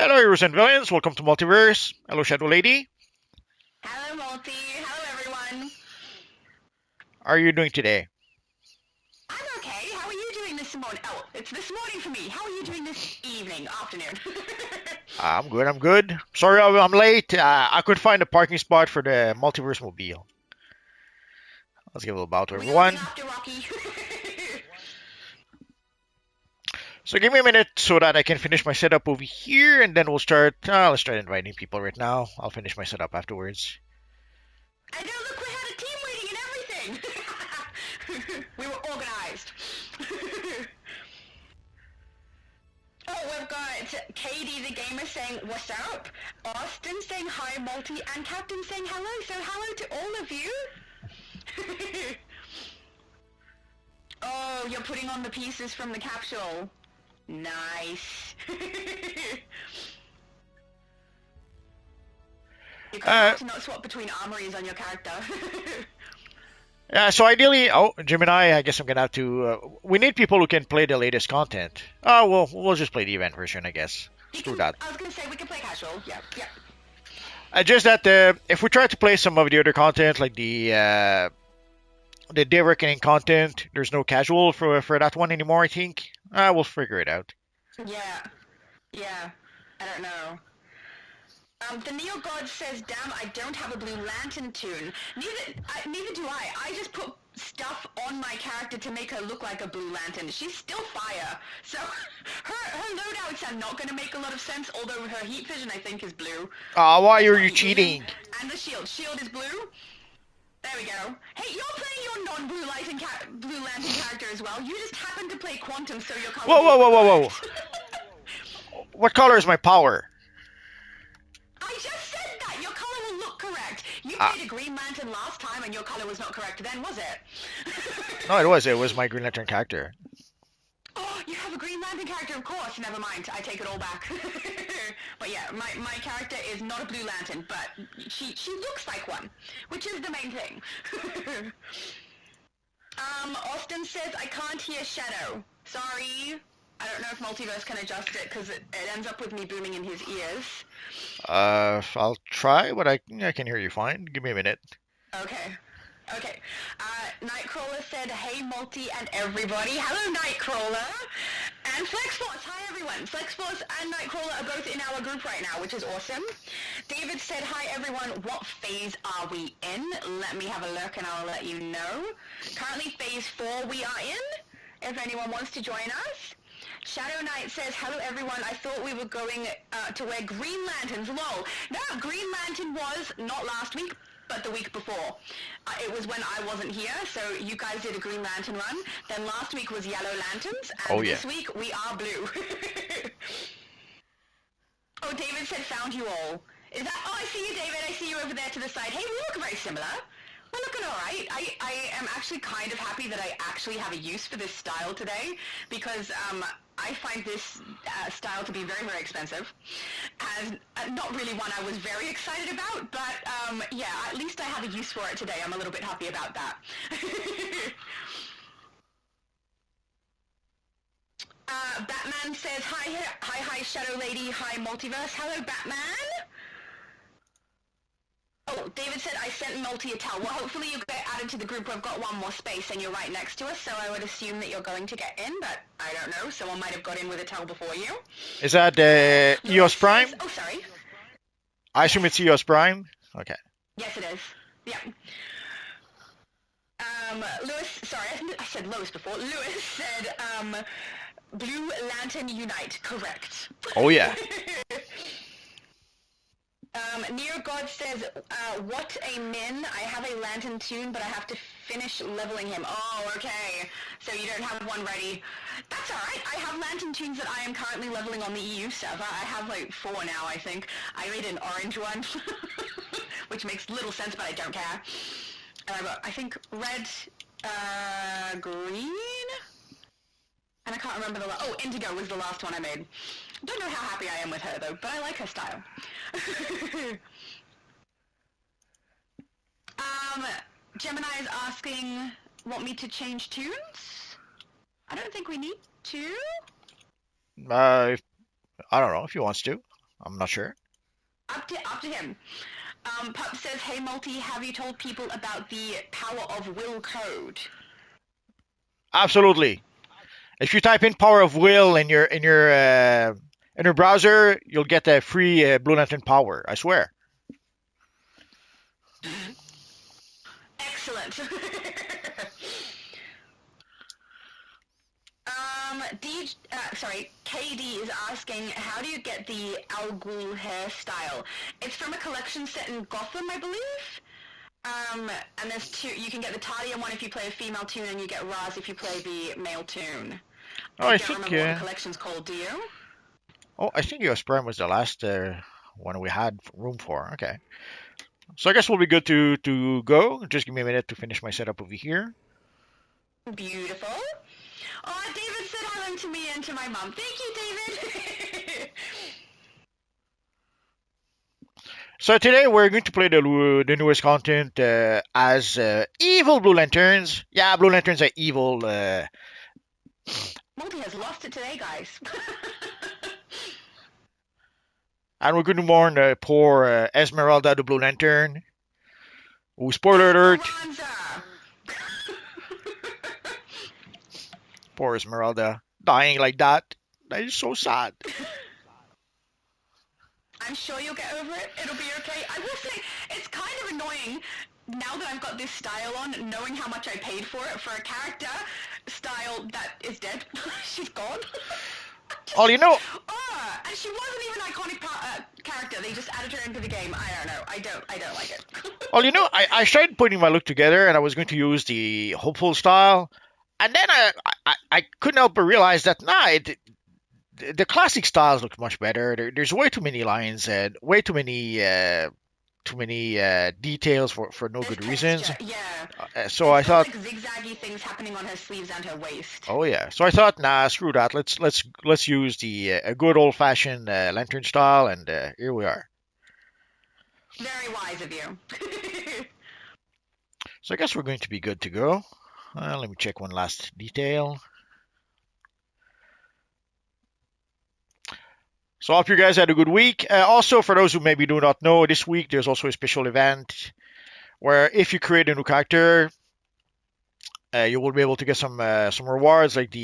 Hello, heroes and villains. Welcome to Multiverse. Hello, Shadow Lady. Hello, Multi. Hello, everyone. How are you doing today? I'm okay. How are you doing this morning? Oh, it's this morning for me. How are you doing this evening, afternoon? I'm good. I'm good. Sorry, I'm late. I couldn't find a parking spot for the Multiverse Mobile. Let's give a little bow to We're looking everyone. after Rocky. So give me a minute so that I can finish my setup over here, and then we'll start. Let's start inviting people right now. I'll finish my setup afterwards. I know, look, we had a team meeting and everything. We were organized. Oh, we've got Katie the Gamer saying, what's up? Austin saying hi, Multi, and Captain saying hello. So hello to all of you. Oh, you're putting on the pieces from the capsule. Nice. You're kind of Uh, hard to not swap between armories on your character. yeah. So ideally, oh, Gemini. I guess I'm gonna have to. We need people who can play the latest content. Oh, well, we'll just play the event version, I guess. You Screw can. that. I was gonna say we can play casual. Yeah, yeah. Just that if we try to play some of the other content, like the Day Reckoning content, there's no casual for that one anymore. I think. We'll figure it out. Yeah, yeah. I don't know. The Neo God says, "Damn, I don't have a Blue Lantern tune. Neither do I. I just put stuff on my character to make her look like a Blue Lantern. She's still fire, so her loadouts are not going to make a lot of sense. Although her heat vision, I think, is blue. Why Wait, are not you heat vision, cheating? and the shield. Shield is blue. There we go. Hey, you're playing your non-blue Blue Lantern character as well. You just happen to play Quantum, so your color Whoa, will whoa, look whoa, whoa, whoa! correct. What color is my power? I just said that! Your color will look correct! You Uh, played a Green Lantern last time and your color was not correct then, was it? no, it was my Green Lantern character. Oh, you have a Green Lantern character, of course. Never mind, I take it all back. But yeah, my character is not a Blue Lantern, but she looks like one, which is the main thing. Austin says, I can't hear Shadow. Sorry. I don't know if Multiverse can adjust it because it ends up with me booming in his ears. I'll try, but I can hear you fine. Give me a minute. Okay. Okay. Nightcrawler said, hey, Multi and everybody. Hello, Nightcrawler. And FlexForce. Hi, everyone. FlexForce and Nightcrawler are both in our group right now, which is awesome. David said, hi, everyone. What phase are we in? Let me have a look and I'll let you know. Currently, phase 4 we are in, if anyone wants to join us. Shadow Knight says, hello everyone, I thought we were going to wear Green Lanterns. Lol. No, Green Lantern was not last week, but the week before. It was when I wasn't here, so you guys did a Green Lantern run. Then last week was Yellow Lanterns, Oh and yeah. this week we are blue. Oh, David said, found you all. Is that? Oh, I see you, David. I see you over there to the side. Hey, we look very similar. We're looking alright. I am actually kind of happy that I actually have a use for this style today, because I find this style to be very, very expensive. And not really one I was very excited about, but yeah, at least I have a use for it today. I'm a little bit happy about that. Batman says, hi, Shadow Lady, hi, Multiverse. Hello, Batman. Oh, David said, I sent Multi a tell. Well, hopefully you get added to the group. We've got one more space and you're right next to us, so I would assume that you're going to get in, but I don't know. Someone might have got in with a tell before you. Is that Lewis EOS says, Prime? oh, sorry. I assume it's Yes. EOS Prime. Okay. Yes, it is. Yeah. Lewis, sorry, I said Lois before. Lewis said, Blue Lantern Unite. Correct. Oh yeah. Near God says, what a min. I have a lantern tune, but I have to finish leveling him. Oh, okay. So you don't have one ready. That's alright. I have lantern tunes that I am currently leveling on the EU server. I have like 4 now, I think. I made an orange one, which makes little sense, but I don't care. And I got, I think, red, green? And I can't remember the last. Oh, Indigo was the last one I made. Don't know how happy I am with her though, but I like her style. um, Gemini is asking, want me to change tunes? I don't think we need to. I don't know if he wants to. I'm not sure. Up to him. Pup says, "Hey Multi, have you told people about the power of will code?" Absolutely. If you type in Power of Will in your browser, you'll get a free Blue Lantern power. I swear. Excellent. KD is asking, how do you get the Al Ghul hairstyle? It's from a collection set in Gotham, I believe. And there's two. You can get the Tadia one if you play a female toon, and you get Raz if you play the male toon. Oh, I I don't think. remember what the collection's called. Do you? Oh, I think US Prime was the last one we had room for. Okay. So I guess we'll be good to go. Just give me a minute to finish my setup over here. Beautiful. Oh, David said hello to me and to my mom. Thank you, David. So today we're going to play the newest content as evil Blue Lanterns. Yeah, Blue Lanterns are evil. Multi has lost it today, guys. And we're going to mourn poor Esmeralda the Blue Lantern. Oh, spoiler alert! Esperanza. Poor Esmeralda dying like that. That is so sad. I'm sure you'll get over it. It'll be okay. I will say, it's kind of annoying now that I've got this style on, knowing how much I paid for it, for a character style that is dead. She's gone. Oh, you know, And she wasn't even an iconic character. They just added her into the game. I don't know. I don't like it. I started putting my look together, and I was going to use the hopeful style, and then I couldn't help but realize that the classic styles look much better. There's way too many lines and way too many details for no This good reasons. texture, yeah. So I It's got thought, like zigzaggy things happening on her sleeves and her waist. oh yeah. So I thought, nah, screw that. Let's use the a good old fashioned lantern style, and here we are. Very wise of you. So I guess we're going to be good to go. Let me check one last detail. So I hope you guys had a good week. Also, for those who maybe do not know, this week there's also a special event where if you create a new character, you will be able to get some rewards like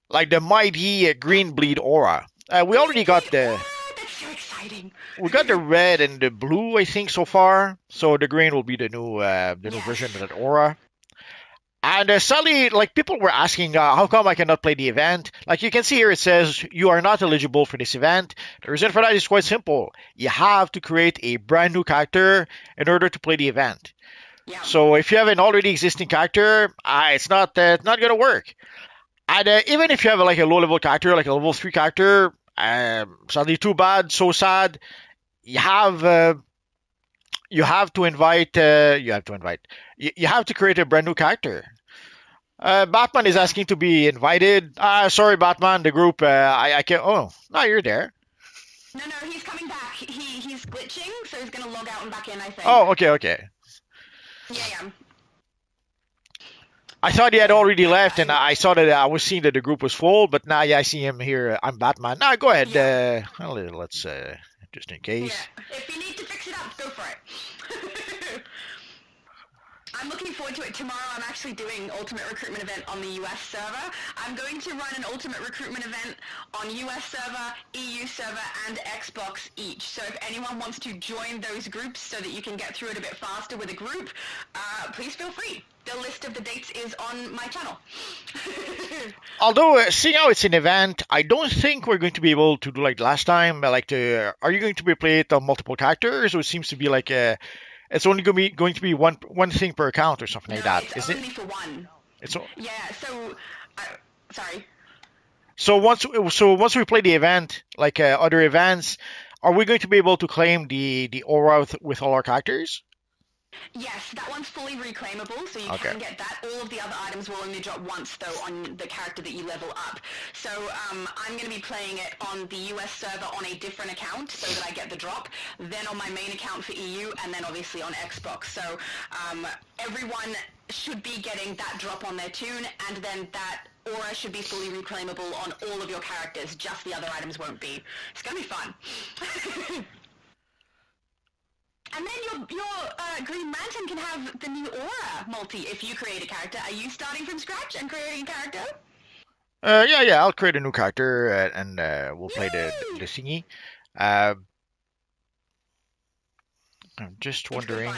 like the mighty green bleed aura. We already got the That's so exciting. we got the red and the blue, I think, so far. So the green will be the new Yes. version of that aura. And suddenly, like people were asking, how come I cannot play the event? Like you can see here, it says you are not eligible for this event. The reason for that is quite simple. You have to create a brand new character in order to play the event. Yeah. So if you have an already existing character, it's not gonna work. And even if you have like a low level character, like a level 3 character, sadly too bad, so sad. You have uh, you have to create a brand new character. Batman is Yeah. asking to be invited. Sorry, Batman, the group. I can't. Oh, no, you're there. No, he's coming back. He's glitching, so he's gonna log out and back in, I think. Oh, okay, okay. Yeah. I thought he had Yeah. already left, and I saw that I was seeing that the group was full. But now, yeah, I see him here. I'm Batman. Now, go ahead. Yeah. Let's just in Yeah. case. If you need to fix it up, go for it. I'm looking forward to it. Tomorrow I'm actually doing Ultimate Recruitment event on the US server. I'm going to run an Ultimate Recruitment event on US server, EU server, and Xbox each. So if anyone wants to join those groups so that you can get through it a bit faster with a group, please feel free. The list of the dates is on my channel. Although, seeing how it's an event, I don't think we're going to be able to do like last time. Are you going to be played on multiple characters, or it seems to be like it's only going to be one thing per account or something No, like that? it's Is it? only for one. It's Yeah, so... sorry. So once we play the event, like other events, are we going to be able to claim the aura with all our characters? Yes, that one's fully reclaimable, so you Okay. can get that. All of the other items will only drop once, though, on the character that you level up. So I'm going to be playing it on the US server on a different account so that I get the drop, then on my main account for EU, and then obviously on Xbox. So everyone should be getting that drop on their tune, and then that aura should be fully reclaimable on all of your characters, just the other items won't be. It's gonna be fun. And then your Green Lantern can have the new aura multi if you create a character. Are you starting from scratch and creating a character? Yeah. I'll create a new character and we'll play the thingy. I'm just wondering.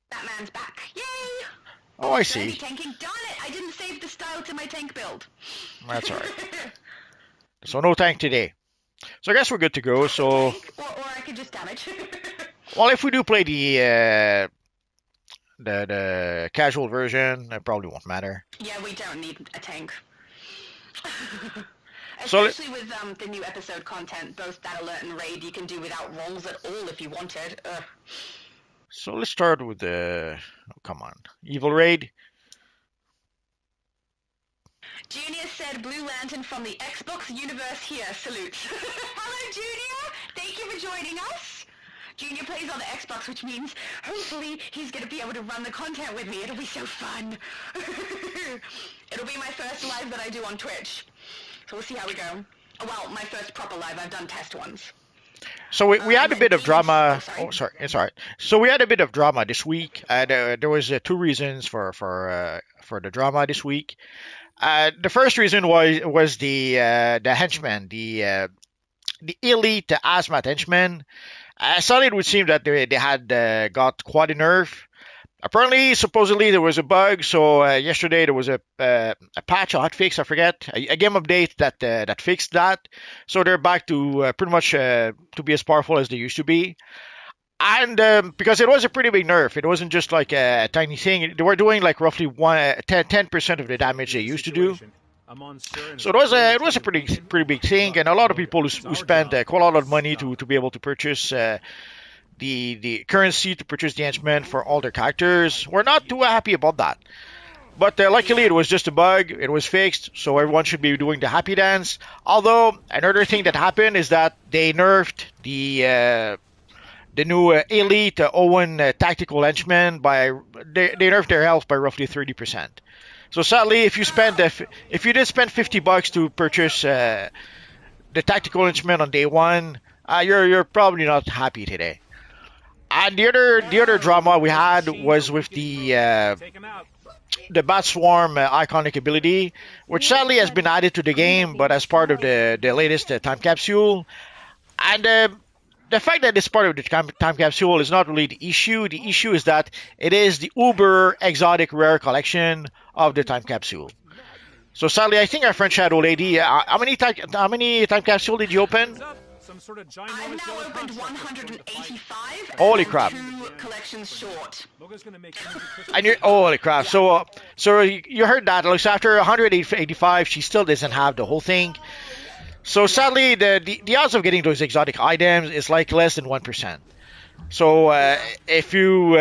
Batman's back. Yay! Oh, I see. Tanking. Darn it! I didn't save the style to my tank build. That's alright. So no tank today. So I guess we're good to go. So. Or I could just damage. Well, if we do play the casual version, it probably won't matter. Yeah, we don't need a tank. So Especially with the new episode content, both that alert and raid, you can do without rolls at all if you wanted. Ugh. So let's start with the. Oh, come on, Evil Raid. Junior said, "Blue Lantern from the Xbox universe here. Salutes." Hello, Junior. Thank you for joining us. Junior plays on the Xbox, which means hopefully he's going to be able to run the content with me. It'll be so fun. It'll be my first live that I do on Twitch. So we'll see how we go. Well, my first proper live. I've done test ones. So we had a bit of drama. Oh, sorry, it's alright. So we had a bit of drama this week. There was two reasons for the drama this week. The first reason was the henchmen, the elite hazmat henchmen. Suddenly it would seem that they had got quite a nerf. Apparently, supposedly there was a bug. So yesterday there was a patch, a hotfix, I forget, a game update that fixed that. So they're back to pretty much to be as powerful as they used to be. And because it was a pretty big nerf, it wasn't just like a tiny thing. They were doing like roughly 10% of the damage they used to do. So it was a pretty big thing, and a lot of people who spent quite a lot of money to be able to purchase the currency to purchase the henchmen for all their characters were not too happy about that. But luckily it was just a bug, it was fixed, so everyone should be doing the happy dance. Although another thing that happened is that they nerfed the new elite Owen tactical henchmen by they nerfed their health by roughly 30%. So sadly, if you did spend $50 to purchase the tactical henchmen on day one, you're probably not happy today. And the other drama we had was with the Bat Swarm iconic ability, which sadly has been added to the game, but as part of the latest time capsule. And the fact that it's part of the time capsule is not really the issue. The issue is that it is the uber exotic rare collection of the time capsule. So sadly, I think our friend Shadow Lady, how many time capsule did you open? I've now opened 185. Holy crap! 2 collections short. Holy crap! So you heard that? Like, so after 185, she still doesn't have the whole thing. So sadly, the odds of getting those exotic items is like less than 1%. So if you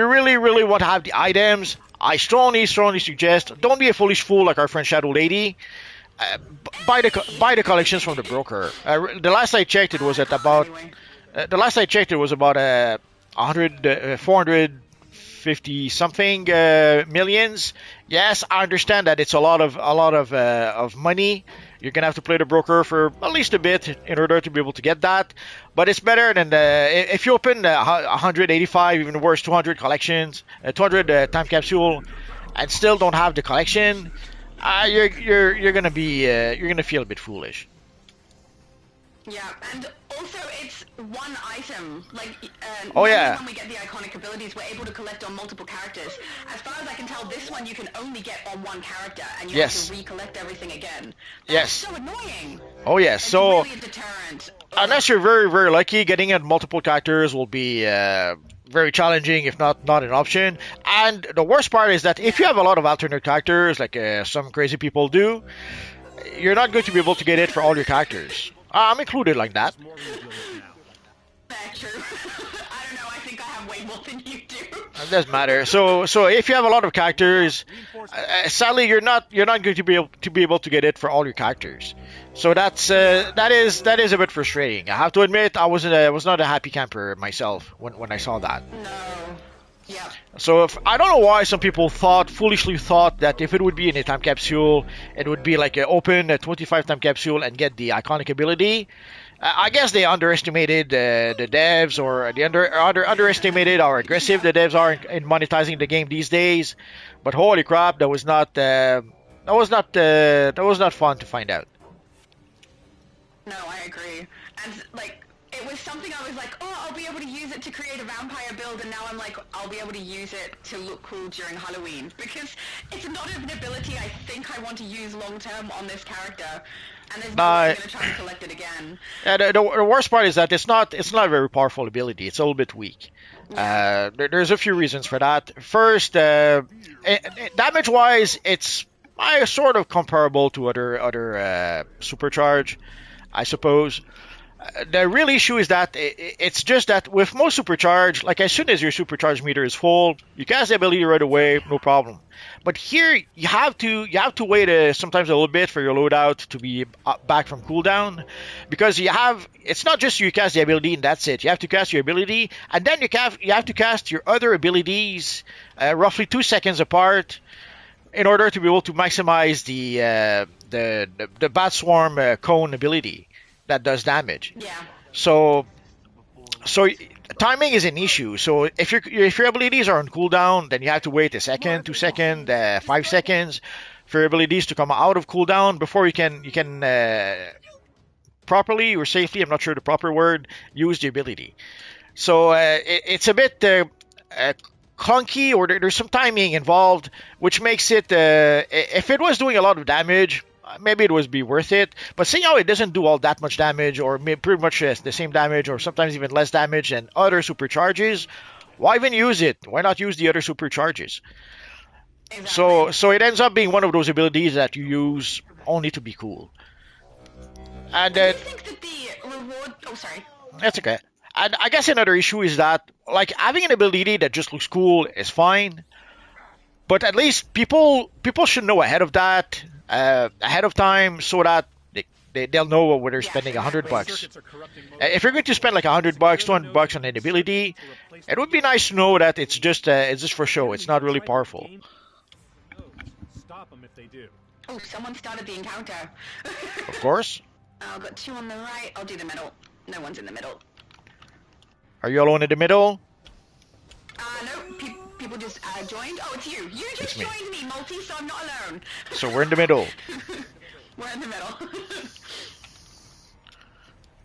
really want to have the items, I strongly suggest don't be a foolish fool like our friend Shadow Lady. Buy the collections from the broker. The last I checked, it was at about 450 something millions. Yes, I understand that it's a lot of money. You're gonna have to play the broker for at least a bit in order to be able to get that. But it's better than if you open 185, even worse, 200 collections, 200 time capsule, and still don't have the collection. You're gonna feel a bit foolish. Yeah, and also it's one item. Like, oh yeah. When we get the iconic abilities, we're able to collect on multiple characters. As far as I can tell, this one you can only get on one character, and you have to recollect everything again. That's so annoying. Oh yes. It's so really a deterrent. Unless you're very, very lucky, getting it multiple characters will be very challenging, if not an option. And the worst part is that if you have a lot of alternate characters, like some crazy people do, you're not going to be able to get it for all your characters. I'm included like that. That's true. I don't know. I think I have way more than you do. It doesn't matter. So if you have a lot of characters, sadly you're not going to be able to get it for all your characters. So that is a bit frustrating. I have to admit, I was not a happy camper myself when I saw that. No. Yeah. So if I don't know why some people foolishly thought that if it would be in a time capsule, it would be like open a 25 time capsule and get the iconic ability. I guess they underestimated the devs, or they underestimated how aggressive the devs are in monetizing the game these days. But holy crap, that was not fun to find out. No, I agree. And like, it was something I was like, oh, I'll be able to use it to create a vampire build, and now I'm like, I'll be able to use it to look cool during Halloween, because it's not an ability I think I want to use long term on this character, and there's no way I'm Uh, going to try and collect it again. Yeah, the worst part is that it's not a very powerful ability. It's a little bit weak. Yeah. There's a few reasons for that. First, damage wise, it's sort of comparable to other supercharge, I suppose. The real issue is that it's just that with most supercharge, like as soon as your supercharge meter is full, you cast the ability right away, no problem. But here you have to wait sometimes a little bit for your loadout to be back from cooldown, because it's not just you cast the ability and that's it. You have to cast your ability, and then you have to cast your other abilities roughly 2 seconds apart in order to be able to maximize the bat swarm cone ability that does damage. Yeah. So so timing is an issue. So if your abilities are on cooldown, then you have to wait a second, 2 seconds, 5 seconds for your abilities to come out of cooldown before you can properly or safely, I'm not sure the proper word, use the ability. So it's a bit clunky, or there's some timing involved, which makes it if it was doing a lot of damage, maybe it would be worth it. But seeing how it doesn't do all that much damage, or pretty much the same damage, or sometimes even less damage than other supercharges, why even use it? Why not use the other supercharges? Exactly. So it ends up being one of those abilities that you use only to be cool. And I do think that the reward. Oh, sorry. that's okay. And I guess another issue is that, like, having an ability that just looks cool is fine, but at least people should know ahead of time, so that they'll know where they're Yes, spending exactly. $100. If you're going to spend like $100, $200 on an ability, it would be nice to know that it's just for show. It's not really powerful. Oh, someone started the encounter. Of course. I've got two on the right. I'll do the middle. No one's in the middle. Are you alone in the middle? No, people just joined. Oh, it's you. You just It's me. joined me, Multi, so I'm not alone. So we're in the middle. We're in the middle.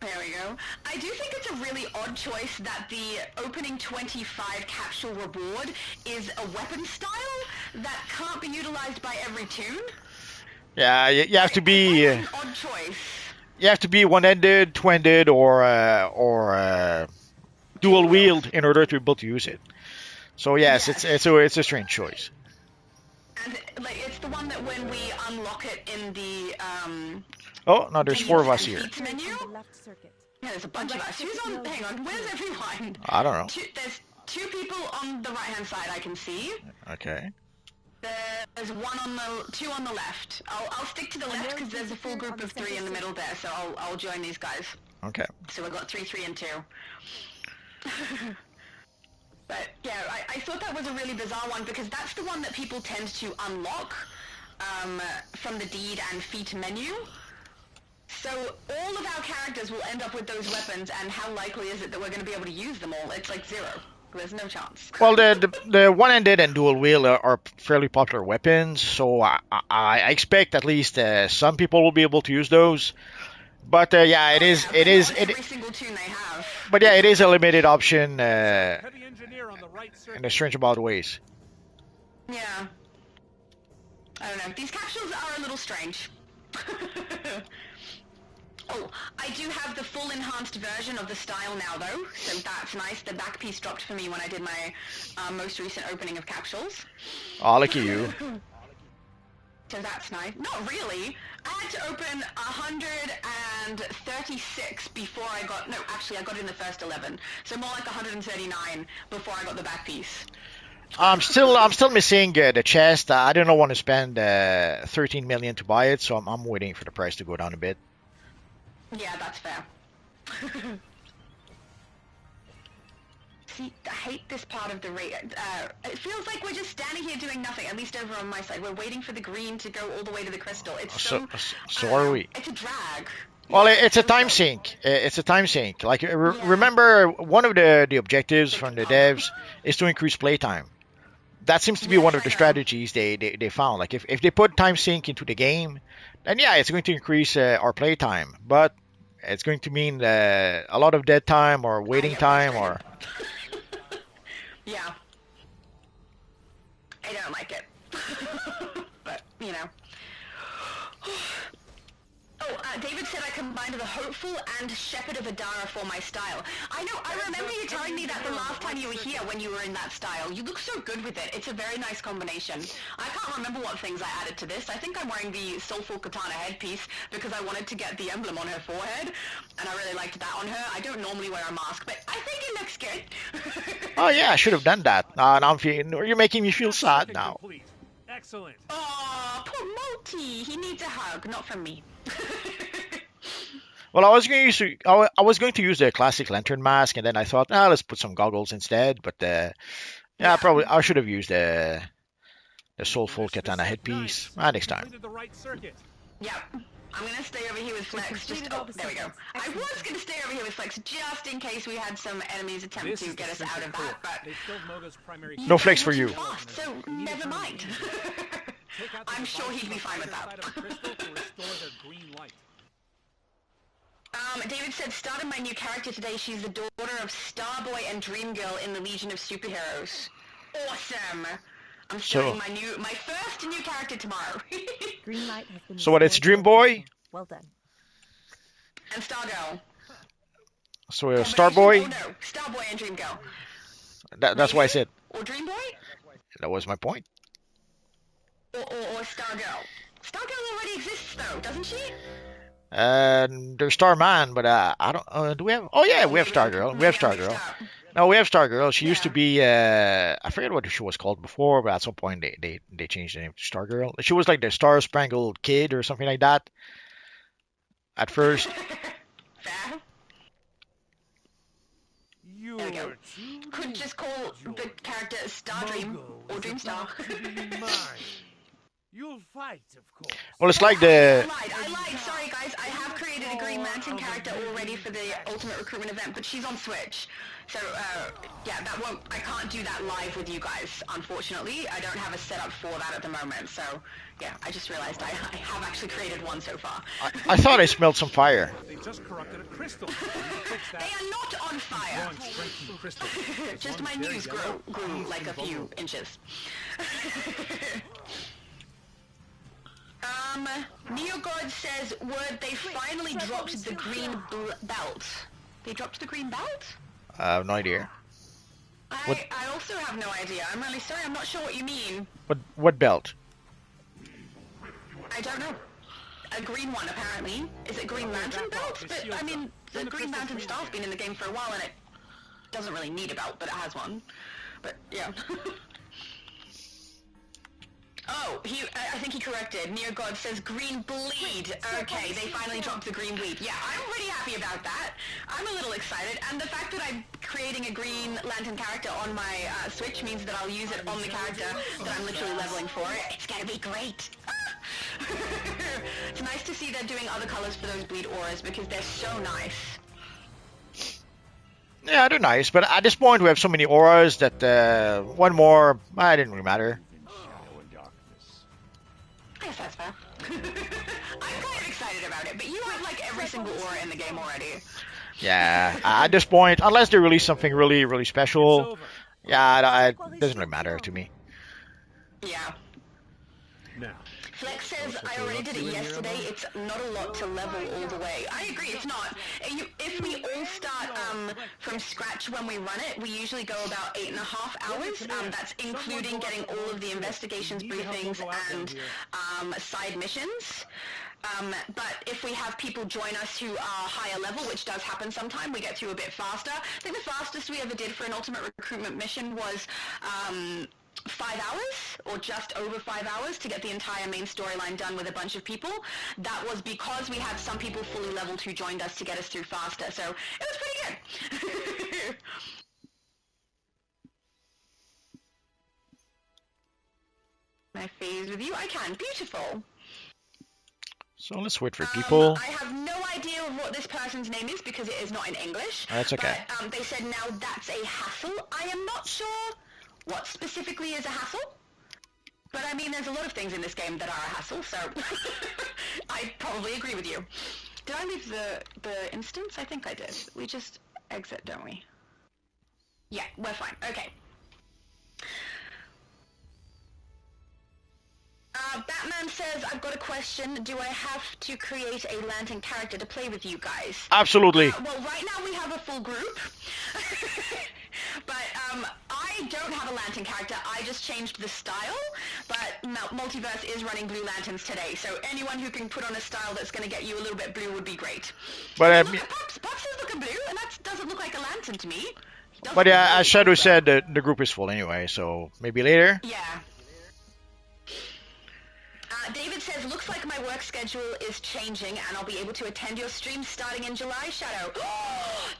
There we go. I do think it's a really odd choice that the opening 25 capsule reward is a weapon style that can't be utilized by every tune. Yeah, you have to be It's an odd choice. you have to be one-ended, two-ended, or dual wield in order to be able to use it. So yes, Yes. it's a strange choice. And like it's the one that when we unlock it in the Oh, no, there's four of us here. feats menu. Yeah, there's a bunch of us. Who's on? Hang on, where's everyone? I don't know. There's two people on the right hand side I can see. Okay. There's two on the left. I'll stick to the left because there's a full group of three in the middle there, so I'll join these guys. Okay. So we've got 3, 3, and 2. But yeah, I thought that was a really bizarre one because that's the one that people tend to unlock from the deed and feat menu. So all of our characters will end up with those weapons, and how likely is it that we're going to be able to use them all? It's like 0. There's no chance. Well, the one-handed and dual wield are fairly popular weapons, so I expect at least some people will be able to use those. But yeah, it is every single tune they have. But yeah, it is a limited option in a strange about ways. Yeah. I don't know. These capsules are a little strange. Oh, I do have the full enhanced version of the style now, though, so that's nice. The back piece dropped for me when I did my most recent opening of capsules. Oh, lucky you. So that's nice. Not really. I had to open 136 before I got... No, actually, I got it in the first 11. So more like 139 before I got the back piece. I'm still missing the chest. I don't want to spend 13 million to buy it, so I'm waiting for the price to go down a bit. Yeah, that's fair. see, I hate this part of the raid. It feels like we're just standing here doing nothing, at least over on my side. We're waiting for the green to go all the way to the crystal. It's So, so, so are we. it's a drag. Well, Yeah, it's a so time slow. sink. It's a time sink. Like Yeah. remember, one of the objectives from the devs is to increase playtime. That seems to be one Yes, of I the know. strategies they found. Like if they put time sync into the game, then yeah, it's going to increase our playtime. But it's going to mean a lot of dead time or I waiting get time frustrated. or. Yeah. I don't like it. But, you know. Oh, David said I combined the hopeful and shepherd of Adara for my style. I know, I remember you telling me that the last time you were here when you were in that style. You look so good with it. It's a very nice combination. I can't remember what things I added to this. I think I'm wearing the Soulful Katana headpiece because I wanted to get the emblem on her forehead, and I really liked that on her. I don't normally wear a mask, but I think it looks good. Oh yeah, I should have done that. Now I'm feeling. You're making me feel sad now. Complete. Excellent. Oh, poor Multi. He needs a hug, not from me. Well, I was going to use the classic lantern mask, and then I thought, let's put some goggles instead. But yeah, Yeah. probably I should have used the soulful This katana is headpiece. nice. Next time. Completed the right circuit. Yep. I'm gonna stay over here with Flex. Just there we go. I was gonna stay over here with Flex just in case we had some enemies attempt This to is get the us out central of core. that, but They killed Moga's primary No guys Flex were for too you. fast, so never mind. Take out the I'm sure device he'd be from fine with either that. side of the crystal to restore their green light. David said, started my new character today. She's the daughter of Starboy and Dreamgirl in the Legion of Superheroes. Awesome! I'm starting my first new character tomorrow. Green light has been So what? It's restored Dream to the Boy. crystal. Well done. And Stargirl. So Combination? Starboy. Oh no, Starboy and Dreamgirl. That's why I said Or Dreamboy? that was my point. Or Stargirl. Stargirl already exists though, doesn't she? There's Starman, but I don't. Do we have? Oh yeah, we have Stargirl. We have Stargirl. No, we have Stargirl. She used to be. I forget what she was called before, but at some point they changed the name to Stargirl. She was like the Star Spangled Kid or something like that. At first. Fair. You There we go. were too Could just call the character Stardream Mogo or is Dreamstar. about to be mine. You'll fight, of course. Well, it's like I the. lied. Sorry, guys. I have created a Green Lantern character already for the Ultimate Recruitment event, but she's on Switch. So, yeah, that won't... I can't do that live with you guys, unfortunately. I don't have a setup for that at the moment, so... Yeah, I just realized I have actually created one so far. I thought I smelled some fire. They just corrupted a crystal. We need to fix that. They are not on fire! Drawing strength from the crystal. As Just long my as they're news yellow, grew he's like a few invulnerable. inches. Neogod says, word they finally dropped the green belt. They dropped the green belt? I have no idea. What? I also have no idea. I'm really sorry. I'm not sure what you mean. What belt? I don't know. A green one, apparently. Is it Green Lantern belt? But, I mean, the Green Lantern star's been in the game for a while, and it doesn't really need a belt, but it has one. But, yeah. Oh, I think he corrected. Neogod says green bleed. Okay, they finally dropped the green bleed. Yeah, I'm pretty happy about that. I'm a little excited, and the fact that I'm creating a Green Lantern character on my Switch means that I'll use it on the character that I'm literally leveling for it. It's gonna be great. It's nice to see they're doing other colors for those bleed auras because they're so nice. Yeah, they're nice, but at this point we have so many auras that one more, it didn't really matter. I guess that's fair. I'm kind of excited about it, but you have like every single aura in the game already. Yeah, at this point, unless they release something really, really It's special, over. yeah, it doesn't really matter to me. Yeah. Now, Flex says, I already did it yesterday, it's not a lot to level all the way. I agree, it's not. If we all start from scratch when we run it, we usually go about 8.5 hours. That's including getting all of the investigations, briefings, and side missions. But if we have people join us who are higher level, which does happen sometime, we get through a bit faster. I think the fastest we ever did for an ultimate recruitment mission was 5 hours, or just over 5 hours, to get the entire main storyline done with a bunch of people. That was because we had some people fully leveled who joined us to get us through faster, so it was pretty good. Can I phase with you? I can. Beautiful. So let's wait for people. I have no idea of what this person's name is because it is not in English. That's okay. But they said now that's a hassle. I am not sure what specifically is a hassle. But I mean, there's a lot of things in this game that are a hassle, so I probably agree with you. Did I leave the instance? I think I did. We just exit, don't we? Yeah, we're fine. Okay. Batman says, I've got a question. Do I have to create a Lantern character to play with you guys? Absolutely. Well, right now we have a full group. But I don't have a Lantern character. I just changed the style. But Multiverse is running Blue Lanterns today. So anyone who can put on a style that's going to get you a little bit blue would be great. But Pops is looking blue, and that doesn't look like a lantern to me. But yeah, as Shadow said, the group is full anyway, so maybe later. Yeah. David says, looks like my work schedule is changing and I'll be able to attend your stream starting in July, Shadow.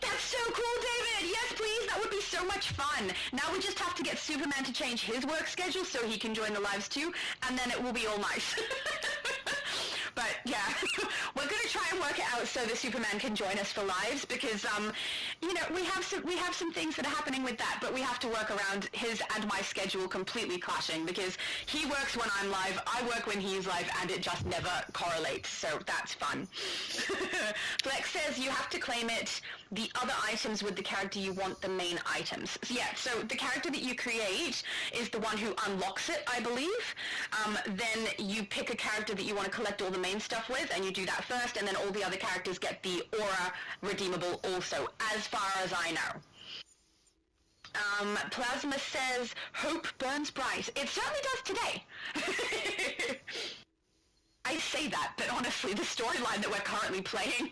That's so cool, David! Yes, please, that would be so much fun. Now we just have to get Superman to change his work schedule so he can join the lives too, and then it will be all nice. But yeah, we're going to try and work it out so that Superman can join us for lives because, you know, we have some things that are happening with that, but we have to work around his and my schedule completely clashing because he works when I'm live, I work when he's live, and it just never correlates, so that's fun. Flex says you have to claim it, the other items with the character you want the main items. So, yeah, so the character that you create is the one who unlocks it, I believe. Then you pick a character that you want to collect all the main stuff with, and you do that first, and then all the other characters get the aura redeemable also, as far as I know. Plasma says, hope burns bright. It certainly does today. I say that, but honestly, the storyline that we're currently playing,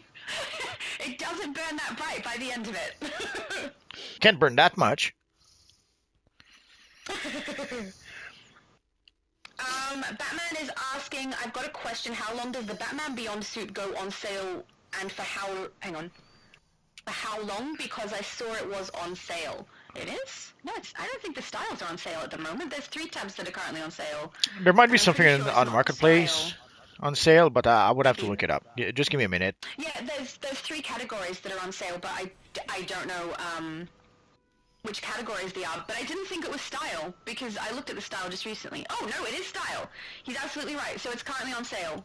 it doesn't burn that bright by the end of it. Can't burn that much. Batman is asking, I've got a question, how long does the Batman Beyond suit go on sale, and for how, for how long? Because I saw it was on sale. It is? No, I don't think the styles are on sale at the moment. There's 3 tabs that are currently on sale. There might be something on Marketplace on sale, but I would have to look it up. Just give me a minute. Yeah, there's 3 categories that are on sale, but I don't know which categories they are, but I didn't think it was style, because I looked at the style just recently. Oh, no, it is style. He's absolutely right, so it's currently on sale.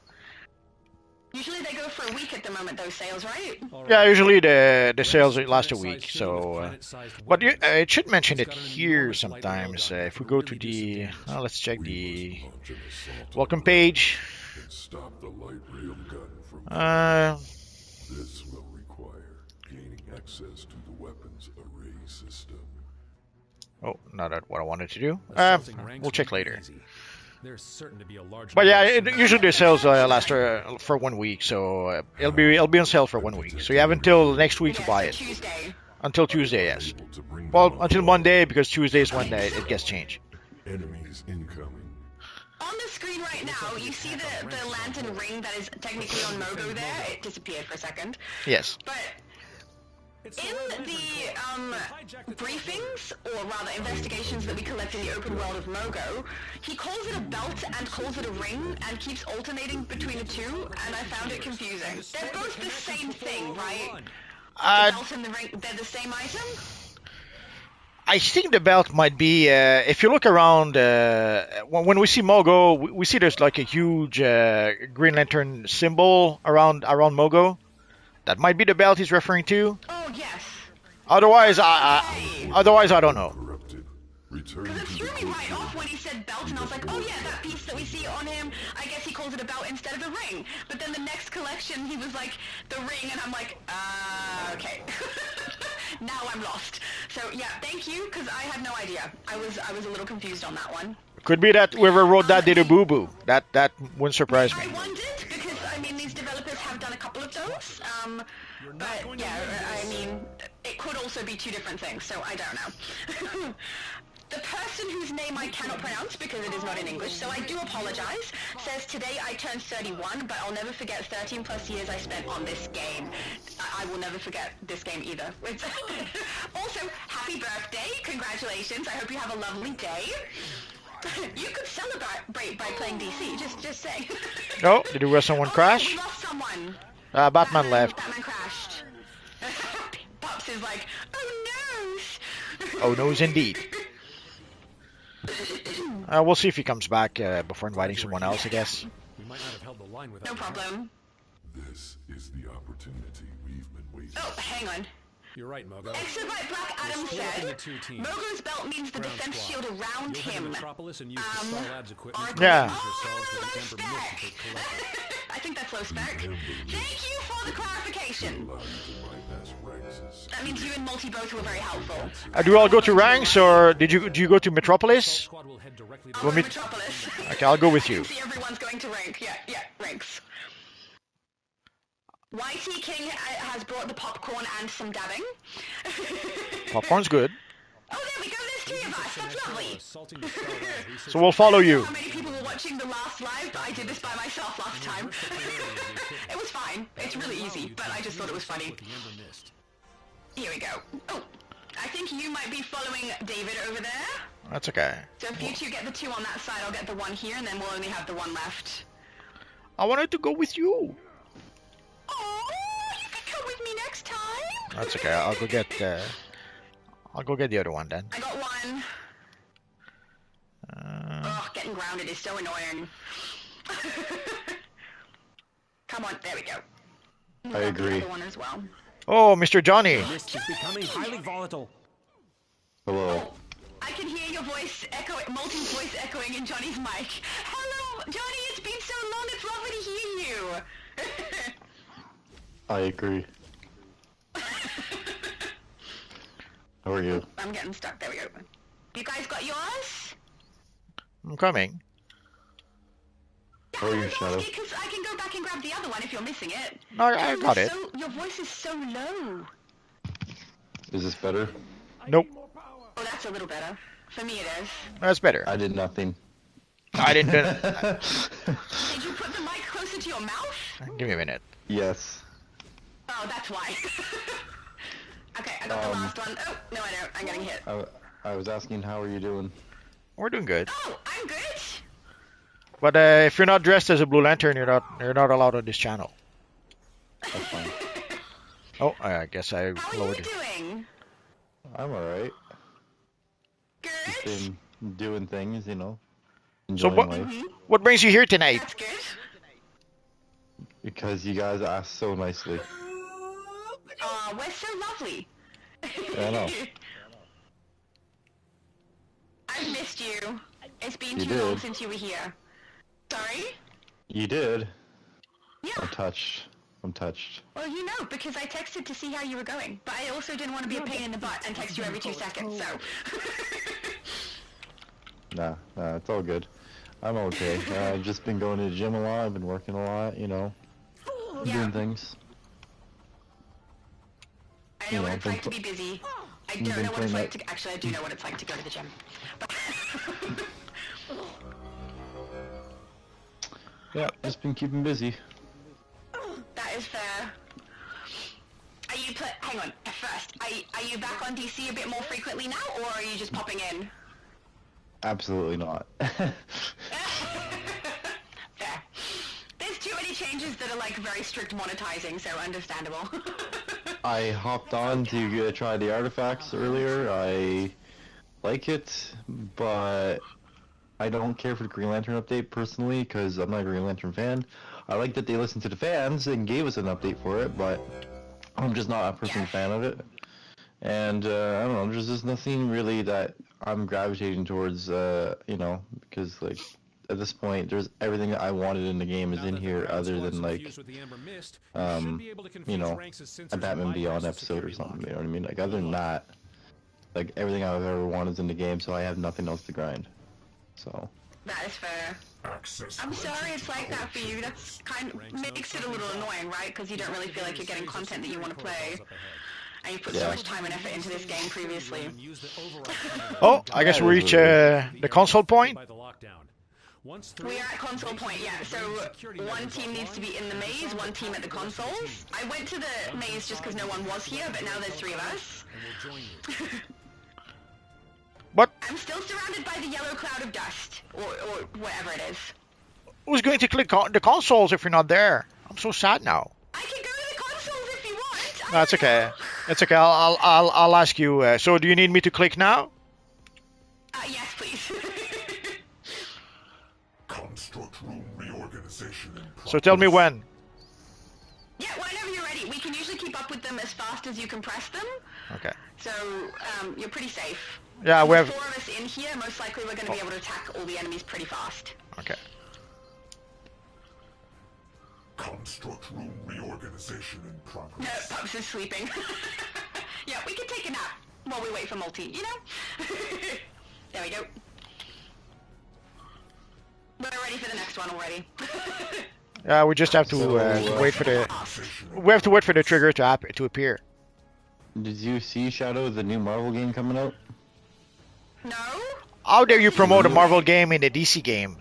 Usually they go for a week at the moment, those sales, right? Yeah, usually the sales last a week, so... but it should mention it here sometimes. If we go to the... let's check the welcome page. This will require gaining access to the weapons array system. Oh, not what I wanted to do. We'll check later. There's certain to be a large. But yeah, usually the sales last for 1 week, so it'll be on sale for 1 week. So you have until next week to buy it. Tuesday. Until Tuesday, yes. Well, until Monday, because Tuesday is when it gets changed. Enemies incoming. On the screen right now, you see the lantern ring that is technically on Mogo there. It disappeared for a second. Yes. But in the briefings, or rather investigations that we collect in the open world of Mogo, he calls it a belt and calls it a ring and keeps alternating between the two, and I found it confusing. They're both the same thing, right? The belt and the ring, they're the same item? I think the belt might be, if you look around, when we see Mogo, we see there's like a huge Green Lantern symbol around Mogo. That might be the belt he's referring to. Oh, yes. Otherwise, I don't know. Because it threw me right off when he said belt, and I was like, oh yeah, that piece that we see on him, I guess he calls it a belt instead of a ring. But then the next collection, he was like, the ring, and I'm like, okay. Now I'm lost. So yeah, thank you, because I had no idea. I was a little confused on that one. Could be that whoever wrote that did a boo-boo. That wouldn't surprise me. I wondered, because, I mean, these developers have done a couple of those. But yeah, I mean, it could also be 2 different things, so I don't know. The person whose name I cannot pronounce because it is not in English, so I do apologize, says, today I turned 31, but I'll never forget 13 plus years I spent on this game. I will never forget this game either. Also, happy birthday, congratulations, I hope you have a lovely day. You could celebrate by playing DC. Just saying. No, did we have someone Oh, crash? we lost someone. Batman left. Batman crashed. Pops is like, oh no. Oh no, indeed. We'll see if he comes back before inviting someone else, I guess. We might not have held the line without No you. problem. This is the opportunity we've been waiting Oh, for. hang on. You're right, Mogo. Exobyte Black Adam Split up said, into 2 teams. Mogo's belt means the Ground defense squad. shield around You'll head to him. Metropolis and use the Star Labs equipment to Yeah. use yourselves with the Ember Mist to take collect. I think that's low spec. Thank you for the clarification. Allow you to bypass ranks. That means you and Multi both were very helpful. Do we all go to ranks, or do you go to Metropolis? Squad will head directly to I'll go me- Metropolis. Okay, I'll go with you. See, everyone's going to rank. Yeah, ranks. YT King has brought the popcorn and some dabbing. Popcorn's good. Oh, there we go. There's 3 of us. That's lovely. assaulting the Star Lab research. So we'll follow I don't you. know how many people were watching the last live, but I did this by myself last time. It was fine. It's really easy, but I just thought it was funny. With the Ember Mist. Here we go. Oh, I think you might be following David over there. That's okay. So if you two get the 2 on that side, I'll get the 1 here, and then we'll only have the 1 left. I wanted to go with you. Oh, you can come with me next time. That's okay. I'll go get the other one then. I got 1. Ugh, getting grounded is so annoying. Come on, there we go. I Got the agree. other one as well. Oh, Mr. Johnny. Mist is becoming highly volatile. Hello. I can hear your voice echoing, Molten's voice echoing in Johnny's mic. Hello, Johnny, it's been so long, it's lovely to hear you. I agree. How are you? I'm getting stuck, there we go. You guys got yours? I'm coming. How are you, Shadow? Because I can go back and grab the other one if you're missing it. No, I got it. Your voice is so low. Is this better? Nope. Oh, that's a little better. For me it is. That's better. I did nothing. I didn't. Did you put the mic closer to your mouth? Give me a minute. Yes. Oh, that's why. Okay, I got the last one. Oh, no I don't. I'm getting hit. I was asking how are you doing? We're doing good. Oh, I'm good. But if you're not dressed as a Blue Lantern, you're not allowed on this channel. That's fine. Oh, I guess I How are you lowered it. doing? I'm alright. Good? Been doing things, you know. So Enjoying life. what brings you here tonight? That's good. Because you guys asked so nicely. Aw, we're so lovely. Yeah, I know. I've missed you. It's been You too long did. since you were here. Sorry? You did. Yeah. I'm touched. I'm touched. Well, you know, because I texted to see how you were going. But I also didn't want to be a pain in the butt and text you every 2 seconds, so... Nah, it's all good. I'm okay. I've just been going to the gym a lot. I've been working a lot, you know. Yeah. Doing things. I know what it's like to be busy. I You've don't been know what it's playing like to... Actually, I do know what it's like to go to the gym. But... Yeah, just been keeping busy. That is fair. Are you hang on, first, are you back on DC a bit more frequently now, or are you just popping in? Absolutely not. Fair. There's too many changes that are like very strict monetizing, so understandable. I hopped on to try the artifacts earlier. I like it, but I don't care for the Green Lantern update personally because I'm not a Green Lantern fan. I like that they listened to the fans and gave us an update for it, but I'm just not a personal fan of it. And I don't know, there's just nothing really that I'm gravitating towards, you know, because like at this point, there's everything that I wanted in the game is in here, other than like, you know, a Batman Beyond episode or something. You know what I mean? Like other than that, like everything I've ever wanted is in the game, so I have nothing else to grind. So. That is fair. I'm sorry it's like that for you. That's makes it a little annoying, right? Because you don't really feel like you're getting content that you want to play. And you put so much time and effort into this game previously. Oh, I guess we reach the console point. We are at console point, yeah. So one team needs to be in the maze, one team at the consoles. I went to the maze just because no one was here, but now there's 3 of us. But I'm still surrounded by the yellow cloud of dust, or whatever it is. who's going to click the consoles if you're not there? I'm so sad now. I can go to the consoles if you want. That's okay. It's okay. I'll ask you. So do you need me to click now? Yes, please. Construct room reorganization in progress. So tell me when. Yeah, whenever you're ready. We can usually keep up with them as fast as you compress them. Okay. So, you're pretty safe. Yeah, we With have. 4 of us in here, most likely we're going to be able to attack all the enemies pretty fast. Okay. Construct room reorganization in No, progress. Pups is sleeping. Yeah, we can take a nap while we wait for Multi, you know? There we go. We're ready for the next one already. Yeah, we just have to wait for the. We have to wait for the trigger to appear. Did you see, Shadow, the new Marvel game coming out? No? How dare you promote a Marvel game in a DC game?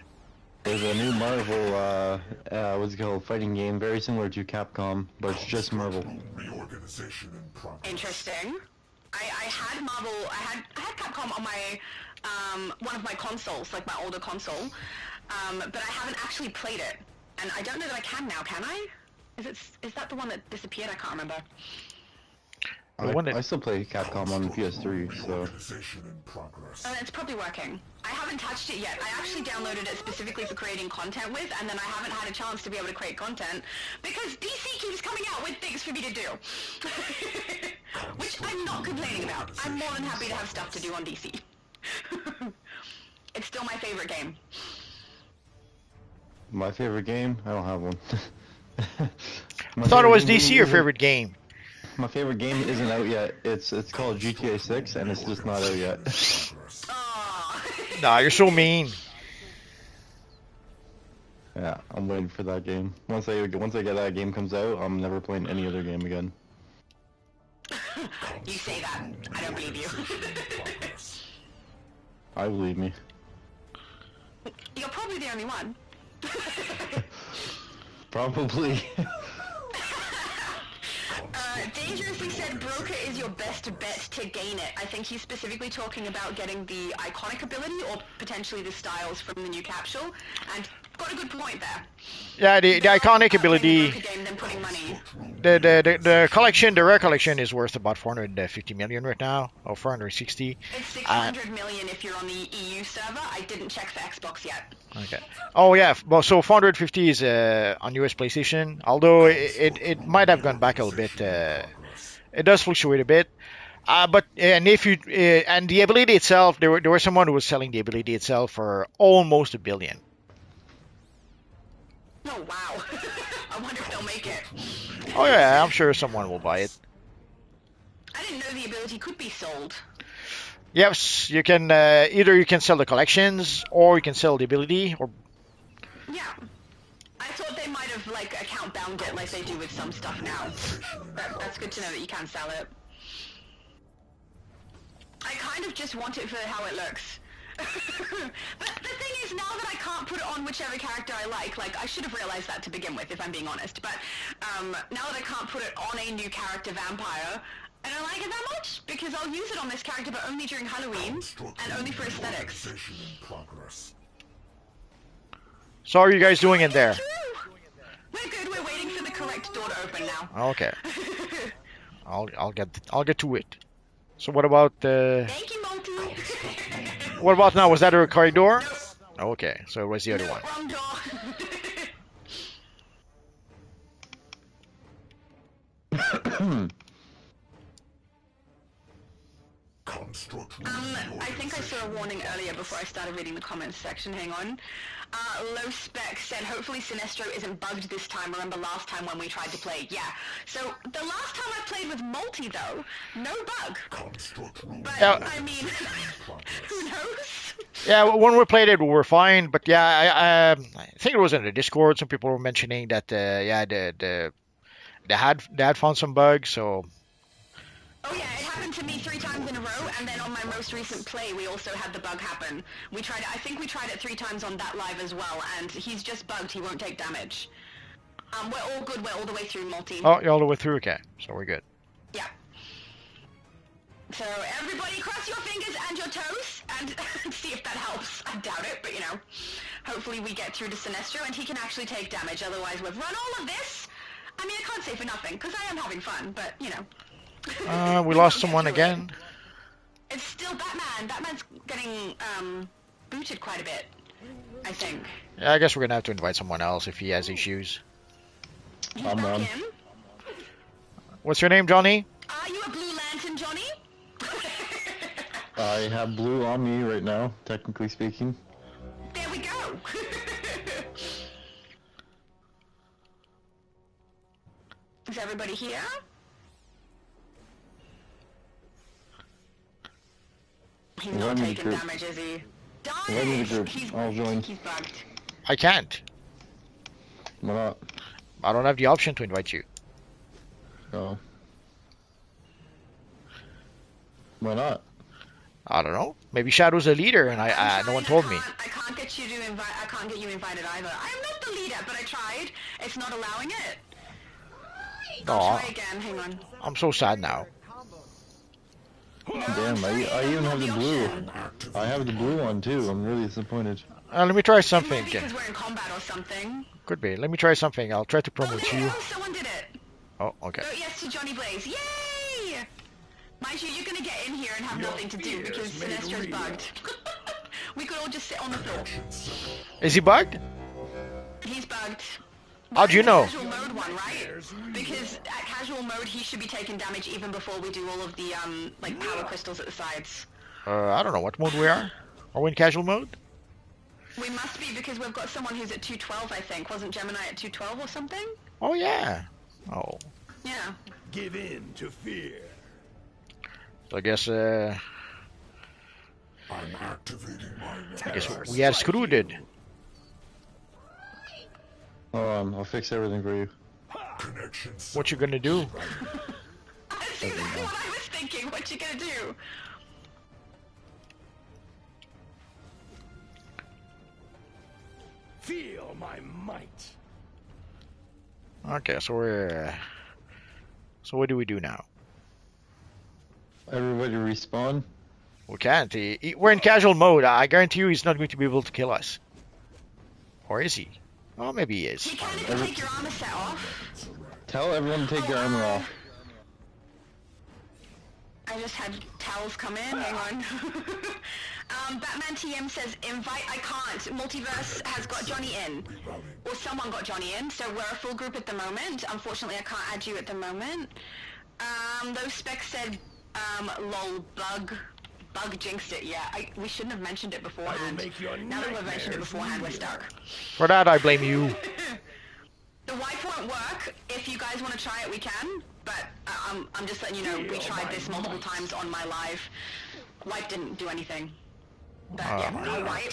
There's a new Marvel, what's it called, fighting game, very similar to Capcom, but it's just Marvel. Reorganization in progress. Interesting. I had Marvel, I had Capcom on my, one of my consoles, like my older console, but I haven't actually played it. And I don't know that I can now, can I? Is that the one that disappeared? I can't remember. I still play Capcom on PS3, so... Reorganization in progress. Oh, it's probably working. I haven't touched it yet. I actually downloaded it specifically for creating content with, and then I haven't had a chance to be able to create content because DC keeps coming out with things for me to do. Which I'm not complaining about. I'm more than happy to have stuff to do on DC. It's still my favorite game. My favorite game? I don't have one. I thought it was DC your favorite game. My favorite game isn't out yet. It's called GTA 6, and it's just not out yet. Oh. Nah, you're so mean. Yeah, I'm waiting for that game. Once I get that game comes out, I'm never playing any other game again. You say that. I don't believe you. I believe me. You're probably the only one. Probably. Dangerously said Broker is your best bet to gain it. I think he's specifically talking about getting the iconic ability or potentially the styles from the new capsule. And got a good point there. Yeah, the iconic ability. Game than putting money. The collection, the rare collection, is worth about 450 million right now, or 460. It's 600 million if you're on the EU server. I didn't check for Xbox yet. Okay. Oh yeah. Well, so 450 is on US PlayStation. Although it might have gone back a little bit. It does fluctuate a bit. But and if you and the ability itself, there was someone who was selling the ability itself for almost $1 billion. Oh wow. I wonder if they'll make it. Oh yeah, I'm sure someone will buy it. I didn't know the ability could be sold. Yes, you can either you can sell the collections or you can sell the ability. Or Yeah. I thought they might have like account bound it like they do with some stuff now. That's good to know that you can sell it. I kind of just want it for how it looks. But the thing is, now that I can't put it on whichever character I like I should have realized that to begin with, if I'm being honest, but now that I can't put it on a new character vampire, I don't like it that much, because I'll use it on this character, but only during Halloween, and only for aesthetics. so how are you guys doing in there? We're good, we're waiting for the correct door to open now. Okay. I'll get to it. So what about Thank you, Monty! what about now? Was that a corridor? Okay, so it was the other one. Wrong door! I think I saw a warning earlier before I started reading the comments section. Hang on. Low Spec said, hopefully Sinestro isn't bugged this time. Remember last time when we tried to play? Yeah. So, the last time I played with Multi, though, no bug. But, Yeah. I mean, who knows? Yeah, when we played it, we were fine. But yeah, I think it was in the Discord. Some people were mentioning that they had found some bugs. So Oh yeah, it happened to me 3 times in a row, and then on my most recent play, we also had the bug happen. We tried it, I think we tried it 3 times on that live as well, and he's just bugged, he won't take damage. We're all good, we're all the way through Multi. oh, you're all the way through. Okay, so we're good. Yeah. So everybody cross your fingers and your toes and see if that helps. I doubt it, but you know. Hopefully we get through to Sinestro and he can actually take damage. Otherwise we've run all of this. I mean, I can't say for nothing, because I am having fun, but, you know. We lost someone again. It's still Batman. Batman's getting, booted quite a bit, I think. Yeah, I guess we're gonna have to invite someone else if he has issues. He's I'm back on. in. What's your name, Johnny? Are you a Blue Lantern, Johnny? I have blue on me right now, technically speaking. There we go. Is everybody here? He's not Let me taking group. damage, is he? Let me Dodge! group. He's, I'll join. he's bugged. I can't. Why not? I don't have the option to invite you. No. Why not? I don't know. Maybe Shadow's a leader, and no one told me. I can't get you to invite. I can't get you invited either. I'm not the leader, but I tried. It's not allowing it. I'll Aw. try again. Hang on. I'm so sad now. Damn, I even have the blue. I have the blue one too. I'm really disappointed. Let me try It something. might be because we're in combat or something. Could be. Let me try something. I'll try to Oh, promote there you. we go. Someone did it. Oh, okay. Vote yes to Johnny Blaze. Yay! Mind you, you're gonna get in here and have nothing to do because Sinestro's bugged. We could all just sit on the floor. Is he bugged? He's bugged. How'd you know? Casual mode one, right? Because at casual mode, he should be taking damage even before we do all of the like power crystals at the sides. I don't know what mode we are. Are we in casual mode? We must be because we've got someone who's at 212, I think. Wasn't Gemini at 212 or something? Oh yeah. Oh, Yeah. Give in to fear. so I guess I'm activating my I guess we had screwed it. I'll fix everything for you. connection. What you gonna do? That's exactly what I was thinking. What you gonna do? Feel my might. Okay, so we're. So what do we do now? Everybody respawn. We can't. We're in casual mode. I guarantee you, he's not going to be able to kill us. Or is he? Oh, maybe he is. You can't even take your armor set off. Tell everyone to take your armor off. I just had towels come in. Hang on. Batman TM says invite. I can't. Multiverse has got Johnny in, or someone got Johnny in. So we're a full group at the moment. Unfortunately, I can't add you at the moment. Those specs said, lol, bug jinxed it. Yeah, we shouldn't have mentioned it beforehand. make your Now that we've mentioned it nightmares beforehand, we're stuck. For that, I blame you. The wipe won't work. If you guys want to try it, we can. But I'm just letting you know, we tried this multiple times on my live. Wipe didn't do anything. But yeah, I'll wipe.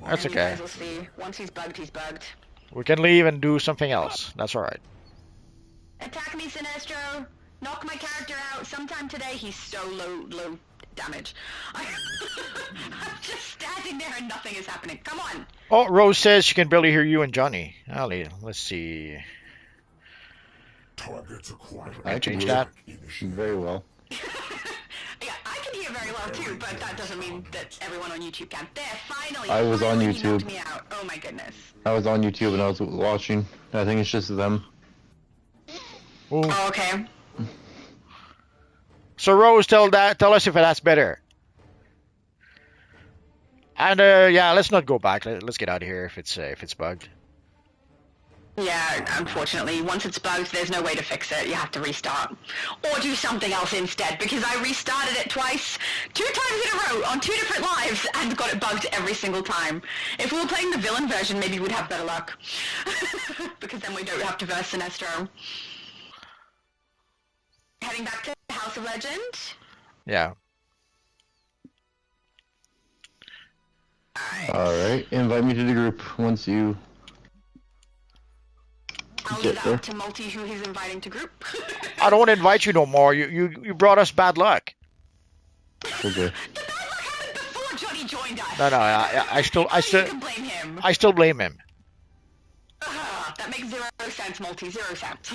That's and okay. You guys will see. Once he's bugged, he's bugged. We can leave and do something else. That's alright. Attack me, Sinestro. Knock my character out. Sometime today, he's so low damage. I'm just standing there and nothing is happening. Come on. Oh, Rose says she can barely hear you and Johnny. Ali, let's see. Targets acquired. I changed that. Very well. Yeah, I can hear very well too, but that doesn't mean that everyone on YouTube can. There, finally. I was on finally he knocked YouTube. me out. Oh my goodness. I was on YouTube and I was watching. I think it's just them. Ooh. Oh, okay. So Rose, tell us if that's better. And yeah, let's not go back. Let's get out of here if it's bugged. Yeah, unfortunately, once it's bugged, there's no way to fix it. You have to restart. Or do something else instead, because I restarted it twice, 2 times in a row, on 2 different lives, and got it bugged every single time. If we were playing the villain version, maybe we'd have better luck. Because then we don't have to verse Sinestro. Heading back to House of Legend. Yeah. Alright, invite me to the group once you I'll get leave there. that to Multi, who he's inviting to group. I don't want to invite you no more. You brought us bad luck. Okay. The bad luck happened before Johnny joined us. No, I still You can blame him. I still blame him. That makes 0 sense, Multi. 0 cents.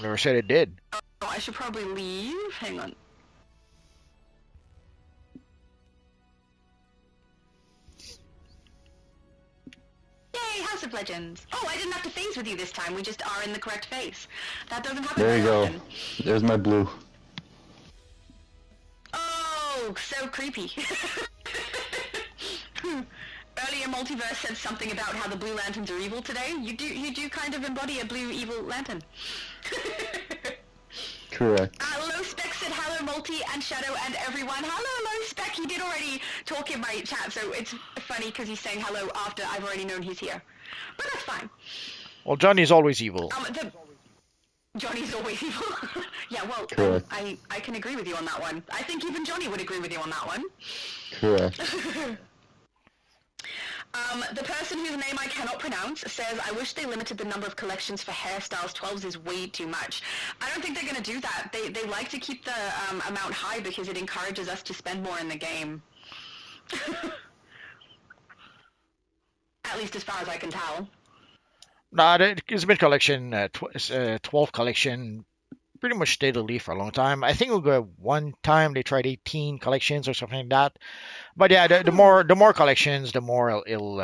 Never said it did. Oh, I should probably leave. Hang on. Legends. Oh, I didn't have to phase with you this time. We just are in the correct phase. That doesn't happen There you very go. often. There's my blue. Oh, so creepy. Earlier, Multiverse said something about how the Blue Lanterns are evil today. You do kind of embody a blue evil lantern. Correct. Low Spec said hello, Multi and Shadow and everyone. Hello, Low Spec. He did already talk in my chat, so it's funny because he's saying hello after I've already known he's here. But that's fine. Well, Johnny's always evil. Johnny's always evil. Yeah, well, Correct. I can agree with you on that one. I think even Johnny would agree with you on that one. Correct. The person whose name I cannot pronounce says, I wish they limited the number of collections for hairstyles. 12s is way too much. I don't think they're going to do that. They like to keep the amount high because it encourages us to spend more in the game. At least as far as I can tell. Nah, it's been collection, 12 collection, pretty much steadily for a long time. I think we'll go one time they tried 18 collections or something like that. But yeah, the more collections, the more it'll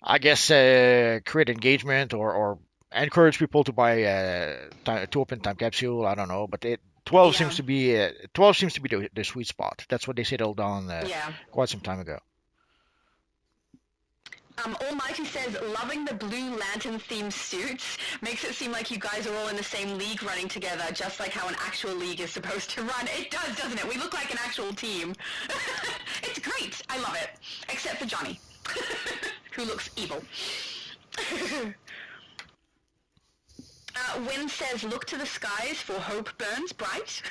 I guess create engagement or encourage people to buy to open time capsule. I don't know, but 12 seems to be 12 seems to be the sweet spot. That's what they settled on quite some time ago. Almighty says, loving the Blue Lantern themed suits makes it seem like you guys are all in the same league running together, just like how an actual league is supposed to run. It does, doesn't it? We look like an actual team. It's great. I love it. Except for Johnny, who looks evil. Wynn says, look to the skies for hope burns bright.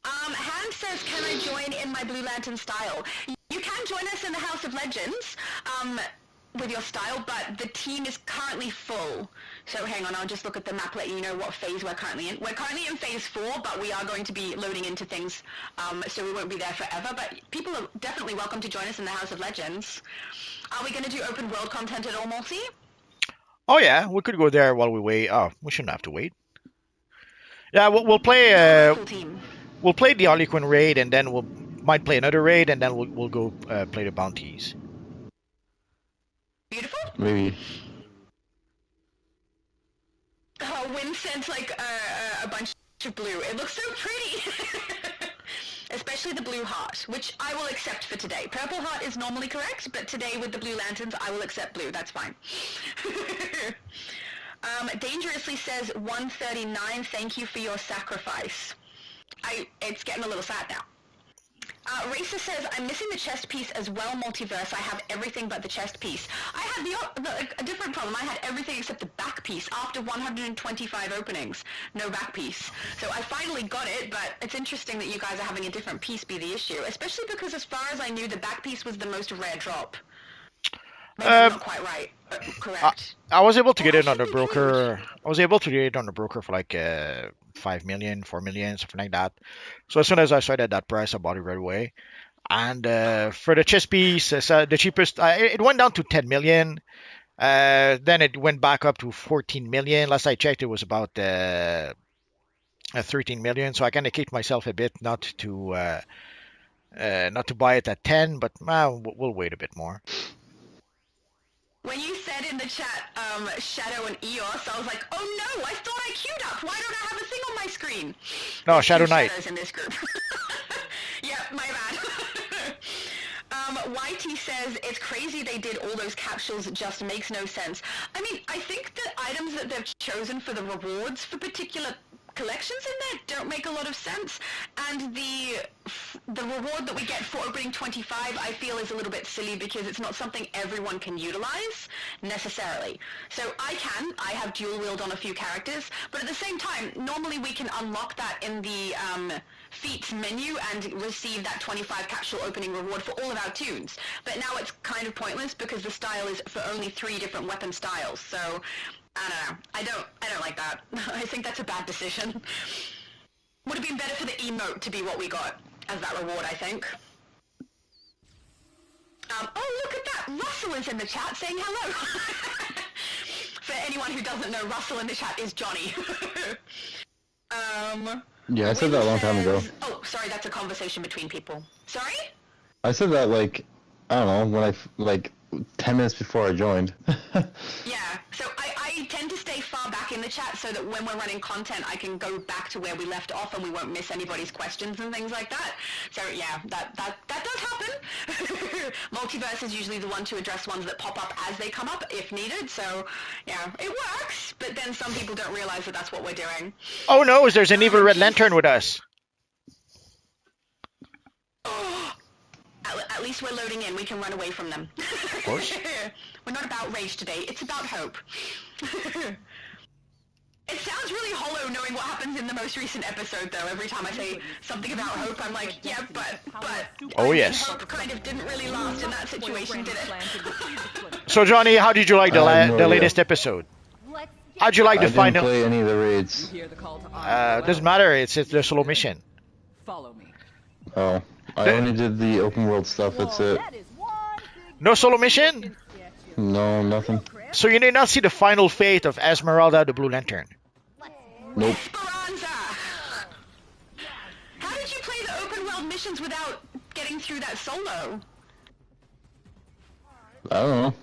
Han says, can I join in my Blue Lantern style? You can join us in the House of Legends with your style, but the team is currently full. So hang on, I'll just look at the map, let you know what phase we're currently in. We're currently in phase 4, but we are going to be loading into things, so we won't be there forever. But people are definitely welcome to join us in the House of Legends. Are we going to do open world content at all, Multi? Oh yeah, we could go there while we wait. Oh, we shouldn't have to wait. Yeah, we'll play. We'll play the Harley Quinn raid, and then might play another raid, and then we'll go play the bounties. Beautiful. Maybe. Wynn sent like a bunch of blue. It looks so pretty. Especially the blue heart, which I will accept for today. Purple heart is normally correct, but today with the blue lanterns, I will accept blue. That's fine. Dangerously says 139. Thank you for your sacrifice. It's getting a little sad now. Racer says, I'm missing the chest piece as well, Multiverse. I have everything but the chest piece. I had a different problem. I had everything except the back piece after 125 openings. No back piece. So I finally got it, but it's interesting that you guys are having a different piece be the issue, especially because as far as I knew, the back piece was the most rare drop. Maybe I'm not quite right, but correct. I was able to get it on the broker. I was able to get it on the broker for like 5 million, 4 million, something like that. So as soon as I saw it at that price, I bought it right away. And for the chess piece, the cheapest, it went down to 10 million. Then it went back up to 14 million. Last I checked, it was about 13 million. So I kind of kicked myself a bit not to buy it at 10, but we'll wait a bit more. When you said in the chat, Shadow and Eos, I was like, oh no, I thought I queued up. Why don't I have a thing on my screen? No, There's Shadow two Knight. Shadows in this group. Yeah, my bad. YT says, it's crazy they did all those capsules, it just makes no sense. I mean, I think the items that they've chosen for the rewards for particular collections in there don't make a lot of sense, and the reward that we get for opening 25 I feel is a little bit silly because it's not something everyone can utilize necessarily. So I have dual wield on a few characters, but at the same time normally we can unlock that in the feats menu and receive that 25 capsule opening reward for all of our tunes, but now it's kind of pointless because the style is for only 3 different weapon styles. So I don't know. I don't like that. I think that's a bad decision. Would have been better for the emote to be what we got as that reward, I think. Oh, look at that! Russell is in the chat saying hello! For anyone who doesn't know, Russell in the chat is Johnny. Yeah, I said that a long time ago. Oh, sorry, that's a conversation between people. Sorry? I said that, like, I don't know, when 10 minutes before I joined. Yeah, so I tend to stay far back in the chat so that when we're running content, I can go back to where we left off and we won't miss anybody's questions and things like that. So yeah, that does happen. Multiverse is usually the one to address ones that pop up as they come up if needed. So yeah, it works. But then some people don't realize that that's what we're doing. Oh no, there's an evil red lantern with us. At least we're loading in. We can run away from them. Of course. We're not about rage today. It's about hope. It sounds really hollow knowing what happens in the most recent episode, though. Every time I say something about hope, I'm like, yeah, but... Oh, yes. Hope kind of didn't really last in that situation, did it? So, Johnny, how did you like the no latest episode? How'd you like the I final? didn't play any of the raids. Doesn't matter. It's the solo mission. Follow me. Oh, I only did the open world stuff. That's it. No solo mission? No, nothing. So you did not see the final fate of Esmeralda, the Blue Lantern? Nope. Esperanza! How did you play the open world missions without getting through that solo? I don't know.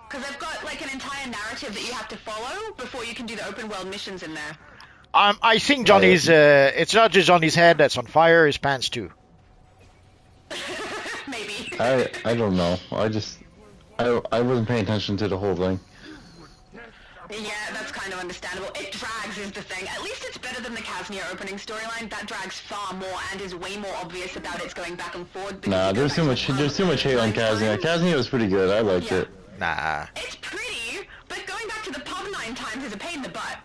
Because I've got like an entire narrative that you have to follow before you can do the open world missions in there. I think Johnny's. It's not just Johnny's head that's on fire; his pants too. Maybe. I don't know. I wasn't paying attention to the whole thing. Yeah, that's kind of understandable. It drags is the thing. At least it's better than the Kaznia opening storyline. That drags far more and is way more obvious about its going back and forward. Nah, there's too much hate on Kaznia. Kaznia was pretty good. I liked it. Nah. It's pretty, but going back to the pub 9 times is a pain in the butt.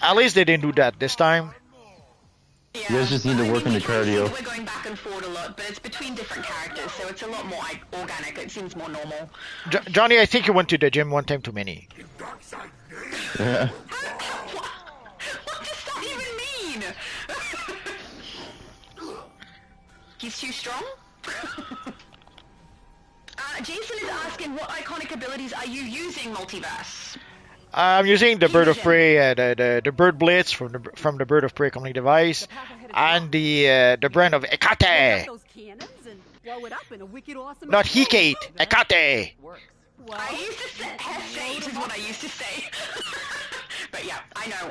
At least they didn't do that this time. Yeah. You guys just need to work on the cardio. We're going back and forward a lot, but it's between different characters, so it's a lot more organic. It seems more normal. Johnny, I think you went to the gym one time too many. Yeah. What does that even mean? He's too strong? Jason is asking, what iconic abilities are you using, Multiverse? I'm using the Bird of Prey, the Bird Blitz from the Bird of Prey coming device, and the brand of Ekate. Not Hecate, Ekate. I used to say Hesate is what I used to say. But yeah, I know,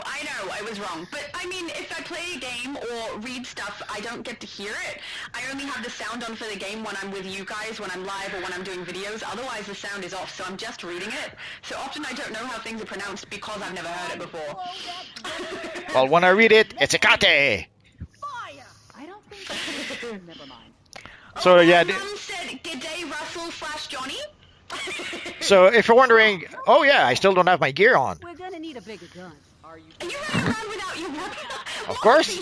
I was wrong. But I mean, if I play a game or read stuff, I don't get to hear it. I only have the sound on for the game when I'm with you guys, when I'm live, or when I'm doing videos. Otherwise, the sound is off, so I'm just reading it. So often I don't know how things are pronounced because I've never heard it before. Well, when I read it, it's Ekate. I don't think. Never mind. So yeah. Mum said, "G'day, Russell / Johnny." So if you're wondering, oh yeah, I still don't have my gear on. We're gonna need a bigger gun. Are you? And you ran around without your weapon. Of course.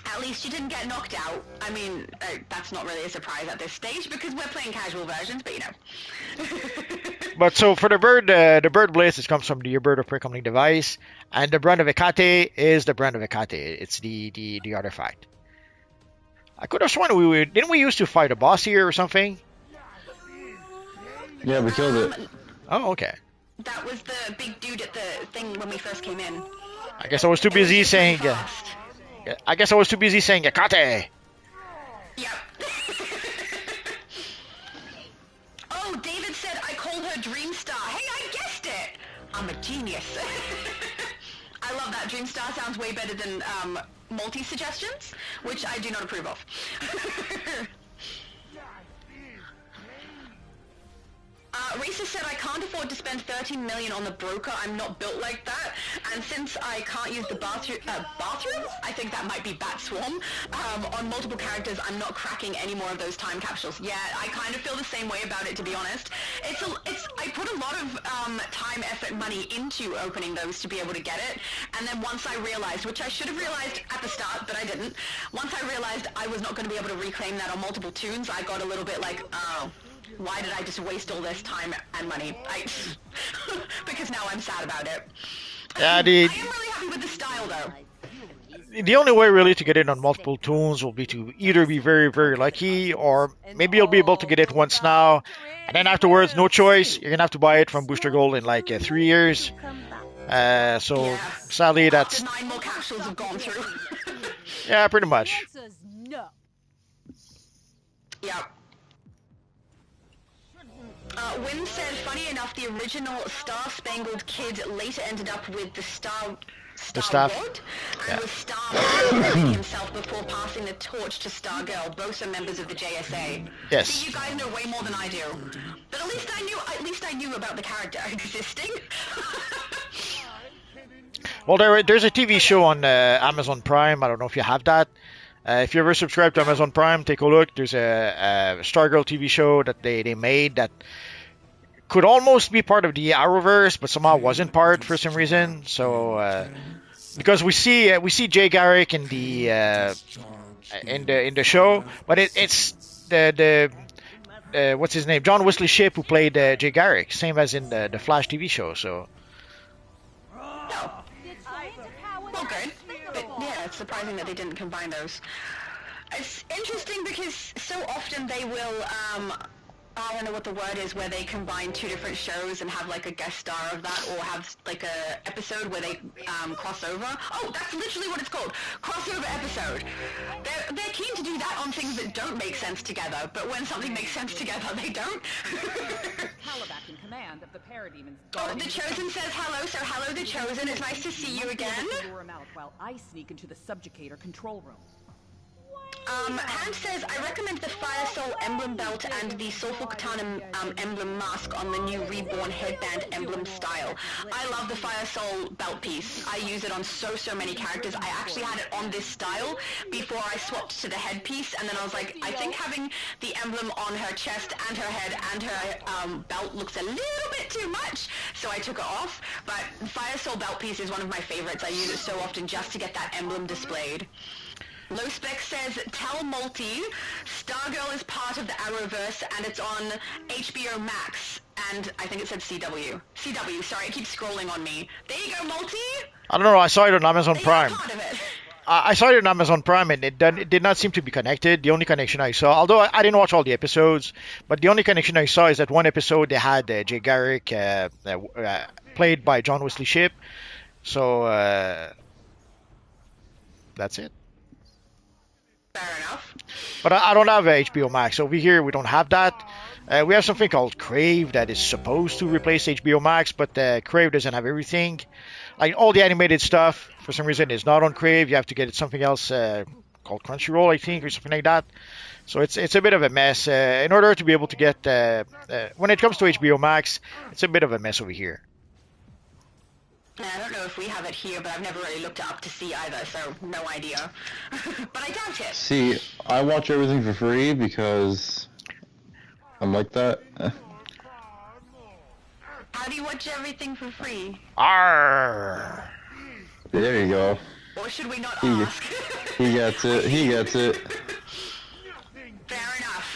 At least you didn't get knocked out. I mean, that's not really a surprise at this stage because we're playing casual versions, but you know. But so for the Bird Blitz, it comes from the Bird of Prey coming device, and the brand of Ekate is the brand of Ekate. It's the artifact. I could have sworn didn't we used to fight a boss here or something? Yeah, we killed it. Oh, okay. That was the big dude at the thing when we first came in. I guess I was too busy saying. I guess I was too busy saying Ekate. Yep. Oh, David said I called her Dreamstar. Hey, I guessed it. I'm a genius. I love that. Dreamstar sounds way better than multi-suggestions, which I do not approve of. Risa said I can't afford to spend 13 million on the broker. I'm not built like that. And since I can't use the bathrooms, I think that might be Bat Swarm, on multiple characters, I'm not cracking any more of those time capsules. Yeah, I kind of feel the same way about it, to be honest. I put a lot of time, effort, money into opening those to be able to get it. And then once I realized, which I should have realized at the start, but I didn't. Once I realized I was not going to be able to reclaim that on multiple tunes, I got a little bit like, oh, why did I just waste all this time and money? Because now I'm sad about it. Yeah, I am really happy with the style, though. The only way really to get it on multiple tunes will be to either be very, very lucky, or maybe you'll be able to get it once now, and then afterwards, no choice, you're gonna have to buy it from Booster Gold in like 3 years. So sadly, that's 9 more capsules have gone through. yeah, pretty much. Wynn said, funny enough, the original Star Spangled Kid later ended up with the Star Staff. Rod and Yeah. was Star Man himself before passing the torch to Star Girl. Both are members of the JSA. Yes. See, you guys know way more than I do. But at least I knew about the character existing. Well, there's a TV show on Amazon Prime. I don't know if you have that. If you ever subscribe to Amazon Prime, take a look. There's a Stargirl TV show that they made that could almost be part of the Arrowverse, but somehow wasn't part for some reason. So because we see Jay Garrick in the show, but it's the what's his name, John Wesley Shipp, who played Jay Garrick, same as in the Flash TV show. So Well, good. But yeah, it's surprising that they didn't combine those. It's interesting because so often they will, I don't know what the word is, where they combine two different shows and have like a guest star of that, or have like a episode where they cross over. Oh, that's literally what it's called, crossover episode. They're keen to do that on things that don't make sense together, but when something makes sense together, they don't. Calabac in command of the Parademons. Oh, the Chosen says hello, so hello the Chosen, it's nice to see you again. Lure him out while I sneak into the subjugator control room. Hand says, I recommend the Fire Soul emblem belt and the Soulful Katana emblem mask on the new Reborn headband emblem style. I love the Fire Soul belt piece. I use it on so many characters. I actually had it on this style before I swapped to the headpiece, and then I was like, I think having the emblem on her chest and her head and her belt looks a little bit too much, so I took it off. But Fire Soul belt piece is one of my favorites. I use it so often just to get that emblem displayed. Low Spec says, tell Multi, Stargirl is part of the Arrowverse and it's on HBO Max. And I think it said CW. CW, sorry, it keeps scrolling on me. There you go, Multi. I don't know. I saw it on Amazon They are Prime. part of it. I saw it on Amazon Prime, and it did not seem to be connected. The only connection I saw, although I didn't watch all the episodes, but the only connection I saw is that one episode they had Jay Garrick, played by John Wesley Shipp. So that's it. Fair enough. But I don't have HBO Max. Over here, we don't have that. We have something called Crave that is supposed to replace HBO Max, but Crave doesn't have everything. Like all the animated stuff, for some reason, is not on Crave. You have to get it something else called Crunchyroll, I think, or something like that. So it's a bit of a mess. In order to be able to get, when it comes to HBO Max, it's a bit of a mess over here. I don't know if we have it here, but I've never really looked it up to see either, so no idea. But I doubt it. See, I watch everything for free because I'm like that. How do you watch everything for free? Arr! There you go. Or should we not He- ask? He gets it. He gets it. Fair enough.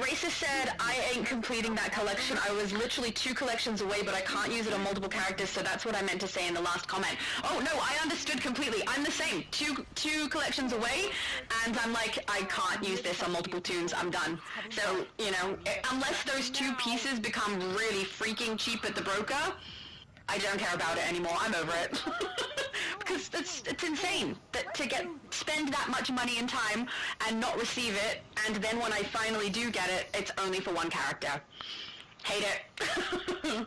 Racist said, I ain't completing that collection. I was literally 2 collections away, but I can't use it on multiple characters, so that's what I meant to say in the last comment. Oh, no, I understood completely. I'm the same. Two collections away, and I'm like, I can't use this on multiple tunes. I'm done. So, you know, unless those 2 pieces become really freaking cheap at the broker, I don't care about it anymore. I'm over it. Because it's insane that spend that much money and time and not receive it, and then when I finally do get it, it's only for one character. Hate it.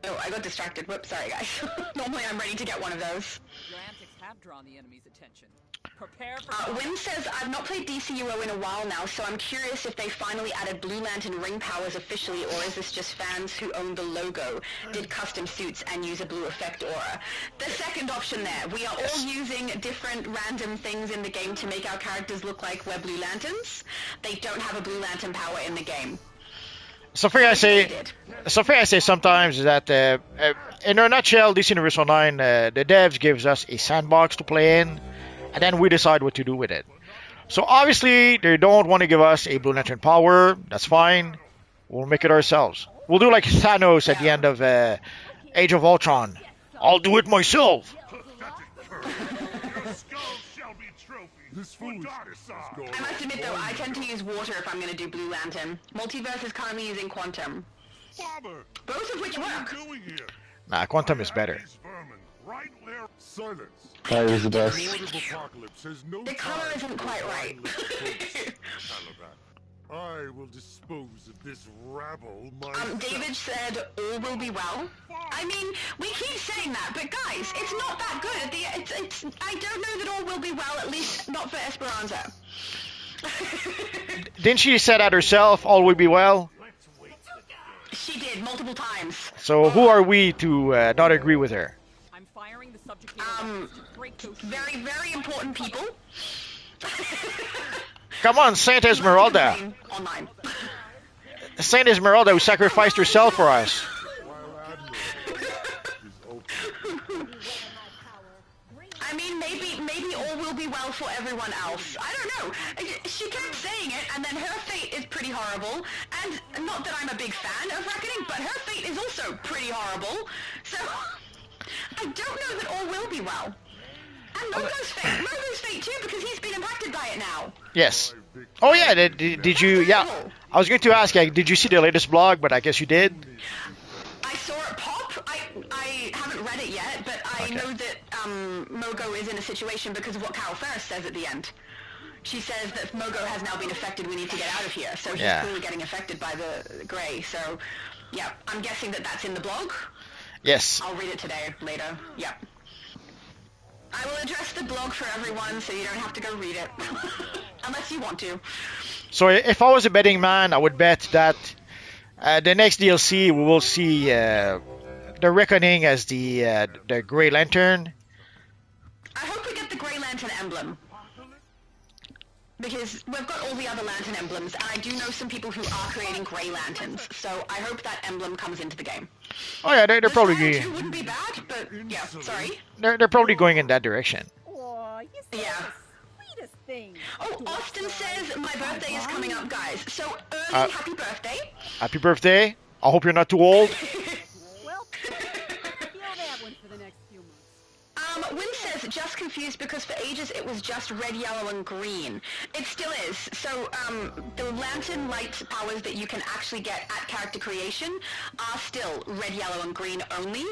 Oh, I got distracted. Whoops, sorry guys. Normally I'm ready to get one of those. Your antics have drawn the enemy's attention. Prepare for Wynn says, I've not played DCUO in a while now, so I'm curious if they finally added Blue Lantern ring powers officially, or is this just fans who own the logo, did custom suits, and use a blue effect aura? The second option there. We are all using different random things in the game to make our characters look like we're Blue Lanterns. They don't have a Blue Lantern power in the game. Something I say sometimes is that, in a nutshell, DC Universe Online, the devs gives us a sandbox to play in, and then we decide what to do with it. So obviously, they don't want to give us a Blue Lantern power. That's fine. We'll make it ourselves. We'll do like Thanos at the end of Age of Ultron. I'll do it myself. I must admit though, I tend to use water if I'm going to do Blue Lantern. Multiverse is currently using Quantum. Both of which work. Nah, Quantum is better. right where silence. Tyler's the The best. Lord of Apocalypse has no The color time isn't for quite right. mindless boasts, Caliban. I will dispose of this rabble myself. David said all will be well. I mean, we keep saying that, but guys, it's not that good. I don't know that all will be well, at least not for Esperanza. Didn't she say that herself? All will be well. She did multiple times. So who are we to not agree with her? I'm firing the subjugator weapons to break those Very, very important people. Come on, Saint Esmeralda. Online. Saint Esmeralda who sacrificed herself for us. While Admiral is open. I mean, maybe all will be well for everyone else. I don't know. She kept saying it, and then her fate is pretty horrible. And not that I'm a big fan of Reckoning, but her fate is also pretty horrible. So I don't know that all will be well. And Mogo's fate too, because he's been impacted by it now. Yes. Oh yeah, did you? Yeah. I was going to ask, did you see the latest blog? But I guess you did. I saw it pop. I haven't read it yet, but I Okay. know that Mogo is in a situation because of what Carol Ferris says at the end. She says that Mogo has now been affected, we need to get out of here. So he's Yeah. clearly getting affected by the Grey. So, yeah, I'm guessing that that's in the blog. Yes. I'll read it today, later. Yeah. I will address the blog for everyone so you don't have to go read it. Unless you want to. So if I was a betting man, I would bet that the next DLC we will see the Reckoning as the Grey Lantern. I hope we get the Grey Lantern emblem. Because we've got all the other lantern emblems, and I do know some people who are creating Grey Lanterns, so I hope that emblem comes into the game. Oh yeah, they're The probably style too wouldn't be bad, but yeah, sorry. they're probably going in that direction. Aw, you said Yeah. the sweetest thing. Oh, Austin says my birthday is coming up, guys. So early Uh, happy birthday. Happy birthday! I hope you're not too old. Well, feel that one for the next few months. Win says just confused because for ages it was just red, yellow, and green. It still is. So the lantern light powers that you can actually get at character creation are still red, yellow, and green only.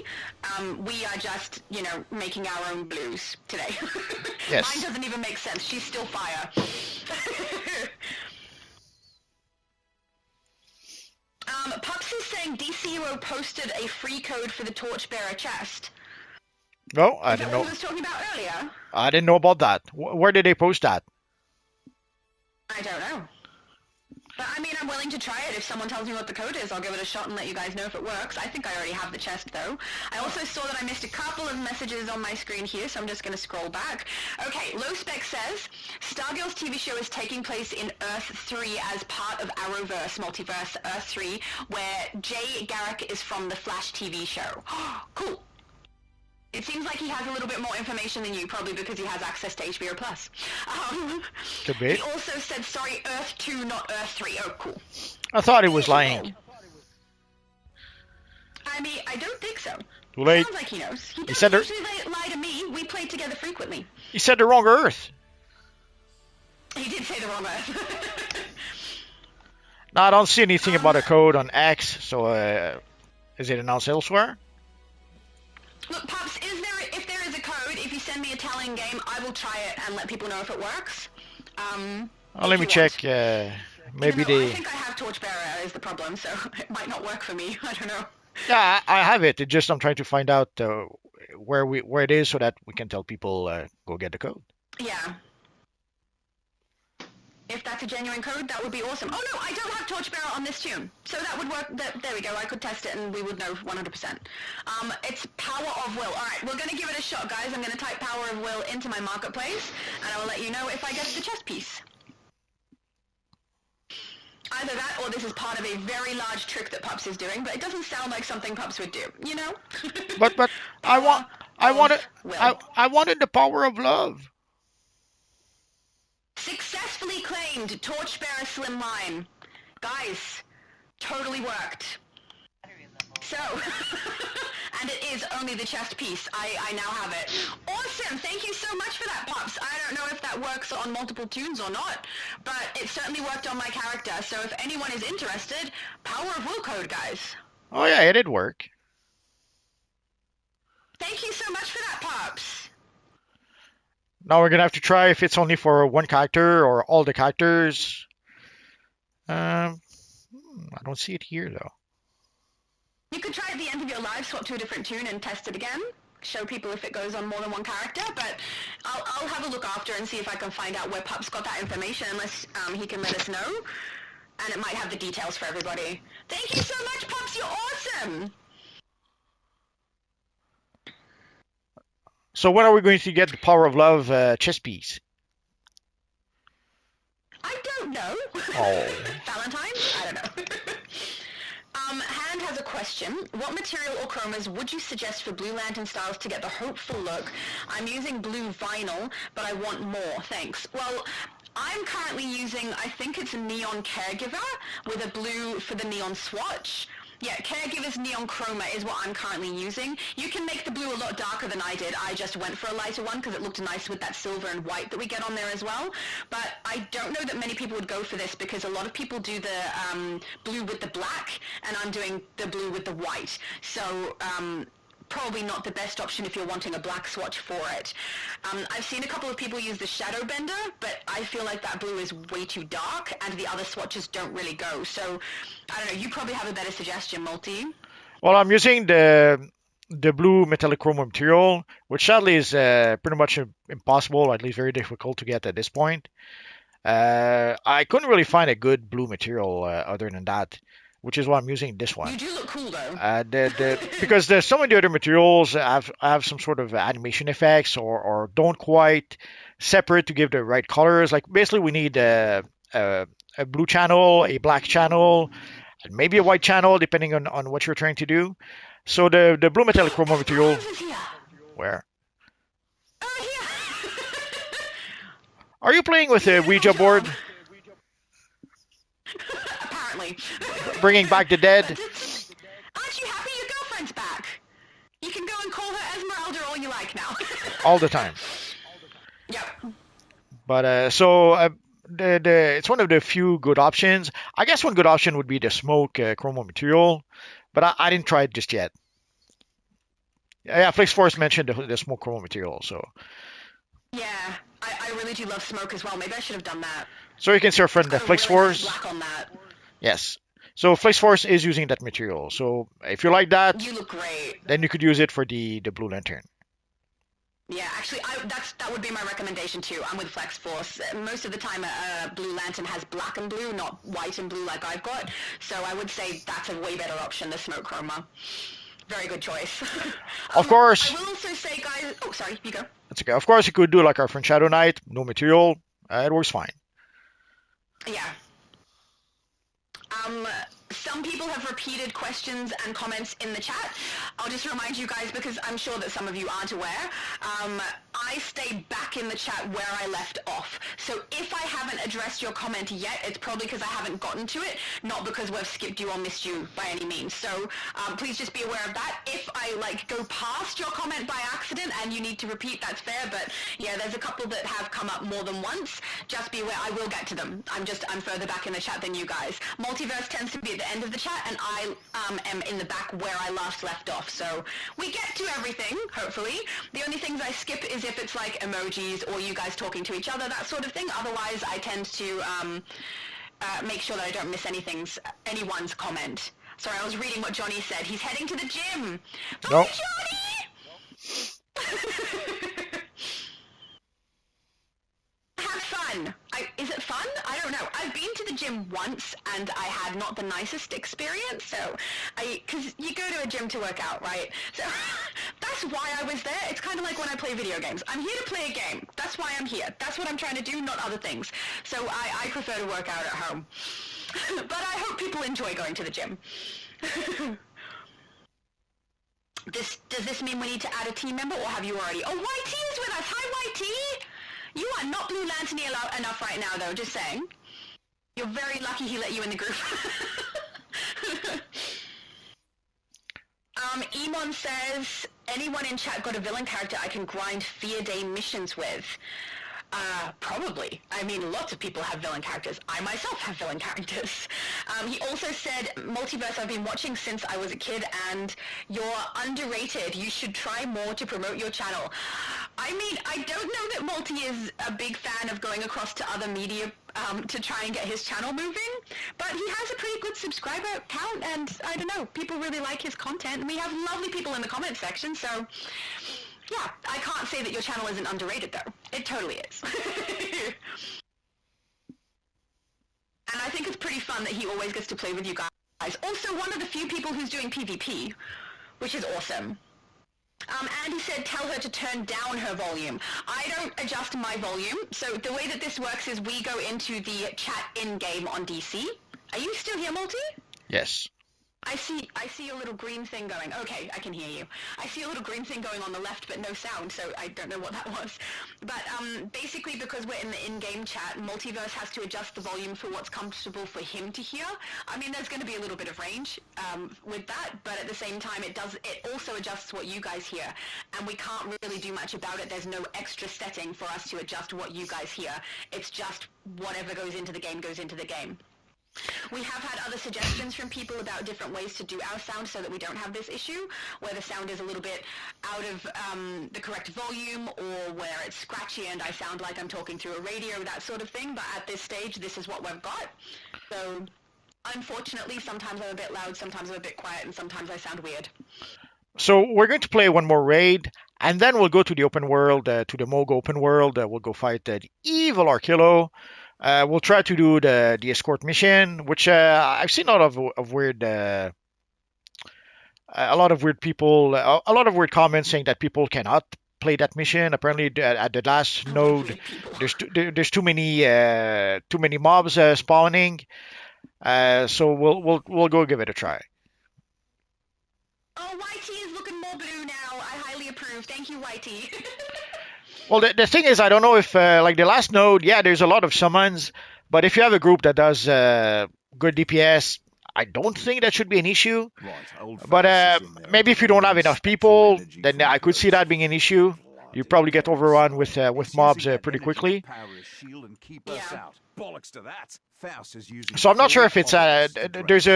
We are just, making our own blues today. Yes. Mine doesn't even make sense. She's still fire. Pups is saying DCUO posted a free code for the Torchbearer chest. No, I Is that didn't what know. he was talking about earlier? I didn't know about that. Where did they post that? I don't know. But I mean, I'm willing to try it. If someone tells me what the code is, I'll give it a shot and let you guys know if it works. I think I already have the chest, though. I also saw that I missed a couple of messages on my screen here, so I'm just going to scroll back. Okay, Low Spec says, Stargirl's TV show is taking place in Earth 3 as part of Arrowverse multiverse Earth 3, where Jay Garrick is from the Flash TV show. Cool. It seems like he has a little bit more information than you, probably because he has access to HBO Plus. Could be. He also said, sorry, Earth 2, not Earth 3. Oh, cool. I thought he was lying. I mean, I don't think so. Too late. Sounds like he knows. He doesn't said there- usually lie to me. We play together frequently. He said the wrong Earth. He did say the wrong Earth. No, I don't see anything about a code on X. So is it announced elsewhere? Look, Pops, if there is a code, if you send me a telling game, I will try it and let people know if it works. Let me check. Maybe I they. think I have Torchbearer is the problem, so it might not work for me. I don't know. Yeah, I have it. It's just I'm trying to find out where it is so that we can tell people go get the code. Yeah. If that's a genuine code, that would be awesome. Oh no, I don't have Torchbearer on this tune. So that would work. There we go. I could test it and we would know 100%. It's Power of Will. Alright, we're going to give it a shot, guys. I'm going to type Power of Will into my marketplace, and I will let you know if I get the chest piece. Either that, or this is part of a very large trick that Pups is doing, but it doesn't sound like something Pups would do, you know? But I wanted Will. I wanted the power of love. Successfully claimed Torchbearer Slimline. Guys, totally worked. So, and it is only the chest piece. I now have it. Awesome! Thank you so much for that, Pops. I don't know if that works on multiple tunes or not, but it certainly worked on my character. So if anyone is interested, Power of Will code, guys. Oh yeah, it did work. Thank you so much for that, Pops. Now we're gonna have to try if it's only for one character or all the characters. I don't see it here though. You could try at the end of your live, swap to a different tune and test it again. Show people if it goes on more than one character, but I'll have a look after and see if I can find out where Pups got that information, unless he can let us know. And it might have the details for everybody. Thank you so much, Pups, you're awesome! So when are we going to get the Power of Love chess piece? I don't know. Oh. Valentine's? I don't know. Hand has a question. What material or chromas would you suggest for Blue Lantern styles to get the hopeful look? I'm using blue vinyl, but I want more. Thanks. Well, I'm currently using, I think it's a Neon Caregiver with a blue for the neon swatch. Yeah, Caregiver's Neon Chroma is what I'm currently using. You can make the blue a lot darker than I did. I just went for a lighter one because it looked nice with that silver and white that we get on there as well. But I don't know that many people would go for this because a lot of people do the blue with the black, and I'm doing the blue with the white. So probably not the best option if you're wanting a black swatch for it. I've seen a couple of people use the Shadow Bender, but I feel like that blue is way too dark, and the other swatches don't really go. So, I don't know, you probably have a better suggestion, Multi. Well, I'm using the blue metallic chroma material, which sadly is pretty much impossible, or at least very difficult to get at this point. I couldn't really find a good blue material other than that, which is why I'm using this one. You do look cool, though. Because there's some of the other materials have some sort of animation effects or don't quite separate to give the right colors. Like basically we need a blue channel, a black channel, and maybe a white channel depending on what you're trying to do. So the blue metallic chroma material, where? Oh, here! Are you playing with a Ouija board? Apparently. Bringing back the dead? Aren't you happy your girlfriend's back? You can go and call her Esmeralda all you like now. All the time. Yep. But it's one of the few good options. I guess one good option would be the smoke chroma material, but I didn't try it just yet. Yeah, Flix Force mentioned the smoke chroma material, so. Yeah, I really do love smoke as well. Maybe I should have done that. So you can see our friend the Flix Really nice Force. black on that. Yes. So Flix Force is using that material. So if you like that, You look great. then you could use it for the Blue Lantern. Yeah, actually, that would be my recommendation too. I'm with Flex Force. Most of the time, Blue Lantern has black and blue, not white and blue like I've got. So I would say that's a way better option, the smoke chroma. Very good choice. Of course. I will also say, guys. Oh, sorry, you go. That's okay. Of course, you could do like our friend Shadow Knight, no material. It works fine. Yeah. Some people have repeated questions and comments in the chat. I'll just remind you guys, because I'm sure that some of you aren't aware, I stay back in the chat where I left off. So if I haven't addressed your comment yet, it's probably because I haven't gotten to it, not because we've skipped you or missed you by any means. So please just be aware of that. If I go past your comment by accident and you need to repeat, that's fair. But yeah, there's a couple that have come up more than once. Just be aware, I will get to them. I'm further back in the chat than you guys. Multiverse tends to be at the end of the chat, and I am in the back where I last left off. So we get to everything, hopefully. The only things I skip is if it's like emojis or you guys talking to each other, that sort of thing. Otherwise, I tend to make sure that I don't miss anyone's comment. Sorry, I was reading what Johnny said. He's heading to the gym. Bye, Nope. Johnny! Have fun. Is it fun? I don't know. I've been to the gym once and I had not the nicest experience. So, because you go to a gym to work out, right? So that's why I was there. It's kind of like when I play video games. I'm here to play a game. That's why I'm here. That's what I'm trying to do, not other things. So I prefer to work out at home. But I hope people enjoy going to the gym. Does this mean we need to add a team member, or have you already? Oh, YT is with us. Hi, YT. You are not Blue Lantern enough right now, though. Just saying. You're very lucky he let you in the group. Emon says, anyone in chat got a villain character I can grind Fear Day missions with? Probably. I mean, lots of people have villain characters. I myself have villain characters. He also said, Multiverse, I've been watching since I was a kid, and you're underrated. You should try more to promote your channel. I mean, I don't know that Multi is a big fan of going across to other media to try and get his channel moving, but he has a pretty good subscriber count, and I don't know, people really like his content. We have lovely people in the comments section, so yeah, I can't say that your channel isn't underrated, though. It totally is. And I think it's pretty fun that he always gets to play with you guys. Also, one of the few people who's doing PvP, which is awesome. And he said, tell her to turn down her volume. I don't adjust my volume. So the way that this works is we go into the chat in-game on DC. Are you still here, Multi? Yes. I see a little green thing going. Okay, I can hear you. I see a little green thing going on the left, but no sound, so I don't know what that was. But basically, because we're in the in-game chat, Multiverse has to adjust the volume for what's comfortable for him to hear. I mean, there's going to be a little bit of range with that, but at the same time, it also adjusts what you guys hear, and we can't really do much about it. There's no extra setting for us to adjust what you guys hear. It's just whatever goes into the game goes into the game. We have had other suggestions from people about different ways to do our sound so that we don't have this issue, where the sound is a little bit out of the correct volume, or where it's scratchy and I sound like I'm talking through a radio, that sort of thing. But at this stage, this is what we've got. So, unfortunately, sometimes I'm a bit loud, sometimes I'm a bit quiet, and sometimes I sound weird. So we're going to play one more raid, and then we'll go to the open world, to the Moog open world. We'll go fight the evil Archilo. We'll try to do the escort mission, which I've seen a lot of weird, a lot of weird people, a lot of weird comments saying that people cannot play that mission. Apparently, at the last node, there's too many mobs spawning. So we'll go give it a try. Oh, YT is looking more blue now. I highly approve. Thank you, YT. Well, the thing is, I don't know if, like the last node, yeah, there's a lot of summons, but if you have a group that does good DPS, I don't think that should be an issue. But maybe if you don't have enough people, then I could see that being an issue. You probably get overrun with mobs pretty quickly. Yeah. So I'm not sure if it's there's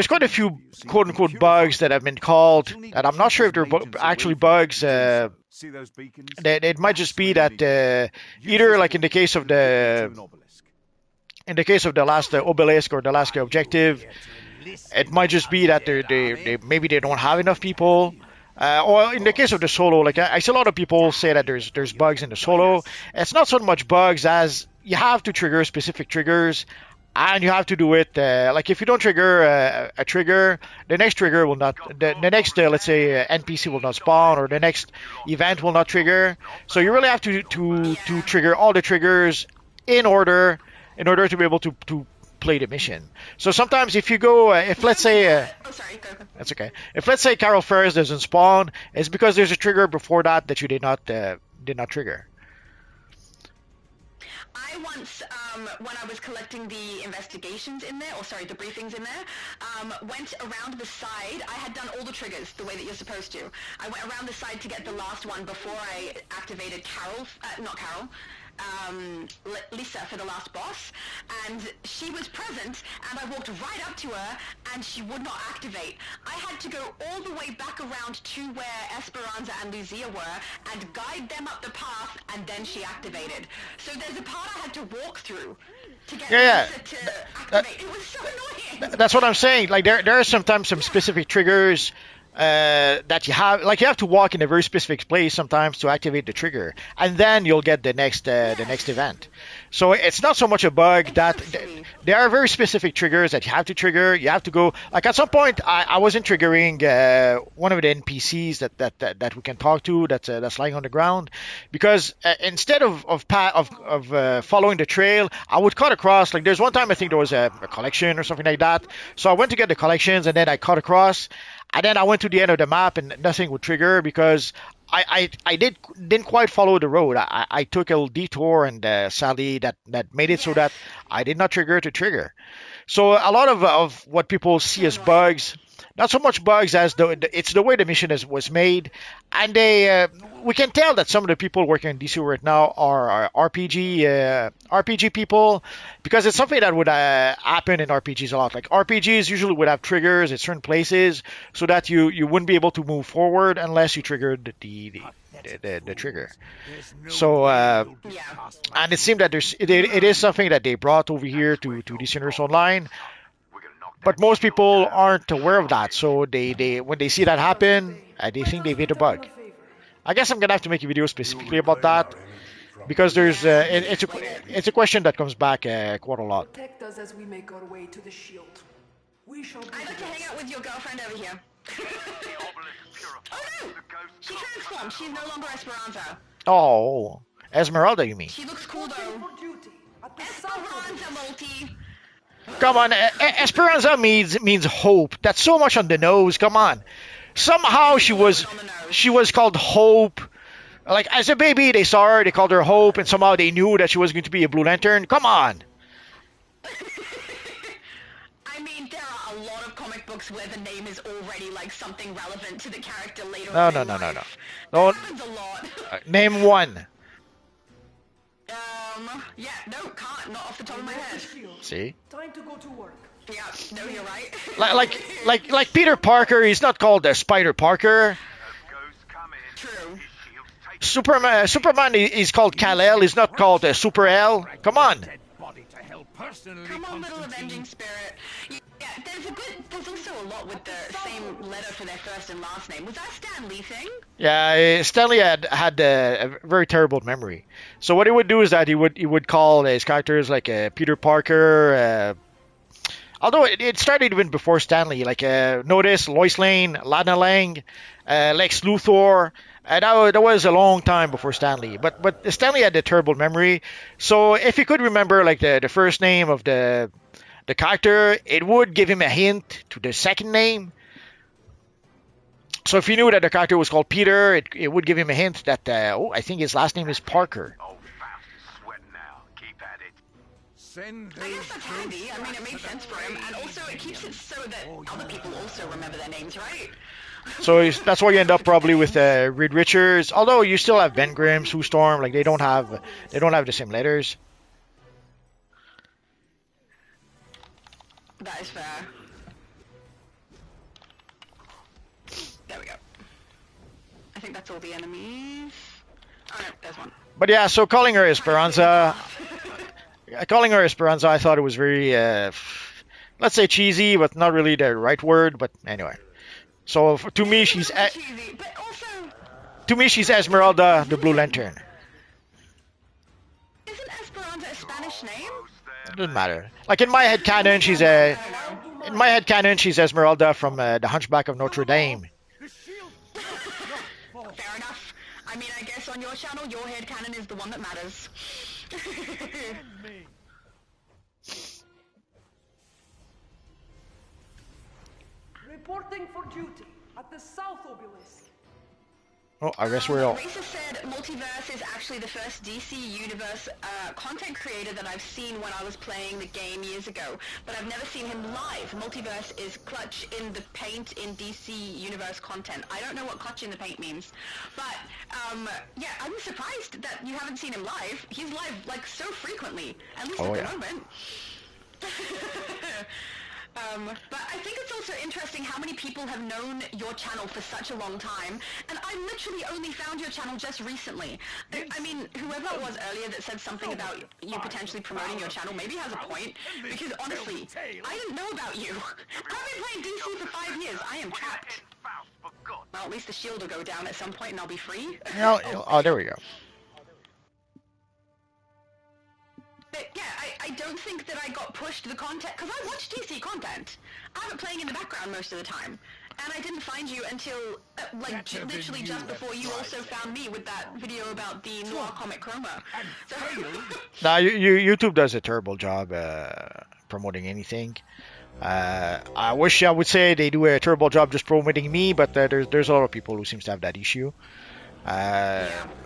quite a few quote unquote bugs that have been called, and I'm not sure if they're actually bugs. It might just be that either like in the case of the last obelisk or the last objective, it might just be that they maybe they don't have enough people. Or in the case of the solo, like I see a lot of people say that there's bugs in the solo. It's not so much bugs as you have to trigger specific triggers, and you have to do it. Like if you don't trigger a trigger, the next trigger will not. The next let's say NPC will not spawn, or the next event will not trigger. So you really have to trigger all the triggers in order to be able to play the mission. So sometimes if you go, if let's say, Oh, sorry. Go. that's okay. If let's say Carol Ferris doesn't spawn, it's because there's a trigger before that you did not trigger. I once, when I was collecting the investigations in there, or sorry, the briefings in there, went around the side. I had done all the triggers the way that you're supposed to. I went around the side to get the last one before I activated Lisa for the last boss, and she was present, and I walked right up to her, and she would not activate. I had to go all the way back around to where Esperanza and Lucia were, and guide them up the path, and then she activated. So there's a part I had to walk through to get Lisa to activate. It was so annoying. That's what I'm saying. Like there are sometimes some specific triggers that you have to walk in a very specific place sometimes to activate the trigger, and then you'll get the next event. So it's not so much a bug that there are very specific triggers that you have to trigger. You have to go, like at some point I wasn't triggering one of the NPCs that we can talk to that's lying on the ground, because instead of following the trail, I would cut across. Like there's one time I think there was a collection or something like that, so I went to get the collections and then I cut across. And then I went to the end of the map and nothing would trigger because I didn't quite follow the road. I took a little detour, and sadly that made it so that I did not trigger to trigger. So a lot of what people see as bugs not so much bugs as it's the way the mission was made, and we can tell that some of the people working on DCUO right now are RPG people, because it's something that would happen in RPGs a lot. Like RPGs usually would have triggers at certain places so that you wouldn't be able to move forward unless you triggered the trigger. So and it seemed that it is something that they brought over here to DC Universe Online, but most people aren't aware of that. So they when they see that happen, they think they've hit a bug. I guess I'm gonna have to make a video specifically about that, because there's it's a question that comes back quite a lot. Protect us as we make our way to the shield. We shall do I'd like to hang out with your girlfriend over here. Oh no! She transformed. She's no longer Esperanza. Oh, Esmeralda, you mean? She looks cool though. for duty at the south Esperanza, Multi. Come on, Esperanza means hope. That's so much on the nose. Come on. Somehow she was called Hope. Like as a baby, they saw her, they called her Hope, and somehow they knew that she was going to be a Blue Lantern. Come on. I mean, there are a lot of comic books where the name is already like something relevant to the character later No, on no, in no, no, life. no. That No. happens a lot. Name one. Yeah, no, can't. Not off the top of my head. See? Time to go to work. Yeah, no, you're right. Like Peter Parker, he's not called Spider Parker. True. Superman is called Kal-El. He's not called Super L. Come on. Dead body to hell personally, Come on, little Constantine. avenging spirit. Yeah, there's also a lot with the same letter for their first and last name. Was that Stan Lee thing? Yeah, Stanley had a very terrible memory. So what he would do is that he would call his characters like Peter Parker. Although it started even before Stanley, like notice Lois Lane, Lana Lang, Lex Luthor. That was a long time before Stanley. But Stanley had a terrible memory. So if he could remember like the first name of the character, it would give him a hint to the second name. So if he knew that the character was called Peter, it would give him a hint that I think his last name is Parker. Send I guess those that's handy. I mean, it makes ghosts sense for him, and also it keeps it so that other people also remember their names, right? So that's why you end up probably with Reed Richards. Although you still have Ben Grimm, Sue Storm, like they don't have the same letters. That is fair. There we go. I think that's all the enemies. Oh no, there's one. But yeah, so calling her Esperanza, I thought it was very, let's say cheesy, but not really the right word. But anyway, so to me she's Cheesy, but also, Esmeralda, the Blue Lantern. isn't Esperanza a Spanish name? It doesn't matter. Like in my head canon, she's Esmeralda from the Hunchback of Notre Dame. Fair enough. I mean, I guess on your channel, your headcanon is the one that matters. Reporting for duty at the south obelisk. Oh, I guess we're all. Racist said Multiverse is actually the first DC Universe content creator that I've seen when I was playing the game years ago, but I've never seen him live. Multiverse is clutch in the paint in DC Universe content. I don't know what clutch in the paint means, but yeah, I'm surprised that you haven't seen him live. He's live like so frequently, at least Oh, at the yeah. moment. But I think it's also interesting how many people have known your channel for such a long time, and I literally only found your channel just recently. I mean, whoever it was earlier that said something about you potentially promoting your channel maybe has a point, because honestly, I didn't know about you. I've been playing DC for 5 years. I am trapped. Well, at least the shield will go down at some point and I'll be free. Oh, there we go. But yeah, I don't think that I got pushed the content, because I watch DC content. I have it playing in the background most of the time. And I didn't find you until, literally just before you also found me with that video about the Noir comic Chroma. So, Now, YouTube does a terrible job promoting anything. I wish I would say they do a terrible job just promoting me, but there's a lot of people who seems to have that issue.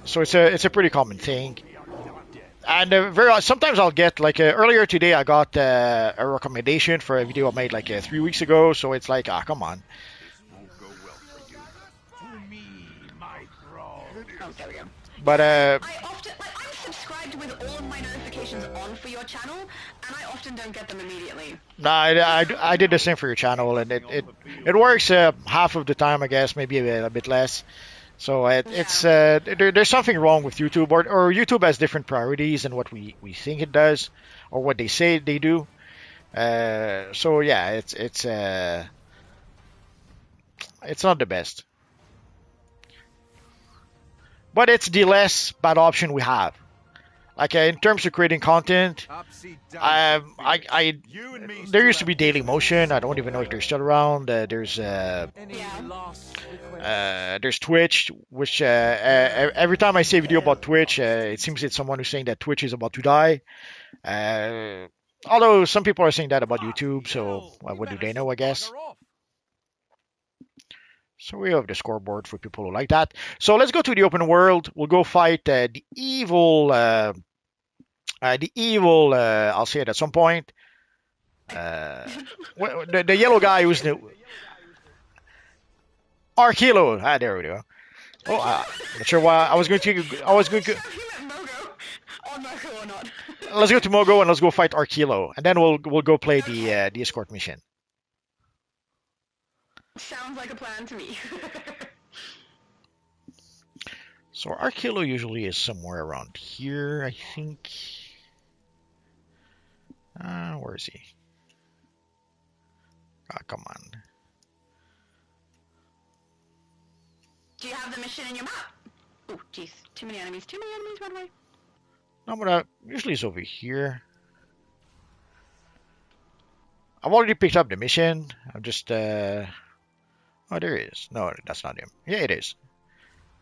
So it's a pretty common thing. And sometimes I'll get like earlier today I got a recommendation for a video I made like 3 weeks ago. So it's like, ah, come on. This won't go well for you. To me, my thrall. Oh, there we go. But I often, like, I'm subscribed with all of my notifications on for your channel, and I often don't get them immediately. no, I did the same for your channel, and it works half of the time, I guess, maybe a bit less. So there's something wrong with YouTube, or YouTube has different priorities than what we think it does, or what they say they do. So yeah, it's not the best, but it's the less bad option we have. Like in terms of creating content, You and me there used to be Daily Motion. I don't even know if they're still around. There's Twitch, which every time I say a video about Twitch, it seems it's someone who's saying that Twitch is about to die. Although some people are saying that about YouTube, so what do they know, I guess. So we have the scoreboard for people who like that. So let's go to the open world. We'll go fight the evil. I'll say it at some point. The yellow guy who's the Archilo. Ah, there we go. Oh, I'm not sure why I was going to. Mogo or not. Let's go to Mogo and let's go fight Archilo, and then we'll go play the escort mission. Sounds like a plan to me. So Archilo usually is somewhere around here, I think. Where is he? Ah, come on. Do you have the mission in your map? Oh, jeez. Too many enemies. Run away. No, but usually it's over here. I've already picked up the mission. I'm just oh, there he is. No, that's not him. Yeah, it is.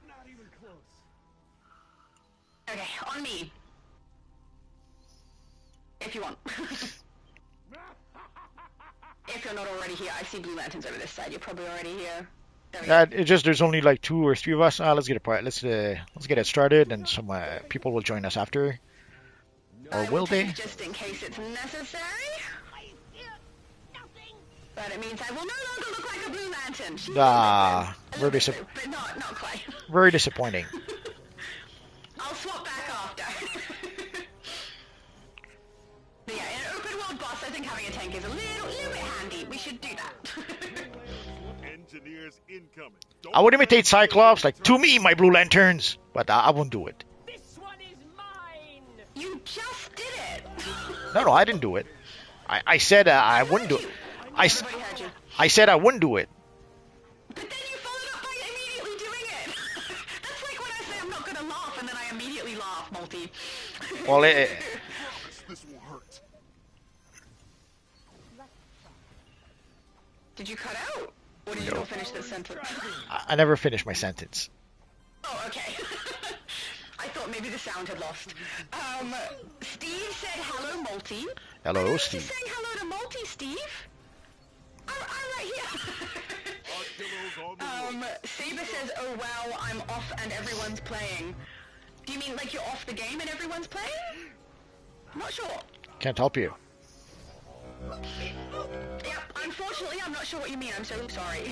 Not even close. Okay, on me. If you want. If you're not already here, I see blue lanterns over this side. You're probably already here. There we go. It just there's only like 2 or 3 of us. Let's get let's get it started, and some people will join us after. Or will they? Just in case it's necessary. But it means I will no longer look like a blue lantern. Ah, very but not quite. very disappointing. I'll swap back after. But yeah, in an open world boss, I think having a tank is a little bit handy. We should do that. Engineers incoming. I would imitate Cyclops, like, to me, my blue lanterns, but I won't do it. This one is mine. You just did it. No, I didn't do it. I said I wouldn't do it. Everybody heard you. I said I wouldn't do it. But then you followed up by immediately doing it. That's like when I say I'm not gonna laugh and then I immediately laugh, Multi. Well, This will hurt. Did you cut out? Or did you not finish the sentence? I never finished my sentence. Oh, okay. I thought maybe the sound had lost. Steve said hello, Multi. Hello, Just Steve. saying hello to Multi, Steve. I'm right here. Saber says, oh wow, I'm off and everyone's playing. Do you mean like you're off the game and everyone's playing? I'm not sure. Can't help you. Yep, unfortunately, I'm not sure what you mean. I'm so sorry.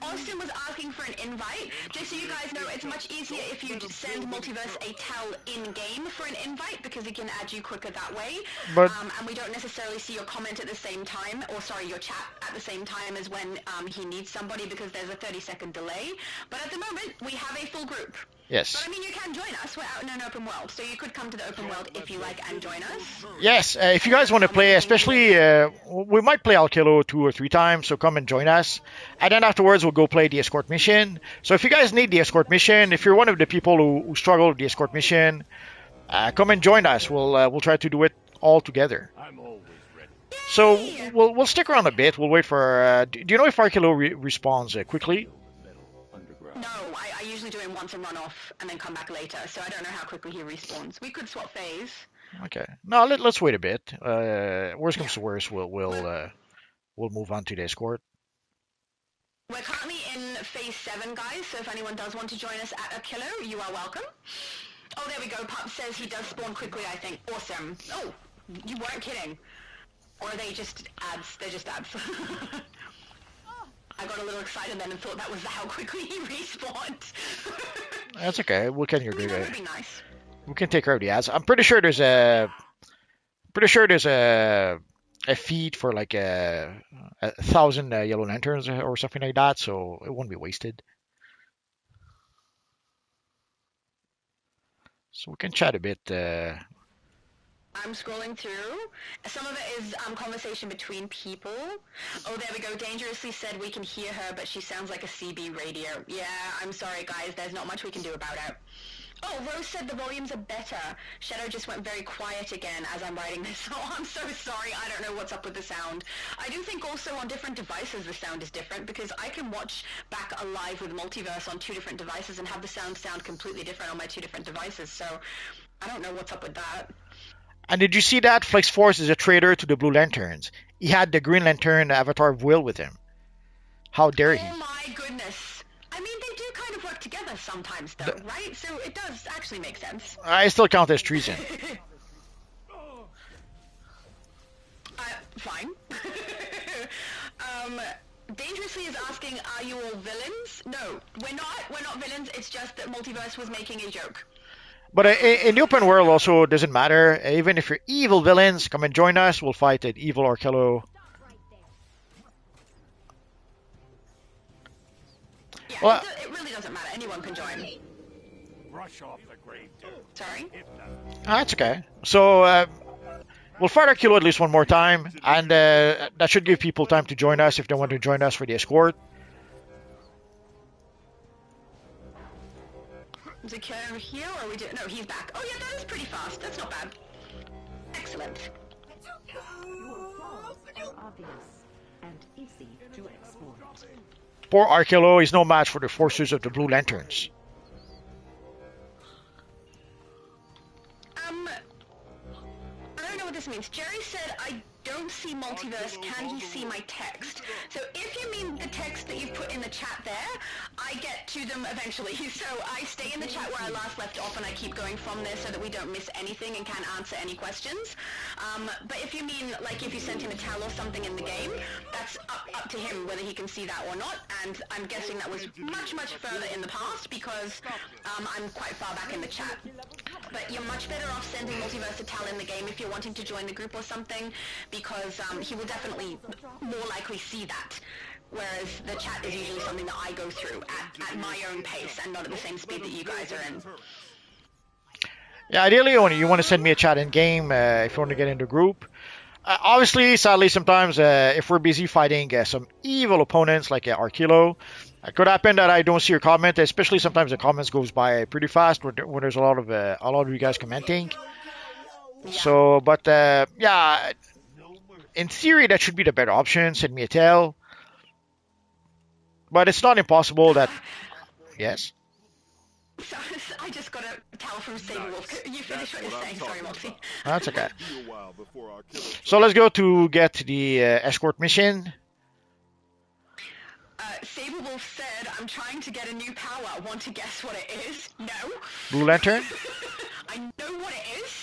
Austin was asking for an invite. Just so you guys know, it's much easier if you send Multiverse a tell in-game for an invite because he can add you quicker that way. But And we don't necessarily see your comment at the same time, or sorry, your chat at the same time as when he needs somebody because there's a 30-second delay. But at the moment, we have a full group. yes, But I mean, you can join us. We're out in an open world, so you could come to the open world if you like and join us. yes. If you guys want to play, especially we might play Alkilo 2 or 3 times, so come and join us. And then afterwards, we'll go play the escort mission. So if you guys need the escort mission, if you're one of the people who struggle with the escort mission, come and join us. We'll try to do it all together. I'm always ready. So we'll stick around a bit. We'll wait for. Do you know if Archilo respawns quickly? No, I usually do him once and run off and then come back later, so I don't know how quickly he respawns. We could swap phase. Okay. No, let's wait a bit. Worst comes to worst, we'll move on to the escort. We're currently in phase 7, guys, so if anyone does want to join us at a kilo, you are welcome. Oh, there we go. Pup says he does spawn quickly, I think. Awesome. Oh, you weren't kidding. Or are they just ads? They're just ads. I got a little excited then and thought that was how quickly he respawned. That's okay. We can That would be nice. We can take care of the ads. I'm pretty sure there's a feed for like 1,000 yellow lanterns or something like that, so it won't be wasted. So we can chat a bit. I'm scrolling through. Some of it is conversation between people. Oh, there we go. Dangerously said we can hear her, but she sounds like a CB radio. Yeah, I'm sorry, guys. There's not much we can do about it. Oh, Rose said the volumes are better. Shadow just went very quiet again as I'm writing this. Oh, I'm so sorry. I don't know what's up with the sound. I do think also on different devices the sound is different because I can watch back a live with Multiverse on 2 different devices and have the sound completely different on my 2 different devices. So I don't know what's up with that. And did you see that Flex Force is a traitor to the Blue Lanterns? He had the Green Lantern avatar of Will with him. How dare he? Oh my goodness. I mean, they do kind of work together sometimes, though, right? So it does actually make sense. I still count as treason. Fine. Dangerously is asking, are you all villains? No, we're not. We're not villains. It's just that Multiverse was making a joke. But in the open world also, it doesn't matter. Even if you're evil villains, come and join us. We'll fight an evil Arkello. Yeah, Well, it really doesn't matter. Anyone can join. Brush off the grave dirt. Sorry? That's okay. So we'll fight Arkello at least one more time, and that should give people time to join us if they want to join us for the escort. Is it killer over here, or we do? No, he's back. Oh yeah, that is pretty fast. That's not bad. Excellent. Obvious and easy to export. Poor Arkello is no match for the forces of the Blue Lanterns. I don't know what this means. Jerry said, I don't see Multiverse. Can he see my text? So if you mean the text that you've put in the chat there, I get to them eventually. So I stay in the chat where I last left off and I keep going from there so that we don't miss anything and can answer any questions. But if you mean, like, if you sent him a tell or something in the game, that's up to him whether he can see that or not. And I'm guessing that was much, much further in the past because I'm quite far back in the chat. But you're much better off sending Multiverse a tell in the game if you're wanting to join the group or something, because he will definitely more likely see that. Whereas the chat is usually something that I go through at my own pace and not at the same speed that you guys are in. Yeah, ideally you want to send me a chat in game if you want to get into a group. Obviously, sadly, sometimes if we're busy fighting some evil opponents like Arkello, it could happen that I don't see your comment. Especially sometimes the comments goes by pretty fast when there's a lot of you guys commenting. Yeah. So, but yeah, in theory that should be the better option. Send me a tell. But it's not impossible that. Yes. So, I just got a tell from Saberwolf. You finish what you're saying. Sorry, Multi. That's okay. So let's go to get the escort mission. Saberwolf said, I'm trying to get a new power. Want to guess what it is? No. Blue Lantern? I know what it is.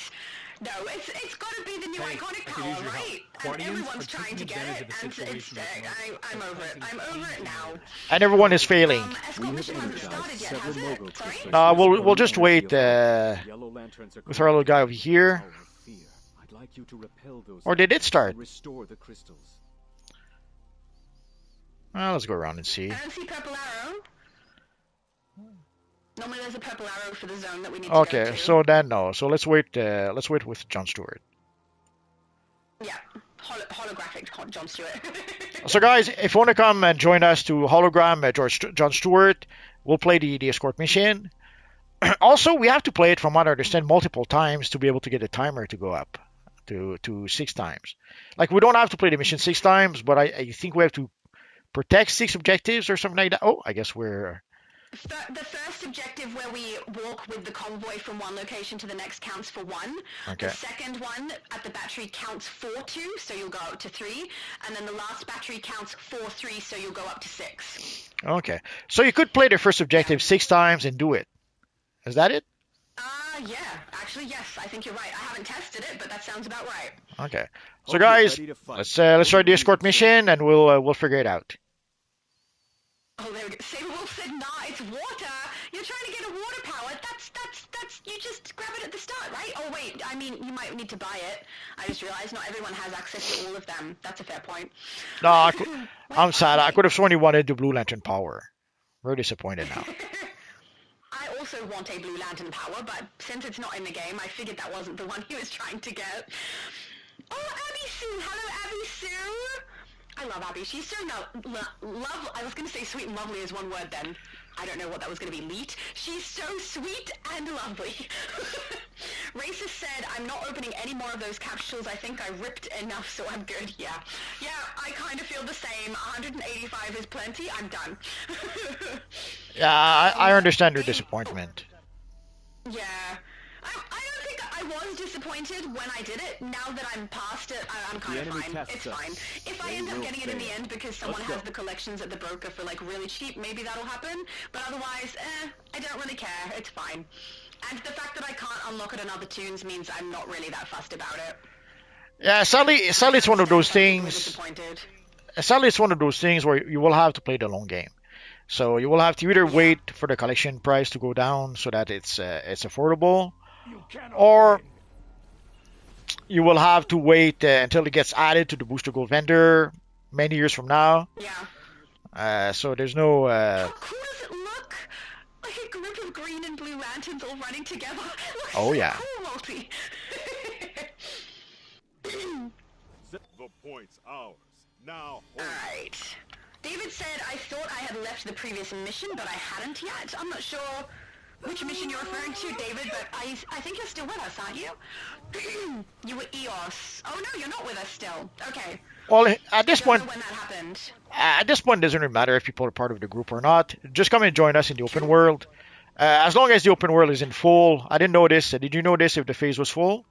No, it's got to be the new iconic power, right? And everyone's trying to get it, and it's I'm over it. I'm over it now. And everyone is failing. Escort mission hasn't started yet, has it? Sorry? No, we'll just wait with our little guy over here. Or did it start? Well, let's go around and see. I don't see purple arrow. Normally there's a purple arrow for the zone that we need to Okay, go to. so then no. So let's wait with John Stewart. Yeah, holographic John Stewart. So guys, if you want to come and join us to hologram John Stewart, we'll play the escort mission. Also, we have to play it, from what I understand, multiple times to be able to get the timer to go up to 6 times. Like, we don't have to play the mission 6 times, but I think we have to protect 6 objectives or something like that. Oh, I guess we're... The first objective where we walk with the convoy from one location to the next counts for 1. Okay. The second one at the battery counts for 2, so you'll go up to 3. And then the last battery counts for 3, so you'll go up to 6. Okay. So you could play the first objective 6 times and do it. Is that it? Yeah, actually, yes, I think you're right. I haven't tested it, but that sounds about right. Okay. So Hope you're guys, ready to fight. let's try the escort mission, and we'll figure it out. Oh, there we go. Saberwolf said, nah, it's water. You're trying to get a water power. You just grab it at the start, right? Oh, wait, I mean, you might need to buy it. I just realized not everyone has access to all of them. That's a fair point. No, I'm sad. I could have sworn he wanted the Blue Lantern power. Very disappointed now. I also want a Blue Lantern power, but since it's not in the game, I figured that wasn't the one he was trying to get. Oh, Abby Sue! Hello, Abby Sue! I love Abby. She's so love. I was going to say sweet and lovely is one word then. I don't know what that was going to be. Leet. She's so sweet and lovely. Racist said, I'm not opening any more of those capsules. I think I ripped enough, so I'm good. Yeah. Yeah, I kind of feel the same. 185 is plenty. I'm done. Yeah, I understand your disappointment. Yeah. I don't think I was disappointed when I did it. Now that I'm past it, I'm kind of fine. It's fine. If I end up getting it in the end because someone has the collections at the broker for like really cheap, maybe that'll happen. But otherwise, I don't really care. It's fine. And the fact that I can't unlock it on other tunes means I'm not really that fussed about it. Yeah, sadly, it's one of those Really things. disappointed. Sadly, it's one of those things where you will have to play the long game. So you will have to either wait for the collection price to go down so that it's affordable, or you will have to wait until it gets added to the booster gold vendor many years from now. Yeah. So there's no. How cool does it look? Like a group of green and blue lanterns all running together. Looks Oh, so yeah. cool, Multi. The point's ours. Now, hold. Alright. David said, I thought I had left the previous mission, but I hadn't yet. I'm not sure which mission you're referring to, David, but I think you're still with us, aren't you? You were EOS. Oh no, you're not with us still. Okay. Well, at this I don't point, know when that happened. it doesn't really matter if people are part of the group or not. Just come and join us in the open world. As long as the open world is in full. I didn't notice. Did you notice if the phase was full?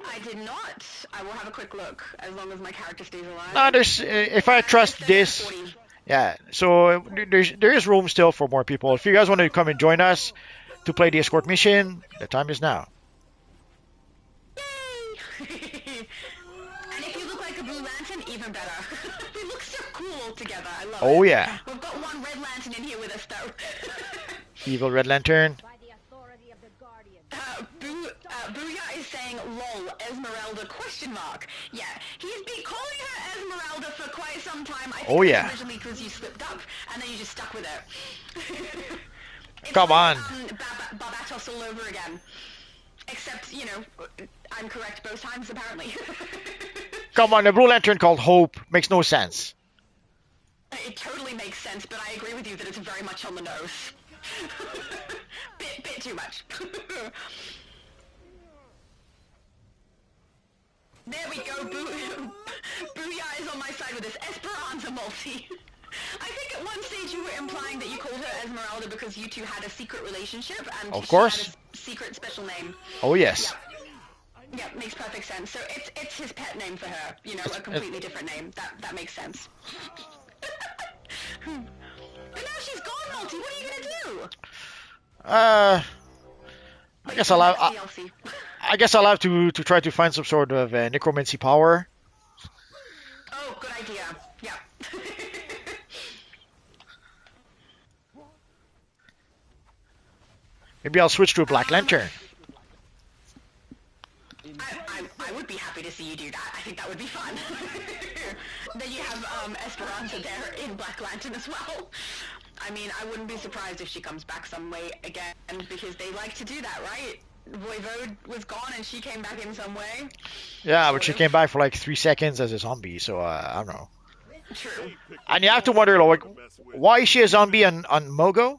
I did not. I will have a quick look, as long as my character stays alive. No, there's. If I trust this, 40. yeah. So there is room still for more people. If you guys want to come and join us to play the escort mission, the time is now. Yay! And if you look like a blue lantern, even better. We look so cool together. I love it. Oh yeah, We've got one red lantern in here with us, though. evil Red Lantern. By the authority of the Guardian. Booyah is saying, lol, Esmeralda, question mark. Yeah, he's been calling her Esmeralda for quite some time. I think Oh, yeah. originally because you slipped up, and then you just stuck with it. It's Come like, on. Barbatos all over again. Except, you know, I'm correct both times, apparently. Come on, a Blue Lantern called Hope makes no sense. It totally makes sense, but I agree with you that it's very much on the nose. bit too much. There we go. Booyah is on my side with this Esperanza multi. I think at one stage you were implying that you called her Esmeralda because you two had a secret relationship and Of she course. had a secret special name. Oh yes. Yeah, makes perfect sense. So it's his pet name for her. You know, a completely different name. That makes sense. But now she's gone, Multi. What are you gonna do? I guess I'll have. DLC. I guess I'll have to try to find some sort of necromancy power. Oh, good idea. Yeah. Maybe I'll switch to a Black Lantern. I would be happy to see you do that. I think that would be fun. Then you have Esperanza there in Black Lantern as well. I mean, I wouldn't be surprised if she comes back some way again, because they like to do that, right? Voivode was gone and she came back in some way. Yeah, but she came back for like 3 seconds as a zombie, so I don't know. True. And you have to wonder, like, why is she a zombie on Mogo?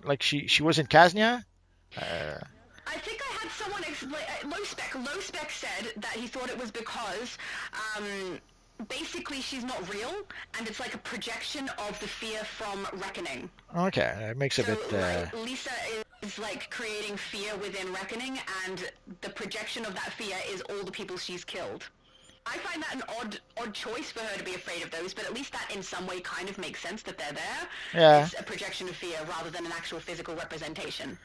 Like she was in Kaznia? I think I had someone Low Spec said that he thought it was because basically she's not real and it's like a projection of the fear from Reckoning. Okay, it makes a So bit. like, Lisa is like creating fear within Reckoning, and the projection of that fear is all the people she's killed. I find that an odd choice for her to be afraid of those, but at least that in some way kind of makes sense that they're there. Yeah. It's a projection of fear rather than an actual physical representation.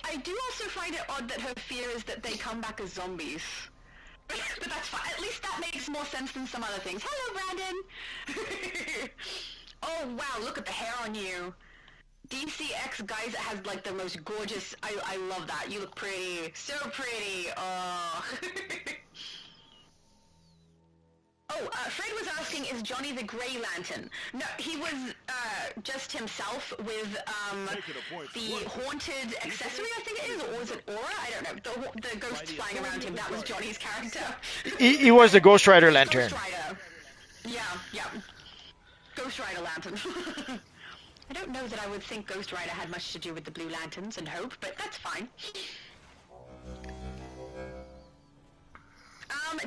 I do also find it odd that her fear is that they come back as zombies. But that's fine. At least that makes more sense than some other things. Hello, Brandon! Oh, wow, look at the hair on you. DCX guys has like the most gorgeous... I love that. You look pretty. So pretty. Oh. Fred was asking, is Johnny the Grey Lantern? No, he was just himself with the haunted accessory, I think it is, or is it aura? I don't know. The ghosts flying around him, that was Johnny's character. He was the Ghost Rider lantern. Ghost Rider. Yeah. Ghost Rider lantern. I don't know that I would think Ghost Rider had much to do with the Blue Lanterns and Hope, but that's fine.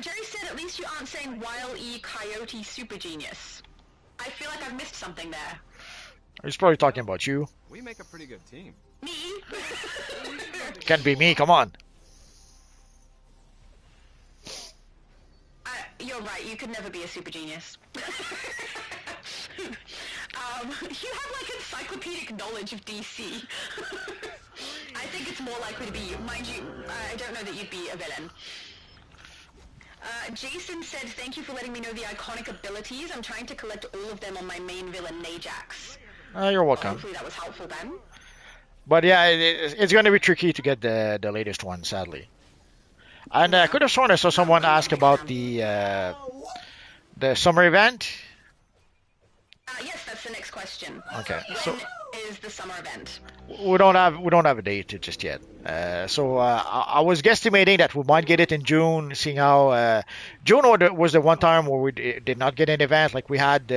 Jerry said, at least you aren't saying Wile E. Coyote Super Genius. I feel like I've missed something there. He's probably talking about you. We make a pretty good team. Me? Can't be me, come on. You're right, you could never be a super genius. You have like encyclopedic knowledge of DC. I think it's more likely to be you. Mind you, I don't know that you'd be a villain. Jason said, thank you for letting me know the iconic abilities. I'm trying to collect all of them on my main villain, Najax. You're welcome. Hopefully that was helpful then. But yeah, it's going to be tricky to get the latest one, sadly. And I could have sworn I saw someone ask about the summer event. Yes, that's the next question. Okay, when so is the summer event? we don't have a date just yet. So I was guesstimating that we might get it in June, seeing how June was the one time where we did not get an event. Like we had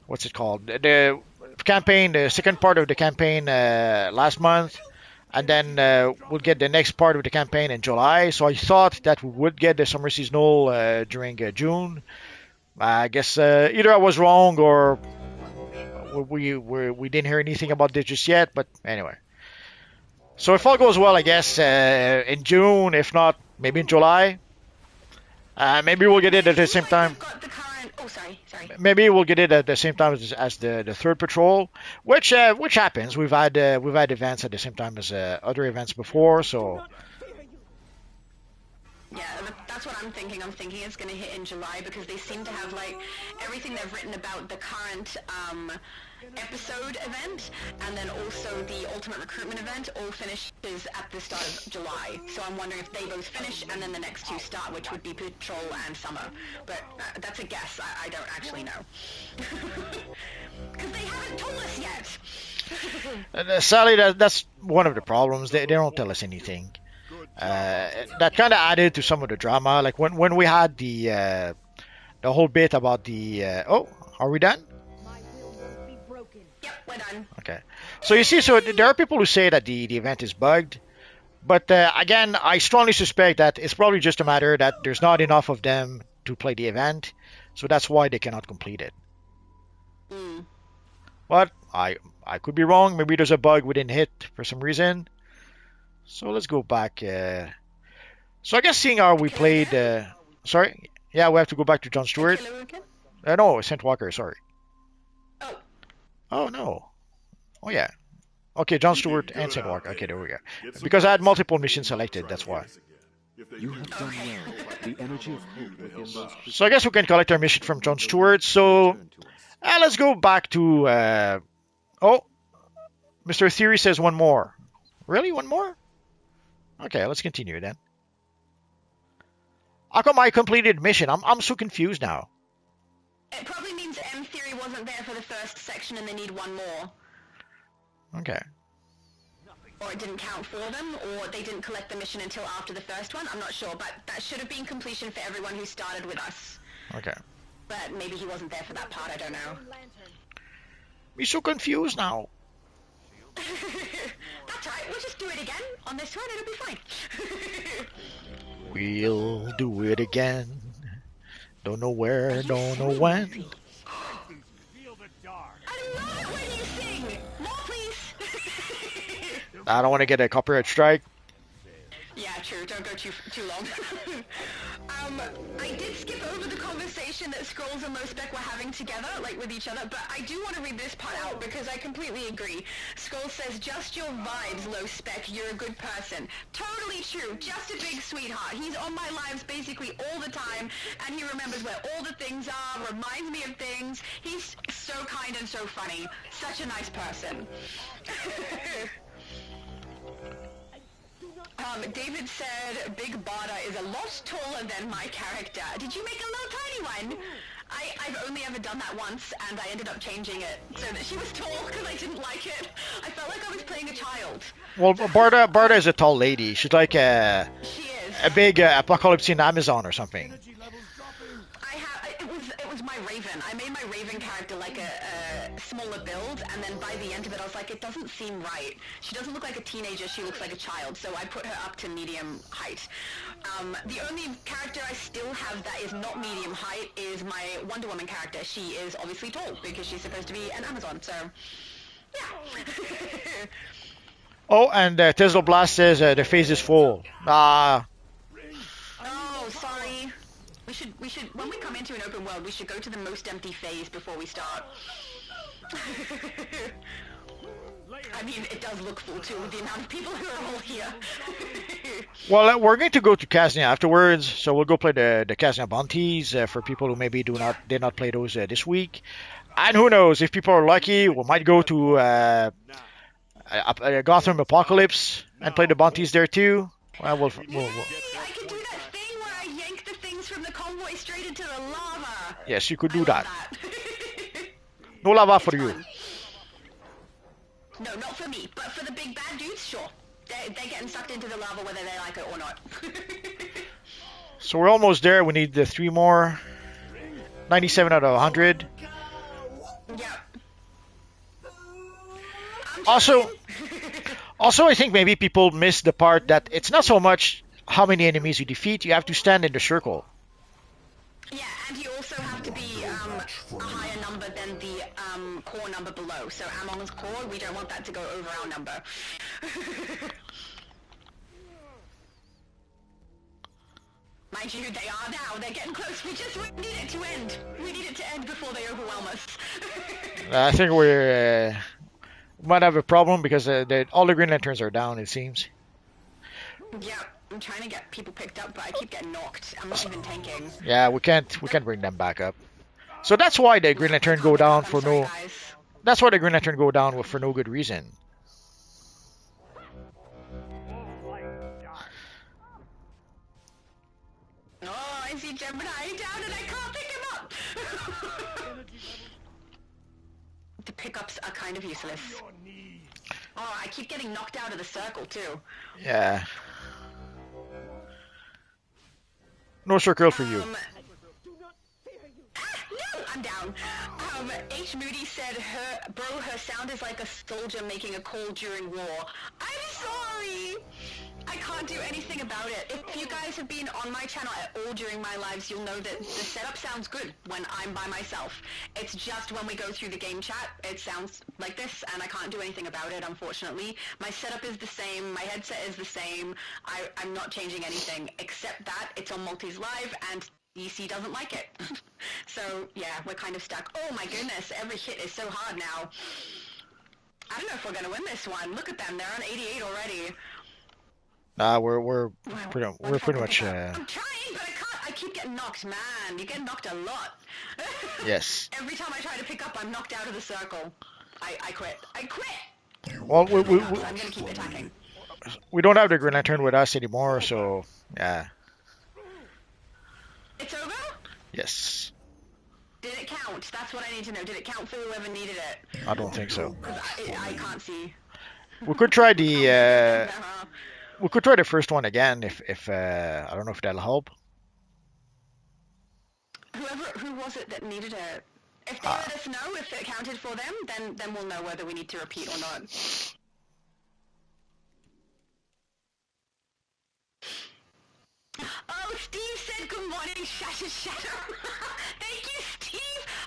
what's it called? The campaign, the second part of the campaign last month. And then we'll get the next part of the campaign in July. So I thought that we would get the summer seasonal during June. I guess either I was wrong or we didn't hear anything about this just yet. But anyway. So if all goes well, I guess in June. If not, maybe in July. Maybe we'll get it at the same time. Oh, sorry. Maybe we'll get it at the same time as the third patrol, which happens. We've had events at the same time as other events before, so. Yeah, that's what I'm thinking. I'm thinking it's going to hit in July because they seem to have like everything they've written about the current episode event and then also the ultimate recruitment event all finishes at the start of July. So I'm wondering if they both finish and then the next two start, which would be Patrol and Summer. But that's a guess. I don't actually know. Because they haven't told us yet. Sadly, that's one of the problems. They don't tell us anything. That kind of added to some of the drama. Like when we had the whole bit about the... oh, are we done? Yep, we're done. Okay. So you see, so there are people who say that the event is bugged. But again, I strongly suspect that it's probably just a matter that there's not enough of them to play the event. So that's why they cannot complete it. Mm. But I could be wrong. Maybe there's a bug we didn't hit for some reason. So let's go back. So I guess seeing how we played... sorry? Yeah, we have to go back to John Stewart. No, Saint Walker, sorry. Oh. Oh, no. Oh, yeah. Okay, John Stewart and Saint Walker. Okay, there we go. Because I had multiple missions selected, that's why. You have done well. The energy of hope within those... So I guess we can collect our mission from John Stewart. So let's go back to... oh, Mr. Theory says one more. Really? One more? Okay, let's continue then. How come I completed mission? I'm so confused now. It probably means M Theory wasn't there for the first section and they need one more. Okay. Or it didn't count for them, or they didn't collect the mission until after the first one. I'm not sure, but that should have been completion for everyone who started with us. Okay. But maybe he wasn't there for that part, I don't know. I'm so confused now. That's right, we'll just do it again on this one, it'll be fine. We'll do it again. Don't know where, don't know when. I love it when you sing! More, please! I don't want to get a copyright strike. Yeah, true, don't go too long. I did skip over the conversation that Skrulls and Low-Spec were having together, like with each other, but I do want to read this part out because I completely agree. Skrull says, just your vibes, Low-Spec, you're a good person. Totally true, just a big sweetheart. He's on my lives basically all the time, and he remembers where all the things are, reminds me of things. He's so kind and so funny. Such a nice person. David said, Big Barda is a lot taller than my character. Did you make a little tiny one? I've only ever done that once, and I ended up changing it so that she was tall because I didn't like it. I felt like I was playing a child. Well, Barda is a tall lady. She's like She is. a big apocalypse in Amazon or something. It was my Raven. I made my Raven character like a smaller build, and then by the end of it I was like, it doesn't seem right. She doesn't look like a teenager, she looks like a child, so I put her up to medium height. The only character I still have that is not medium height is my Wonder Woman character. She is obviously tall, because she's supposed to be an Amazon, so yeah. Oh, and Tesla Blast says the phase is full. Oh, sorry. We should, when we come into an open world, we should go to the most empty phase before we start. I mean, it does look full too, with the amount of people who are all here. Well, we're going to go to Casnia afterwards, so we'll go play the Casnia bounties for people who maybe did not play those this week. And who knows, if people are lucky, we might go to Gotham Apocalypse and play the bounties there too. Well, we'll I can do that thing where I yank the things from the convoy straight into the lava. Yes, you could do that. No lava for you. No, not for me, but for the big bad dudes, sure. They're getting sucked into the lava whether they like it or not. So we're almost there. We need the 3 more. 97 out of 100. Yeah. Also, I think maybe people miss the part that it's not so much how many enemies you defeat. You have to stand in the circle. Yeah, and you also have to be a higher number than the core number below. So Amon's core, we don't want that to go over our number. Mind you, they are now. They're getting close. We just need it to end. We need it to end before they overwhelm us. I think we might have a problem because all the Green Lanterns are down, it seems. Yeah, I'm trying to get people picked up, but I keep getting knocked. I'm not even tanking. Yeah, we can't bring them back up. So that's why the Green Lantern go down for no. That's why the Green Lantern go down for no good reason. Oh, I see Gemini down and I can't pick him up! The pickups are kind of useless. Oh, I keep getting knocked out of the circle too. Yeah. No circle for you. No, I'm down. H. Moody said, her sound is like a soldier making a call during war. I'm sorry! I can't do anything about it. If you guys have been on my channel at all during my lives, you'll know that the setup sounds good when I'm by myself. It's just when we go through the game chat, it sounds like this, and I can't do anything about it, unfortunately. My setup is the same, my headset is the same, I'm not changing anything, except that it's on Multi's Live, and DC doesn't like it. So, yeah, we're kind of stuck. Oh my goodness, every hit is so hard now. I don't know if we're gonna win this one. Look at them, they're on 88 already. We're pretty much. I'm trying, but I can't. I keep getting knocked, man. You get knocked a lot. Yes. Every time I try to pick up, I'm knocked out of the circle. I quit. I quit! Well, So I'm gonna keep attacking. We don't have the Green Lantern with us anymore, so yeah. It's over? Yes. Did it count? That's what I need to know. Did it count for whoever needed it? I don't think so. Because I can't see. We could try the. We could try the first one again if I don't know if that'll help. Who was it that needed it? If they let us know if it counted for them, then we'll know whether we need to repeat or not. Oh, Steve said good morning, Shatter. Thank you, Steve.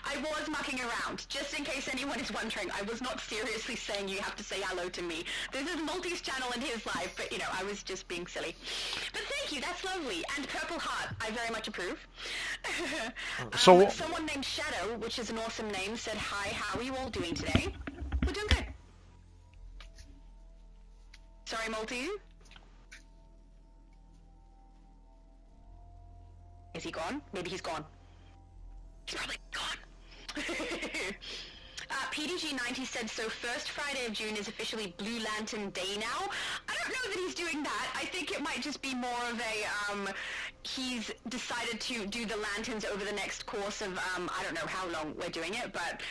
I was mucking around, just in case anyone is wondering. I was not seriously saying you have to say hello to me. This is Multi's channel and his live, but you know, I was just being silly. But thank thank you. That's lovely. And purple heart. I very much approve. So- someone named Shadow, which is an awesome name, said, hi, how are you all doing today? We're doing good. Sorry, Multi. Is he gone? Maybe he's gone. He's probably gone. PDG90 said, so first Friday of June is officially Blue Lantern Day now. I don't know that he's doing that. I think it might just be more of a, he's decided to do the lanterns over the next course of, I don't know how long we're doing it, but,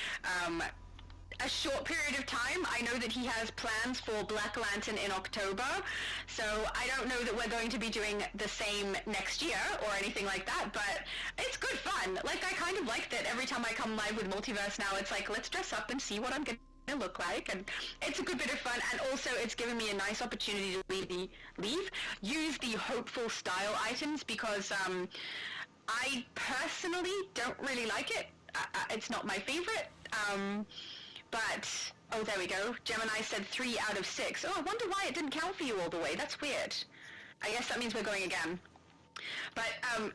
a short period of time. I know that he has plans for Black Lantern in October, so I don't know that we're going to be doing the same next year or anything like that, but it's good fun. Like, I kind of like that every time I come live with Multiverse now, it's like, let's dress up and see what I'm gonna look like, and it's a good bit of fun, and also it's given me a nice opportunity to use the hopeful style items, because I personally don't really like it. It's not my favorite. But, oh, there we go. Gemini said 3 out of 6. Oh, I wonder why it didn't count for you all the way. That's weird. I guess that means we're going again. But,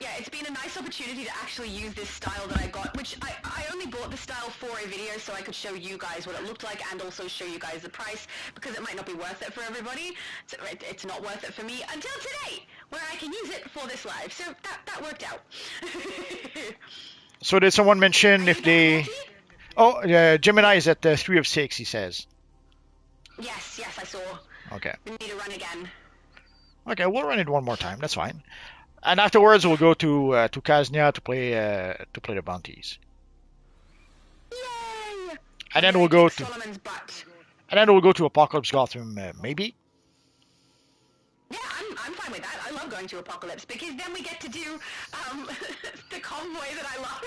yeah, it's been a nice opportunity to actually use this style that I got, which I only bought the style for a video so I could show you guys what it looked like and also show you guys the price, because it might not be worth it for everybody. So it's not worth it for me until today, where I can use it for this live. So that worked out. So did someone mention if they... Oh, Gemini is at 3 of 6, he says. Yes, I saw. Okay. We need to run again. Okay, we'll run it one more time. That's fine. And afterwards, we'll go to Kaznia to play the bounties. Yay! And then we'll go to Solomon's butt. And then we'll go to Apocalypse Gotham, maybe. Yeah, I'm fine with that. I love going to Apocalypse, because then we get to do the convoy that I love.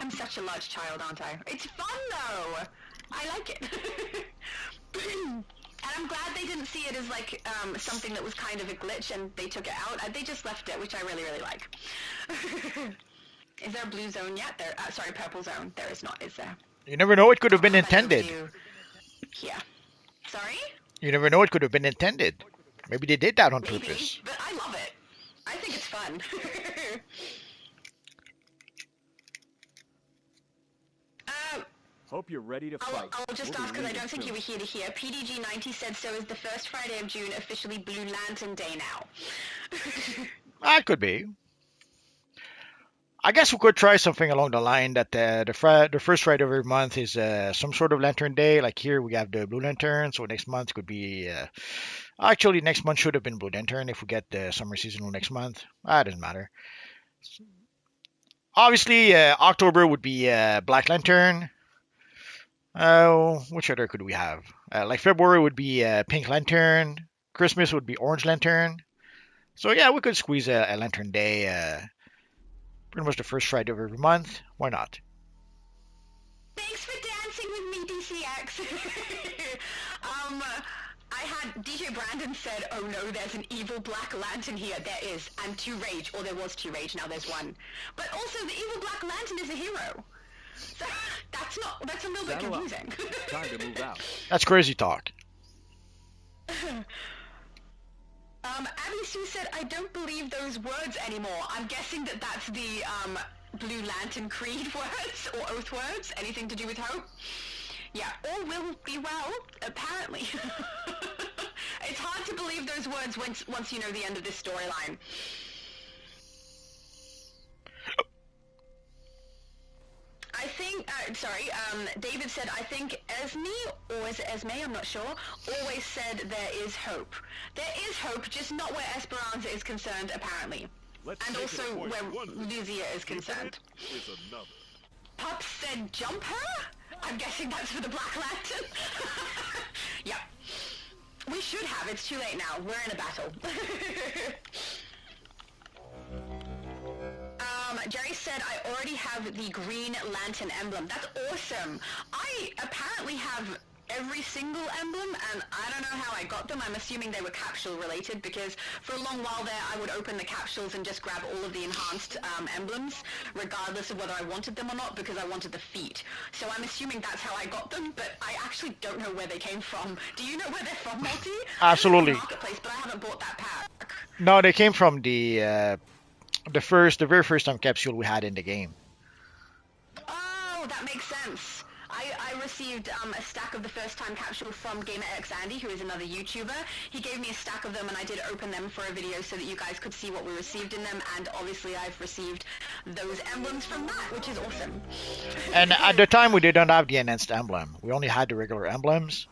I'm such a large child, aren't I? It's fun, though. I like it. And I'm glad they didn't see it as, like, something that was kind of a glitch and they took it out. They just left it, which I really, really like. Is there a blue zone yet? Sorry, purple zone. There is not, is there? You never know, it could have been intended. Yeah. Sorry? You never know, it could have been intended. Maybe they did that on purpose. But I love it. I think it's fun. Hope you're ready to fight. I'll just ask, because I don't think you were here to hear. PDG90 said, so is the first Friday of June officially Blue Lantern Day now? That could be. I guess we could try something along the line that the first Friday of every month is some sort of Lantern Day. Like here we have the Blue Lantern, so next month could be... actually, next month should have been Blue Lantern if we get the summer seasonal next month. That doesn't matter. Obviously, October would be Black Lantern. Which other could we have? Like February would be Pink Lantern. Christmas would be Orange Lantern. So yeah, we could squeeze a Lantern Day pretty much the first Friday of every month. Why not? Thanks for dancing with me, DCX. I had DJ Brandon said, oh no, there's an evil Black Lantern here. There is. And 2 Rage. Or there was 2 Rage, now there's 1. But also, the evil Black Lantern is a hero. So, that's a little bit confusing. Time to move out. That's crazy talk. Abby Sue said, I don't believe those words anymore. I'm guessing that that's the, Blue Lantern Creed words, or Oath words, anything to do with hope. Yeah, all will be well, apparently. It's hard to believe those words once you know the end of this storyline. I think, David said, I think Esme, or is it Esme, I'm not sure, always said there is hope. There is hope, just not where Esperanza is concerned, apparently. And also where Luzia is concerned. Pup said jump her? I'm guessing that's for the Black Lantern. Yep. We should have, it's too late now. We're in a battle. Jerry said, I already have the Green Lantern emblem. That's awesome. I apparently have every single emblem, and I don't know how I got them. I'm assuming they were capsule related, because for a long while there I would open the capsules and just grab all of the enhanced emblems, regardless of whether I wanted them or not, because I wanted the feet. So I'm assuming that's how I got them, but I actually don't know where they came from. Do you know where they're from, Multi? Absolutely. Marketplace, but I haven't bought that pack. No, they came from the very first time capsule we had in the game. Oh, that makes sense. I received a stack of the first time capsule from Gamer X Andy, who is another YouTuber. He gave me a stack of them, and I did open them for a video so that you guys could see what we received in them, and obviously I've received those emblems from that, which is awesome. And at the time we didn't have the enhanced emblem. We only had the regular emblems.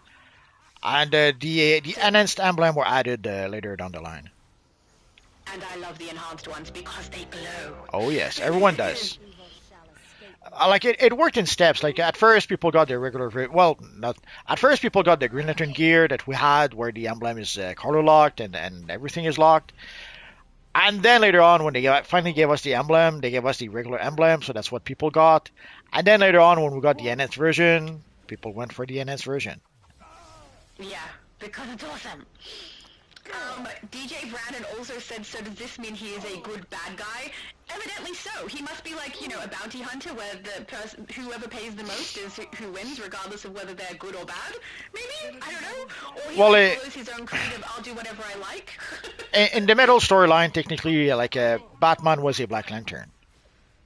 And the enhanced emblem were added later down the line. And I love the enhanced ones because they glow. Oh yes, everyone does. Like it worked in steps. Like at first, people got the regular. Well, not at first. People got the Green Lantern gear that we had, where the emblem is color locked and everything is locked. And then later on, when they finally gave us the emblem, they gave us the regular emblem, so that's what people got. And then later on, when we got the enhanced version, people went for the enhanced version. Yeah, because it's awesome. DJ Brandon also said, so does this mean he is a good bad guy? Evidently so. He must be like, a bounty hunter where the person, whoever pays the most is who wins, regardless of whether they're good or bad. Maybe? I don't know. Or he follows his own creative, I'll do whatever I like. In the middle storyline, technically, Batman was a Black Lantern.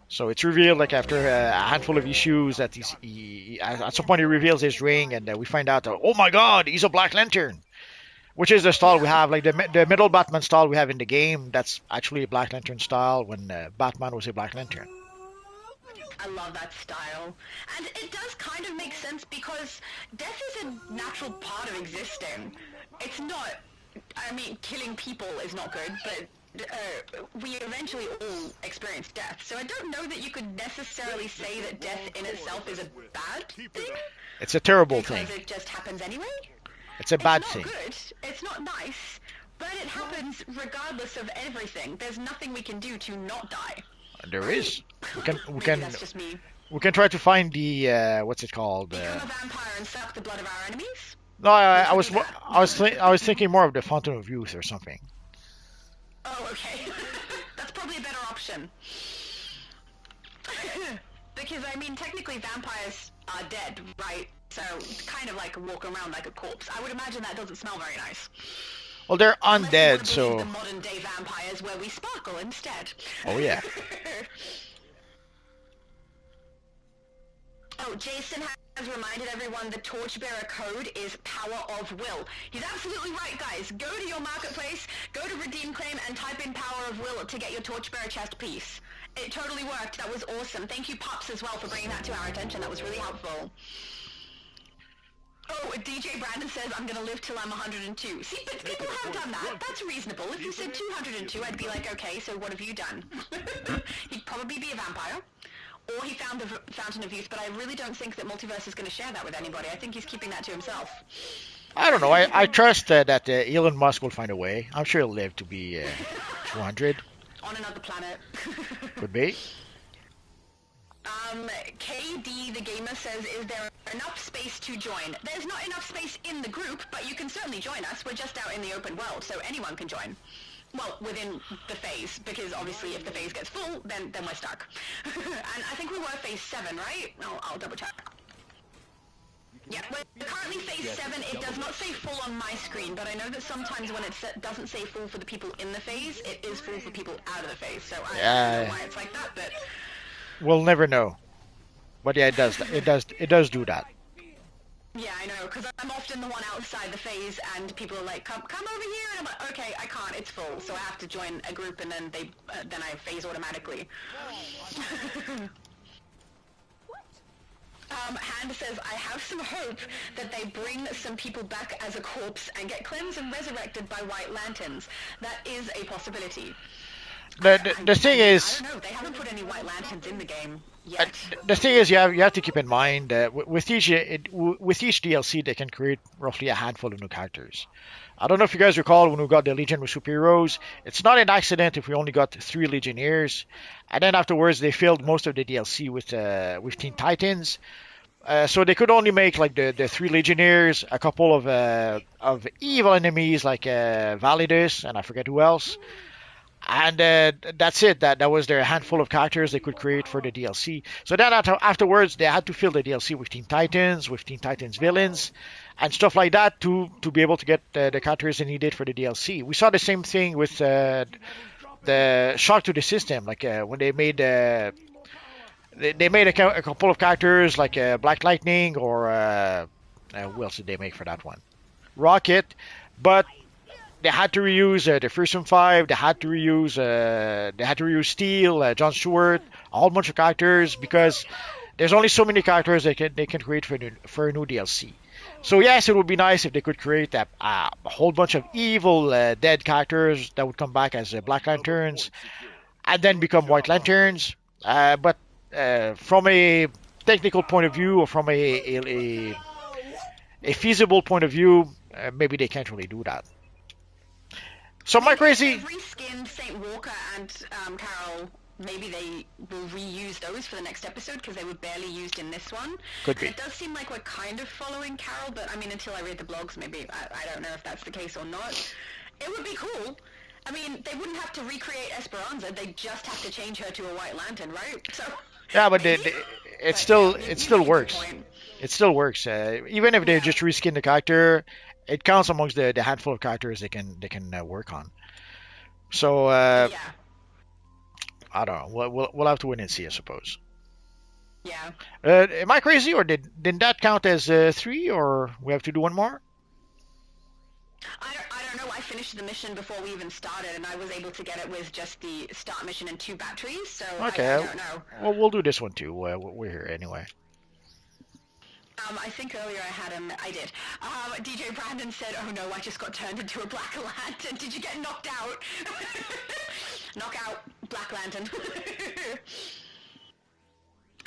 So it's revealed after a handful of issues that he at some point he reveals his ring, and we find out, oh my God, he's a Black Lantern. Which is the style we have, like the middle Batman style we have in the game. That's actually a Black Lantern style when Batman was a Black Lantern. I love that style. And it does kind of make sense because death is a natural part of existing. It's not, killing people is not good, but we eventually all experience death. So I don't know that you could necessarily say that death in itself is a bad thing. It's a terrible thing. Because it just happens anyway. It's a bad thing. It's not good, it's not nice, but it happens regardless of everything. There's nothing we can do to not die. There is. That's just me. We can try to find the what's it called? Become a vampire and suck the blood of our enemies? No, I was thinking more of the Fountain of Youth or something. Oh, okay. That's probably a better option. Because technically vampires are dead, right? So, kind of like walk around like a corpse. I would imagine that doesn't smell very nice. Well, they're undead, so... the modern day vampires where we sparkle instead. Oh, yeah. Oh, Jason has reminded everyone the Torchbearer code is Power of Will. He's absolutely right, guys. Go to your marketplace, go to Redeem Claim, and type in Power of Will to get your Torchbearer chest piece. It totally worked. That was awesome. Thank you, Pops, as well, for bringing that to our attention. That was really helpful. Oh, DJ Brandon says, I'm gonna live till I'm 102. See, but people have done that. That's reasonable. If you said 202, I'd be like, okay, so what have you done? He'd probably be a vampire. Or he found the Fountain of Youth, but I really don't think that Multiverse is going to share that with anybody. I think he's keeping that to himself. I don't know. I trust that Elon Musk will find a way. I'm sure he'll live to be 200. On another planet. Could be. KD the Gamer says, is there enough space to join? There's not enough space in the group, but you can certainly join us. We're just out in the open world, so anyone can join. Well, within the phase, because obviously if the phase gets full, then we're stuck. And I think we were phase 7, right? No, I'll double check. Yeah, we're currently phase 7. It does not say full on my screen, but I know that sometimes when it doesn't say full for the people in the phase, it is full for people out of the phase. So I don't know why it's like that, but... We'll never know. But yeah, it does. It does do that. Yeah, I know, because I'm often the one outside the phase, and people are like, come over here, and I'm like, okay, I can't, it's full, so I have to join a group, and then then I phase automatically. Hand says, I have some hope that they bring some people back as a corpse and get cleansed and resurrected by White Lanterns. That is a possibility. The thing is... I don't know, they haven't put any White Lanterns in the game yet. The thing is, you have to keep in mind with each DLC, they can create roughly a handful of new characters. I don't know if you guys recall when we got the Legion with Superheroes. It's not an accident if we only got 3 Legionnaires, and then afterwards they filled most of the DLC with Teen Titans. So they could only make like the three legionnaires, a couple of evil enemies like Validus and I forget who else, and that's it. That was their handful of characters they could create for the DLC. So then afterwards they had to fill the DLC with Teen Titans villains, and stuff like that to be able to get the characters they needed for the DLC. We saw the same thing with the shock to the system, like when they made they made a couple of characters like Black Lightning or who else did they make for that one? Rocket, but they had to reuse the Fearsome Five. They had to reuse Steel, John Stewart, a whole bunch of characters because there's only so many characters they can create for a new DLC. So yes, it would be nice if they could create a whole bunch of evil dead characters that would come back as Black Lanterns and then become White Lanterns. But from a technical point of view or from a feasible point of view, maybe they can't really do that. So my crazy. Every skin, Saint Walker and Carol, maybe they will reuse those for the next episode because they were barely used in this one. Could be. It does seem like we're kind of following Carol, but I mean, until I read the blogs, maybe I don't know if that's the case or not. It would be cool. I mean, they wouldn't have to recreate Esperanza. They just have to change her to a White Lantern, right? So. Yeah, but it still works. It still works. Even if they just reskin the character, it counts amongst the handful of characters they can work on. So Yeah. I don't know. We'll have to wait and see, I suppose. Yeah. Am I crazy, or did that count as 3, or we have to do one more? I don't know. I finished the mission before we even started, and I was able to get it with just the start mission and 2 batteries. So Okay. I don't know. Well, we'll do this one too. We're here anyway. I think earlier I had him. I did. DJ Brandon said, "Oh no, I just got turned into a Black Lantern. Did you get knocked out?" Knockout, Black Lantern.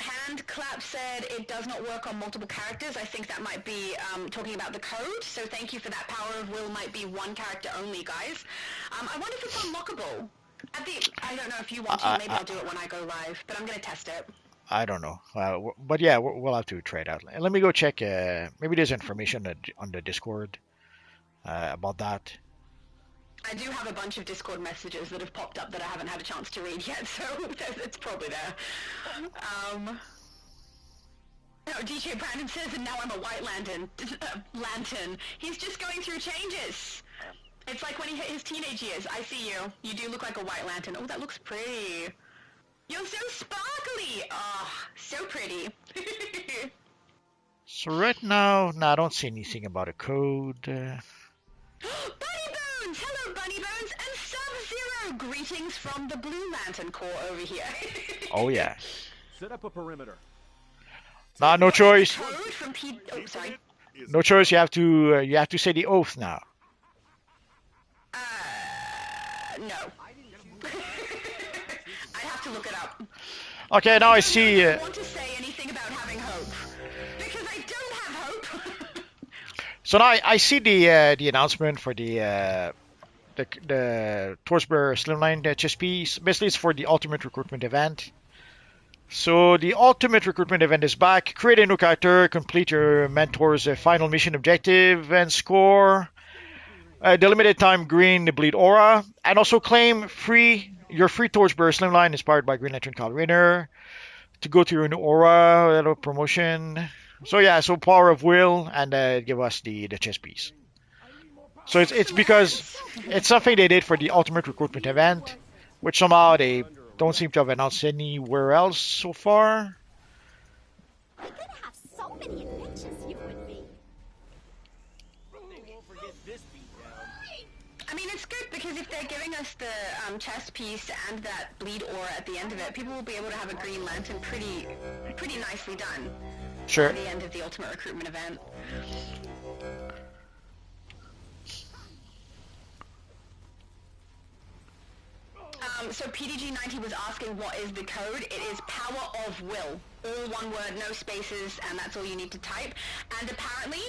Hand Clap said it does not work on multiple characters. I think that might be talking about the code. So thank you for that. Power of Will might be one character only, guys. I wonder if it's unlockable. I don't know if you want to. Maybe I'll do it when I go live, but I'm going to test it. I don't know. But yeah, we'll have to try it out. Let me go check. Maybe there's information on the Discord about that. I do have a bunch of Discord messages that have popped up that I haven't had a chance to read yet, so it's probably there. DJ Brandon says, and now I'm a White Lantern. He's just going through changes. It's like when he hit his teenage years. I see you. You do look like a White Lantern. Oh, that looks pretty. You're so sparkly. Oh, so pretty. So right now, no, I don't see anything about a code. Bunny Bones! Hello, Bunny Bones, and Sub-Zero! Greetings from the Blue Lantern Corps over here. Oh yeah. Set up a perimeter. Nah, no choice. Code from Oh, sorry. No choice. You have to say the oath now. No. I have to look it up. Okay, now I see. I don't want to say anything about having hope. Because I don't have hope. So now I see the announcement for the Torchbearer Slimline chess piece. Basically, it's for the Ultimate Recruitment event. So the Ultimate Recruitment event is back. Create a new character, complete your mentor's final mission objective, and score the limited time Green Bleed Aura, and also claim your free Torchbearer Slimline inspired by Green Lantern Kyle Rayner to go to your new Aura promotion. So yeah, so Power of Will, and give us the chess piece. So it's because it's something they did for the Ultimate Recruitment event, which somehow they don't seem to have announced anywhere else so far. We're gonna have so many adventures, you and me. I mean, it's good because if they're giving us the chess piece and that bleed aura at the end of it, people will be able to have a Green Lantern pretty nicely done. Sure. At the end of the Ultimate Recruitment event. So PDG90 was asking what is the code. It is Power of Will. All one word, no spaces, and that's all you need to type. And apparently,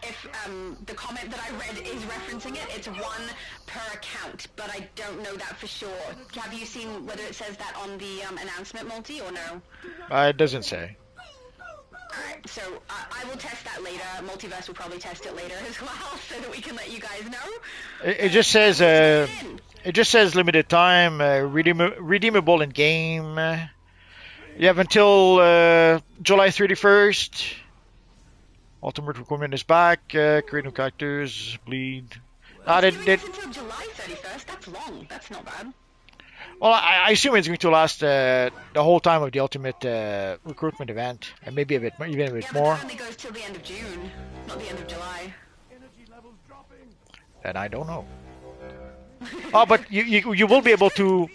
if the comment that I read is referencing it, it's 1 per account, but I don't know that for sure. Have you seen whether it says that on the announcement, Multi, or no? It doesn't say. Alright. So I will test that later. Multiverse will probably test it later as well, so that we can let you guys know. It just says it just says limited time, redeemable in game. You have until July 31st. Ultimate Recruitment is back. Create new characters. Bleed. It's giving us until July 31st. That's long. That's not bad. Well, I assume it's going to last the whole time of the Ultimate Recruitment event, and maybe even a bit more. That only goes till the end of June, not the end of July. And I don't know. Oh, but you will be able to.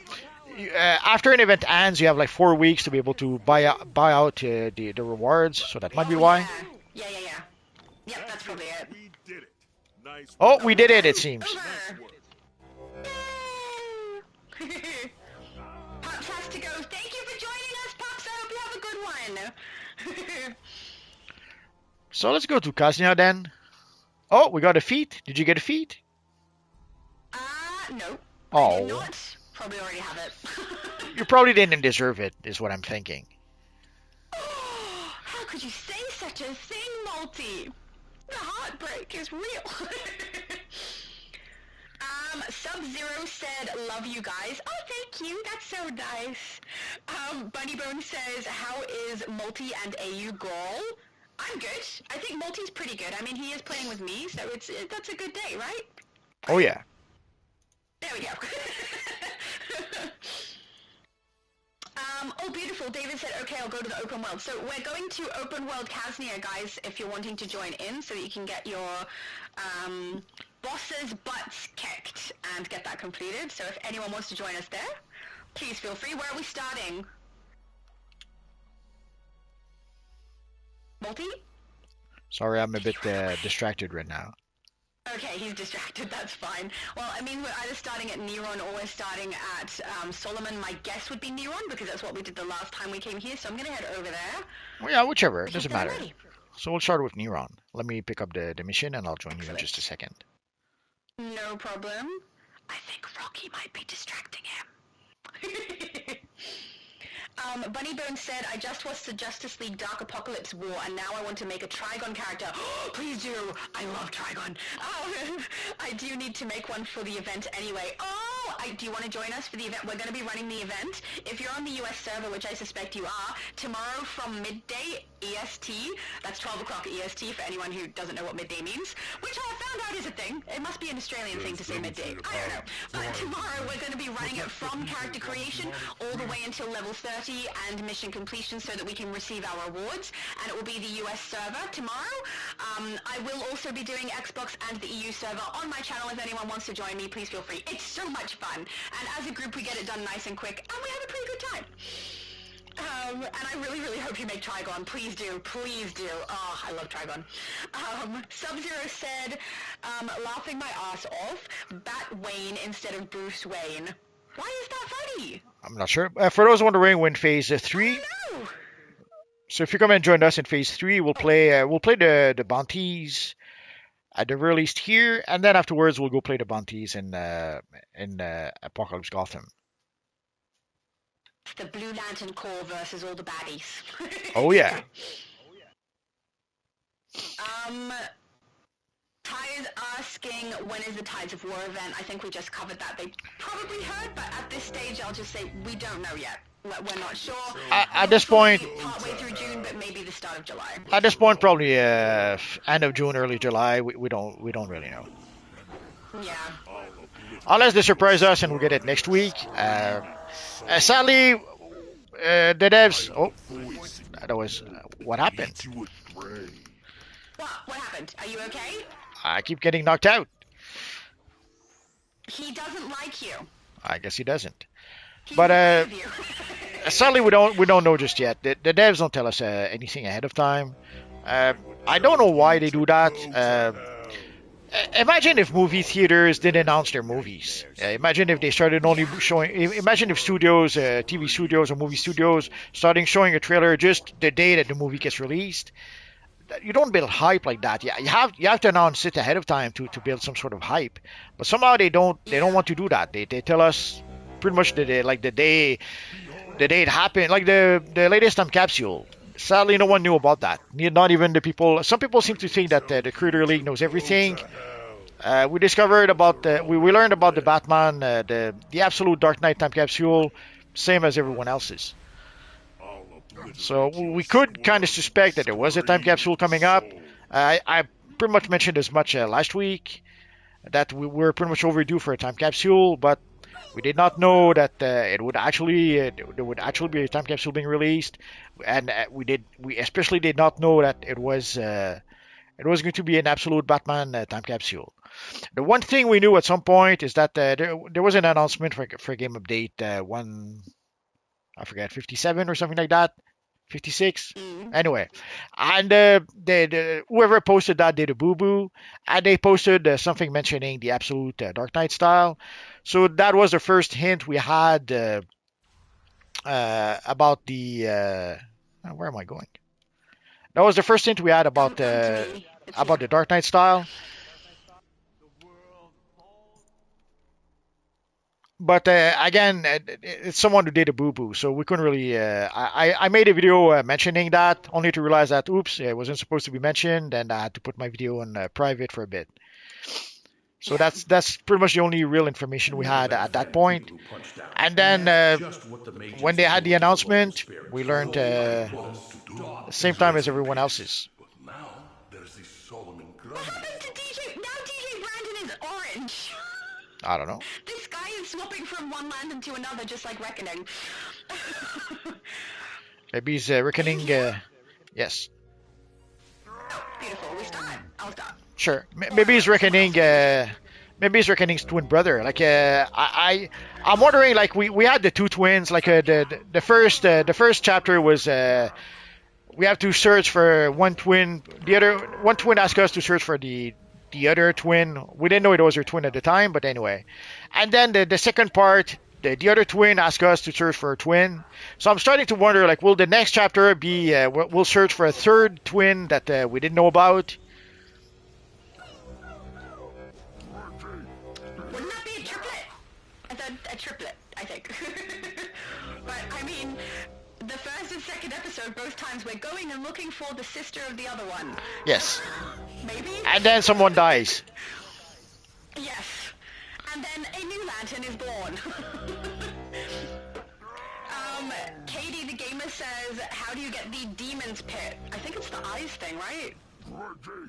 After an event ends, you have like 4 weeks to be able to buy out the rewards. So that might be why. Yeah. Yep, that's probably it. We did it. Nice. Oh, we did it. It seems. Pops has to go. Thank you for joining us, Pops. I hope you have a good one. So let's go to Kaznia then. Oh, we got a feat. Did you get a feat? No. Oh. I did not. Probably already have it. You probably didn't deserve it, is what I'm thinking. How could you say such a thing, Multi? The heartbreak is real. Sub-Zero said, love you guys. Oh, thank you. That's so nice. Bunnybone says, how is Multi and AU Gaul? I'm good. I think Multi's pretty good. I mean, he is playing with me, so that's a good day, right? Oh, yeah. There we go. Oh, beautiful. David said, okay, I'll go to the open world. So we're going to open world Kaznia, guys, if you're wanting to join in, so that you can get your boss's butts kicked and get that completed. So if anyone wants to join us there, please feel free. Where are we starting? Multi? Sorry, I'm a bit distracted right now. Okay, he's distracted, that's fine. Well, I mean, we're either starting at Neron or we're starting at Solomon. My guess would be Neron, because that's what we did the last time we came here, so I'm going to head over there. Well, yeah, whichever. It doesn't matter. Ready. So we'll start with Neron. Let me pick up the mission, and I'll join you in just a second. No problem. I think Rocky might be distracting him. Bunnybone said, I just watched the Justice League Dark Apocalypse War, and now I want to make a Trigon character. Please do! I love Trigon. Oh, I do need to make one for the event anyway. Do you want to join us for the event? We're going to be running the event. If you're on the US server, which I suspect you are, tomorrow from midday EST, that's 12 o'clock EST for anyone who doesn't know what midday means, which I found out is a thing. It must be an Australian thing to say midday. I don't know. But tomorrow we're going to be running it from character creation all the way until level 30 and mission completion so that we can receive our awards, and it will be the US server tomorrow. I will also be doing Xbox and the EU server on my channel. If anyone wants to join me, please feel free. It's so much fun, and as a group we get it done nice and quick, and we have a pretty good time. And I really, really hope you make Trigon. Please do. Please do. Oh, I love Trigon. Sub-Zero said, laughing my ass off, Bat Wayne instead of Bruce Wayne. Why is that funny? I'm not sure. For those wondering, when Phase 3... Oh, So if you come and join us in Phase 3, we'll play the bounties at the very least here, and then afterwards we'll go play the bounties in Apocalypse Gotham. the Blue Lantern Corps versus all the baddies. Oh yeah. Ty is asking, when is the Tides of War event? I think we just covered that. They probably heard, but at this stage I'll just say we don't know yet. We're not sure. At this point, partway through June, but maybe the start of July. At this point, probably end of June, early July. We don't really know. Yeah. Unless they surprise us and we get it next week. Sadly, the devs. Oh, that was what happened. What happened? Are you okay? I keep getting knocked out. He doesn't like you. I guess he doesn't. He's But afraid of you. sadly, we don't know just yet. The devs don't tell us anything ahead of time. I don't know why they do that. Imagine if movie theaters didn't announce their movies. Imagine if they started only showing. Imagine if studios, TV studios or movie studios, starting showing a trailer just the day that the movie gets released. You don't build hype like that. Yeah, you have to announce it ahead of time to build some sort of hype. But somehow they don't want to do that. They tell us pretty much the day it happened. Like the latest time capsule. Sadly, no one knew about that. Not even the people. Some people seem to think that the Creator League knows everything. We discovered about we learned about the Batman, the absolute Dark Knight time capsule, same as everyone else's. So we could kind of suspect that there was a time capsule coming up. I pretty much mentioned as much last week that we were pretty much overdue for a time capsule, but we did not know that there would actually be a time capsule being released, and we especially did not know that it was going to be an absolute Batman time capsule. The one thing we knew at some point is that there was an announcement for Game Update one, I forget, 57 or something like that, 56. Anyway, and whoever posted that did a boo boo, and they posted something mentioning the absolute Dark Knight style. So that was the first hint we had about the. Where am I going? That was the first hint we had about the Dark Knight style. But again, it's someone who did a boo boo, so we couldn't really. I made a video mentioning that, only to realize that oops, it wasn't supposed to be mentioned, and I had to put my video on private for a bit. So that's pretty much the only real information we had at that point. And then when they had the announcement, we learned the same time as everyone else's. What happened to DJ? Now DJ Brandon is orange. I don't know. This guy is swapping from one lantern to another, just like Reckoning. Maybe he's reckoning. Yes. Oh, beautiful. We start. I'll start. Sure. Maybe he's reckoning. Maybe he's reckoning's twin brother. Like I'm wondering. Like we had the two twins. Like the first chapter was we have to search for one twin. One twin asked us to search for the other twin. We didn't know it was her twin at the time, but anyway. And then the second part, the other twin asked us to search for a twin. So I'm starting to wonder, like, will the next chapter be we'll search for a third twin that we didn't know about? Wouldn't that be a triplet? I thought a triplet, I think. But I mean, the first and second episode, both times we're going and looking for the sister of the other one. Yes. Maybe? And then someone dies. Yes. And then a new lantern is born. Katie the Gamer says, how do you get the Demon's Pit? I think it's the eyes thing, right?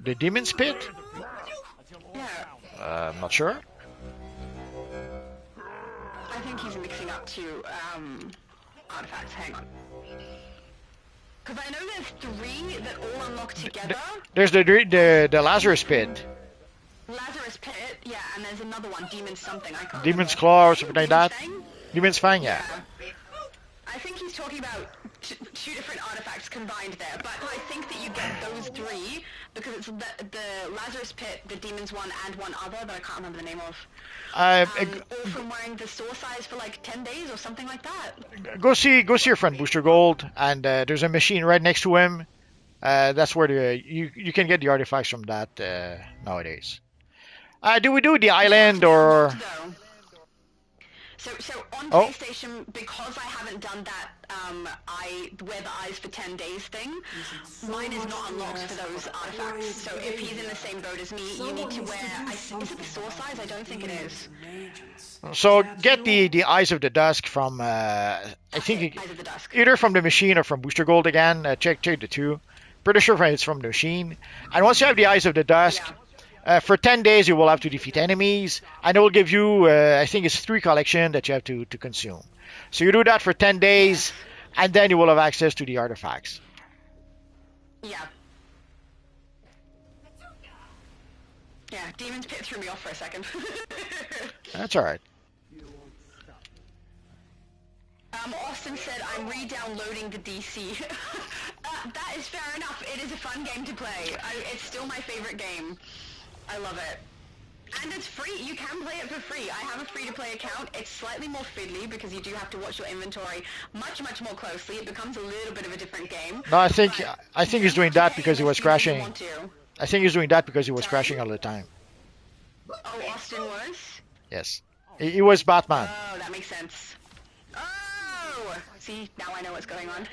The Demon's Pit? Yeah. I'm not sure. I think he's mixing up two artifacts. Hang on. Because I know there's three that all unlock together. There's the Lazarus Pit. Lazarus Pit, yeah, and there's another one, Demon's something. I can't Demon's remember. Claw or something like that. Fang? Demon's Fang, yeah. I think he's talking about two different artifacts combined there, but I think that you get those three because it's the Lazarus Pit, the Demon's one, and one other that I can't remember the name of. All from wearing the Source Eyes for like 10 days or something like that. Go see your friend Booster Gold, and there's a machine right next to him. That's where you can get the artifacts from that nowadays. Do we do the island or? So on PlayStation, because I haven't done that, wear the eyes for 10 days thing, mine is not unlocked for those artifacts. So if he's in the same boat as me, you need to wear, is it the Source Eyes? I don't think it is. So get the Eyes of the Dusk from, I think, either from the machine or from Booster Gold again. Check the two. Pretty sure it's from the machine. And once you have the Eyes of the Dusk, for 10 days you will have to defeat enemies, and it will give you, I think it's 3 collections that you have to consume. So you do that for 10 days, and then you will have access to the artifacts. Yeah. Yeah, Demon's Pit threw me off for a second. That's alright. Austin said, I'm re-downloading the DC. That is fair enough. It is a fun game to play. It's still my favorite game. I love it. And it's free. You can play it for free. I have a free-to-play account. It's slightly more fiddly because you do have to watch your inventory much, much more closely. It becomes a little bit of a different game. No, I think he's doing that because he was crashing. I think he's doing that because he was crashing all the time. Oh, Austin was? Yes. He was Batman. Oh, that makes sense. Oh! see, now I know what's going on.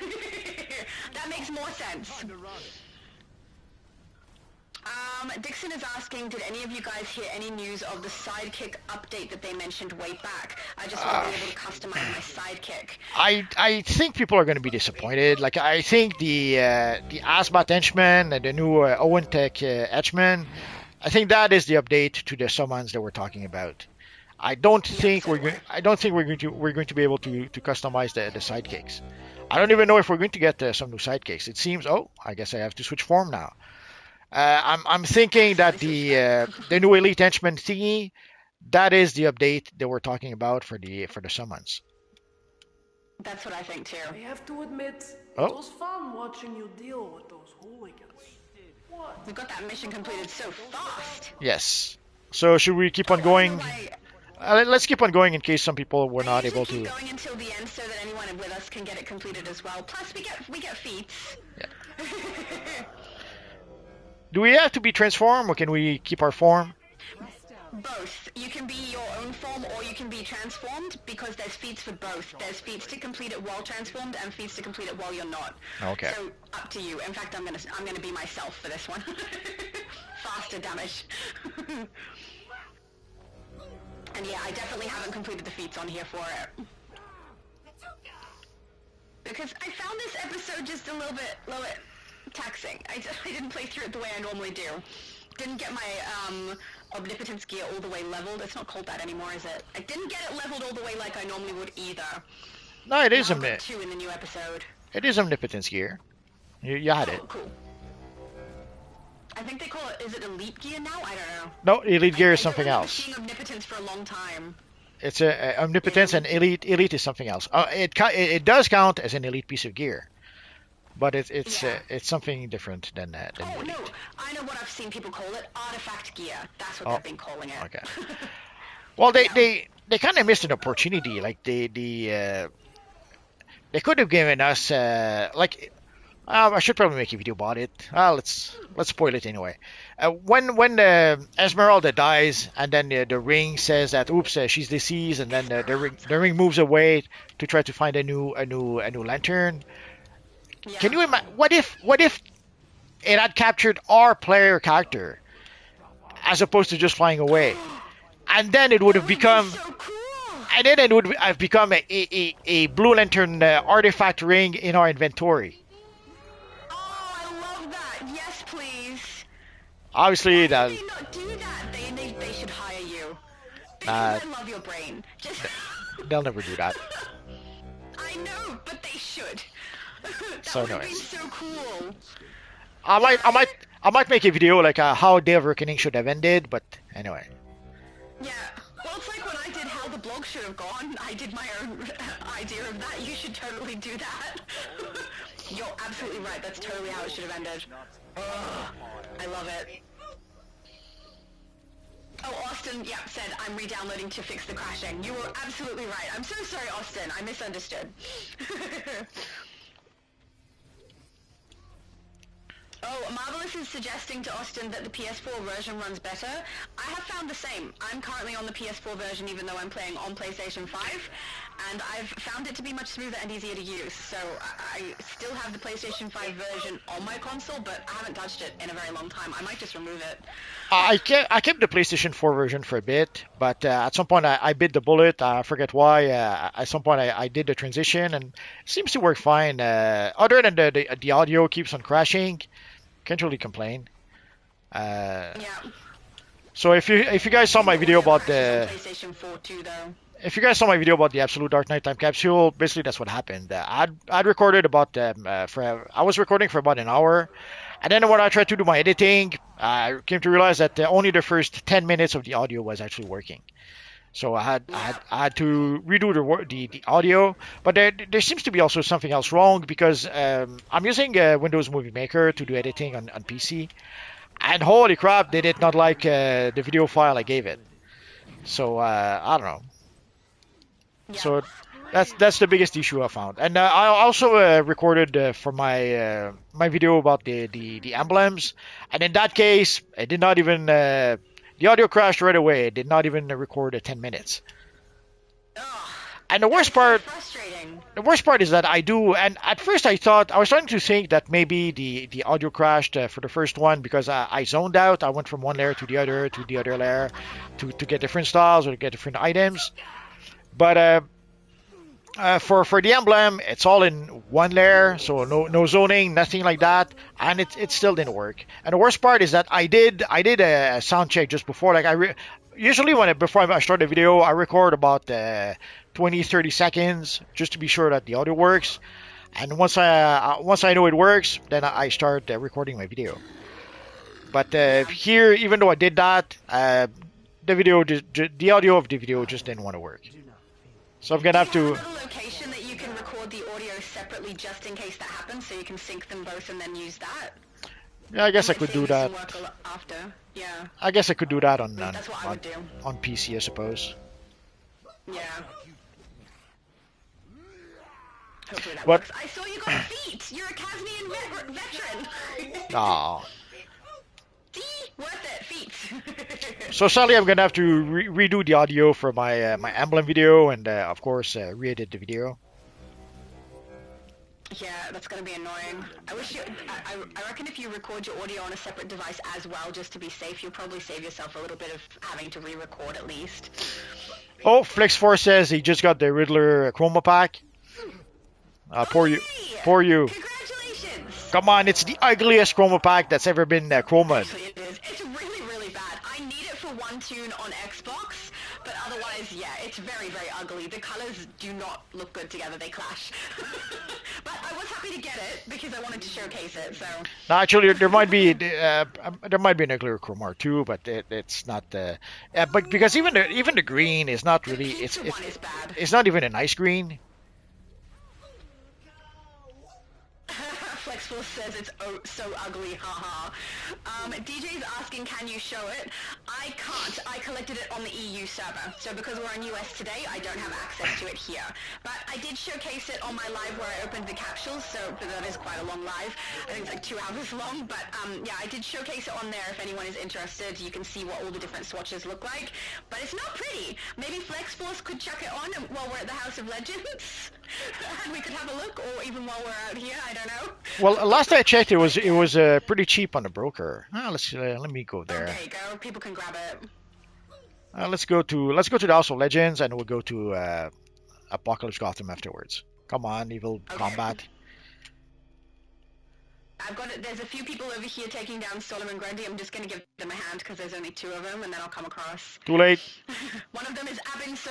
That makes more sense. Dixon is asking, did any of you guys hear any news of the sidekick update that they mentioned way back? I just want to be able to customize my sidekick. I think people are going to be disappointed. Like I think the Asbat henchman and the new Owen Tech henchman, I think that is the update to the summons that we're talking about. I don't think we're going to be able to customize the sidekicks. I don't even know if we're going to get some new sidekicks. It seems. Oh, I guess I have to switch form now. I'm thinking that the new elite henchman thingy, that is the update that we're talking about for the summons. That's what I think too. I have to admit, Oh. it was fun watching you deal with those hooligans. What? We got that mission completed so fast. Yes. So should we keep on going? Let's keep on going in case some people were not able to. Keep going until the end so that anyone with us can get it completed as well. Plus, we get feats. Yeah. Do we have to be transformed, or can we keep our form? Both. You can be your own form, or you can be transformed, because there's feats for both. There's feats to complete it while transformed, and feats to complete it while you're not. Okay. So up to you. In fact, I'm gonna be myself for this one. Faster damage. And yeah, I definitely haven't completed the feats on here for it. Because I found this episode just a little bit taxing. I didn't play through it the way I normally do. Didn't get my omnipotence gear all the way leveled. It's not called that anymore, is it? I didn't get it leveled all the way like I normally would either. No, it is two in the new episode. It is omnipotence gear. You had it. Cool. I think they call it. Is it elite gear now? I don't know. No, elite gear is something else. I've been seeing omnipotence for a long time. It's a omnipotence and elite. Elite is something else. It does count as an elite piece of gear. But it's something different than that. Oh no, I know what I've seen people call it. Artifact gear. That's what they've been calling it. Okay. Well, they kind of missed an opportunity. Like they could have given us I should probably make a video about it. Let's spoil it anyway. When Esmeralda dies, and then the ring says that oops, she's deceased, and then the ring moves away to try to find a new lantern. Yeah. Can you imagine what if it had captured our player character as opposed to just flying away, and then it would have become, so cool. And then it would have become a blue lantern artifact ring in our inventory. Oh, I love that. Yes, please. Obviously, that. Why would they not do that? They should hire you. Because I love your brain. Just. They'll never do that. I know, but they should. That so would have nice. been so cool. I might make a video like how Day of Reckoning should have ended, but anyway. Yeah, well, it's like when I did How the Blog Should Have Gone. I did my own idea of that. You should totally do that. You're absolutely right. That's totally how it should have ended. I love it. Oh, Austin, said, I'm re-downloading to fix the crashing. You were absolutely right. I'm so sorry, Austin. I misunderstood. Oh, Marvelous is suggesting to Austin that the PS4 version runs better. I have found the same. I'm currently on the PS4 version even though I'm playing on PlayStation 5, and I've found it to be much smoother and easier to use. So I still have the PlayStation 5 version on my console, but I haven't touched it in a very long time. I might just remove it. I kept the PlayStation 4 version for a bit, but at some point I bit the bullet. I forget why. At some point I did the transition, and it seems to work fine. Other than the audio keeps on crashing. Can't really complain. So if you guys saw my video about the PlayStation 4 too, though. If you guys saw my video about the Absolute Dark Knight Time Capsule, basically that's what happened. I'd recorded about I was recording for about an hour, and then when I tried to do my editing, I came to realize that only the first 10 minutes of the audio was actually working. So I had to redo the audio, but there seems to be also something else wrong because I'm using Windows Movie Maker to do editing on PC, and holy crap, they did not like the video file I gave it. So I don't know. Yeah. So that's the biggest issue I found, and I also recorded for my my video about the emblems, and in that case, I did not even. The audio crashed right away. It did not even record 10 minutes. Ugh, and the worst part, frustrating. the worst part is that I do, and at first I was starting to think that maybe the audio crashed for the first one because I zoned out. I went from one layer to the other layer to get different styles or to get different items. But for the emblem, it's all in one layer, so no zoning, nothing like that, and it still didn't work. And the worst part is that I did a sound check just before, like usually before I start a video, I record about 20-30 seconds just to be sure that the audio works. And once I know it works, then I start recording my video. But here, even though I did that, the audio of the video just didn't want to work. So I'm gonna have Do you to. have a location that you can record the audio separately just in case that happens, so you can sync them both and then use that? Yeah, I guess I Might could save do you some that. work after. Yeah, I guess I could do that that's what I would do. on PC, I suppose. Yeah. Hopefully that But works. I saw you got feet! You're a Casnian veteran! ah, See? Worth it, feet! so sadly I'm gonna have to redo the audio for my my emblem video and of course re-edit the video. Yeah, that's gonna be annoying. I wish you. I reckon if you record your audio on a separate device as well, just to be safe, you'll probably save yourself a little bit of having to re-record at least. Oh, Flex4 says he just got the Riddler chroma pack. Poor you, Hey! poor you. Congratulations! Come on, it's the ugliest chroma pack that's ever been chromaed. Actually, it is. It's really, really bad. I need it for one tune on Xbox, but otherwise, yeah, it's very, very ugly. The colors do not look good together. They clash. But I was happy to get it because I wanted to showcase it. So. No, actually, there might be a nuclear chroma too, but it's not but because even the green is not really The pizza one is bad. it's not even a nice green. Flexful says it's so ugly, haha. DJ's asking, can you show it? I can't. I collected it on the EU server. So because we're in US today, I don't have access to it here. But I did showcase it on my live where I opened the capsules, so that is quite a long live. I think it's like 2 hours long, but yeah, I did showcase it on there if anyone is interested. You can see what all the different swatches look like. But it's not pretty. Maybe Flexforce could chuck it on while we're at the House of Legends. And we could have a look, or even while we're out here, I don't know. Well, last I checked, it was pretty cheap on the broker. Let me go there. There you go. People can grab it. Let's go to the House of Legends, and we'll go to Apocalypse Gotham afterwards. Come on, Evil Combat. I've got it. There's a few people over here taking down Solomon Grundy. I'm just going to give them a hand because there's only 2 of them, and then I'll come across. Too late. One of them is Abin Sur.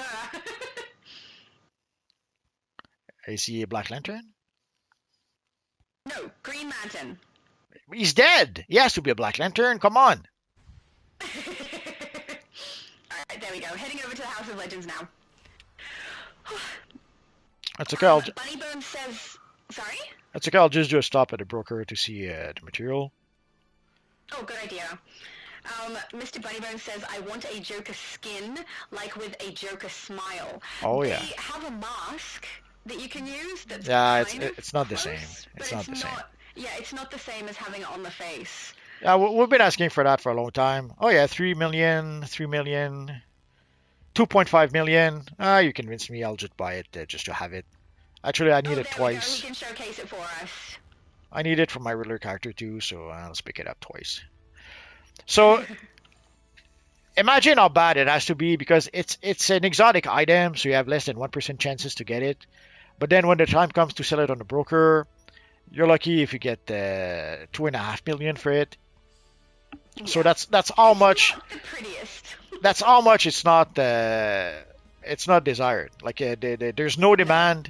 I see a Black Lantern. No, Green Lantern. He's dead. He has to be a Black Lantern. Come on. Alright, there we go. Heading over to the House of Legends now. That's okay. I'll Bunnybone says... Sorry? That's okay. I'll just do a stop at the broker to see the material. Oh, good idea. Mr. Bunnybone says, I want a Joker skin, like with a Joker smile. Oh, yeah. They have a mask that you can use that's Yeah, kind it's not the close, same. It's not the same. Yeah, it's not the same as having it on the face. Yeah, we've been asking for that for a long time. Oh yeah, 3 million, 3 million, 2.5 million. You convinced me. I'll just buy it just to have it. Actually, I need it twice. He can showcase it for us. I need it for my Riddler character too, so let's pick it up twice. So imagine how bad it has to be because it's an exotic item, so you have less than 1% chances to get it. But then when the time comes to sell it on the broker, you're lucky if you get 2.5 million for it. Yeah. So that's how much. Not the prettiest. That's how much it's not desired. Like there's no demand,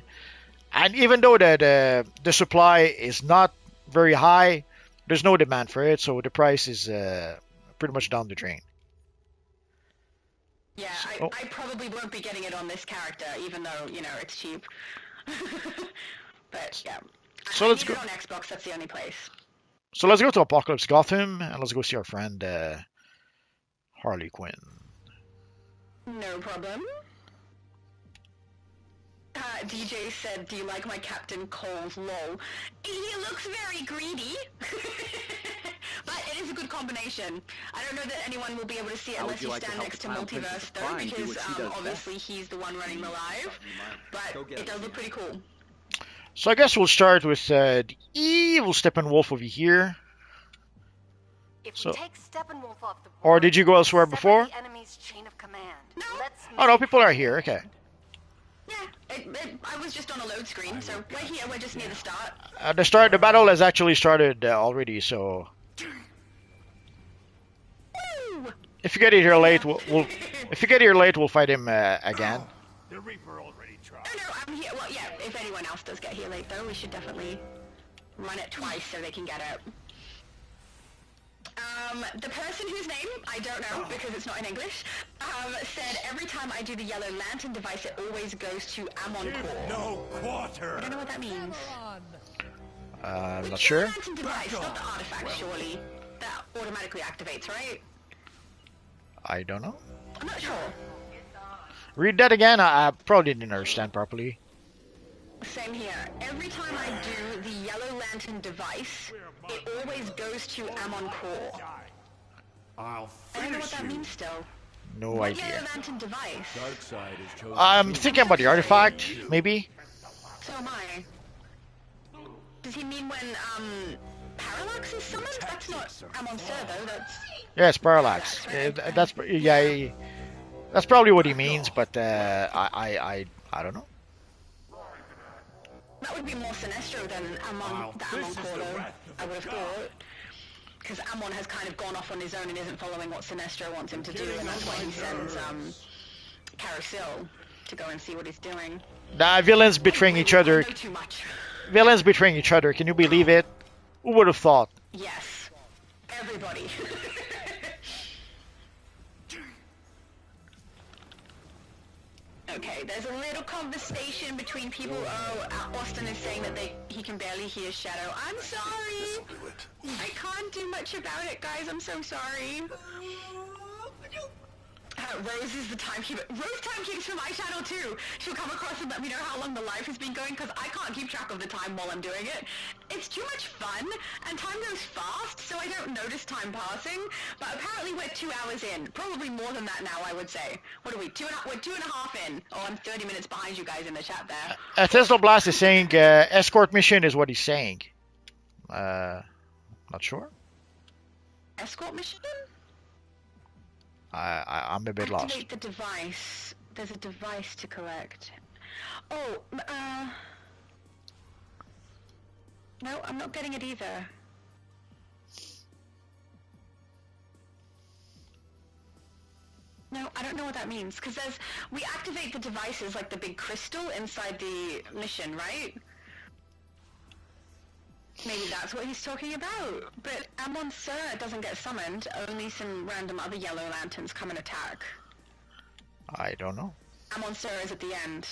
and even though the supply is not very high, there's no demand for it. So the price is pretty much down the drain. Yeah, I probably won't be getting it on this character, even though it's cheap. But yeah. So let's go on Xbox. That's the only place. So let's go to Apocalypse Gotham and let's go see our friend Harley Quinn. No problem. DJ said, "Do you like my Captain Cold? Lol. He looks very greedy, but it is a good combination. I don't know that anyone will be able to see it unless you stand next to Multiverse, though, because obviously he's the one running the live. But it does look pretty cool." So I guess we'll start with the evil Steppenwolf over here. If So- we take Steppenwolf off the board, Or did you go elsewhere sever before? the enemy's chain of command. No. Let's Oh no, make people are it here. Okay. Yeah, I was just on a load screen, so we're here. We're just near the start. The battle has actually started already. So Woo! if you get here late, if you get here late, we'll fight him again. The Reaper already tried. No, I'm here. Well, yeah, if anyone else does get here late, though, we should definitely run it twice so they can get it. The person whose name I don't know because it's not in English said every time I do the yellow lantern device, it always goes to Amon Core. No quarter. I don't know what that means. I'm not Which sure. yellow lantern device, not the artifact, surely. That automatically activates, right? I don't know. I'm not sure. Read that again. I probably didn't understand properly. Same here. Every time I do the yellow lantern device, it always goes to Amon Core. I'll I don't know what finish that you. means still. No What idea. yellow lantern device? Darkseid has chosen. I'm thinking about the artifact, maybe. So am I. Does he mean when Parallax is summoned? That's not Amon Sur though. That's Yeah, it's Parallax. That's probably what he means, but I don't know. that would be more Sinestro than Amon, the Amon Core though. I would have thought. Because Amon has kind of gone off on his own and isn't following what Sinestro wants him to do, and that's why he sends Carousel to go and see what he's doing. Nah, villains betraying each other. I know too much. Villains betraying each other. Can you believe it? Who would have thought? Yes. Everybody. Okay, there's a little conversation between people. Oh, Austin is saying that he can barely hear Shadow. I'm sorry. I can't do much about it, guys. I'm so sorry. Rose is the timekeeper. Rose timekeeps for my channel too. She'll come across and let me know how long the live has been going because I can't keep track of the time while I'm doing it. It's too much fun and time goes fast, so I don't notice time passing. But apparently we're 2 hours in. Probably more than that now, I would say. What are we? We're 2.5 in. Oh, I'm 30 minutes behind you guys in the chat there. Tesla Blast is saying escort mission is what he's saying. Not sure. Escort mission? I'm a bit lost. Activate the device. There's a device to collect. Oh, no, I'm not getting it either. No, I don't know what that means, because we activate the devices like the big crystal inside the mission, right? Maybe that's what he's talking about. But Amon Sur doesn't get summoned, only some random other yellow lanterns come and attack. I don't know. Amon Sur is at the end.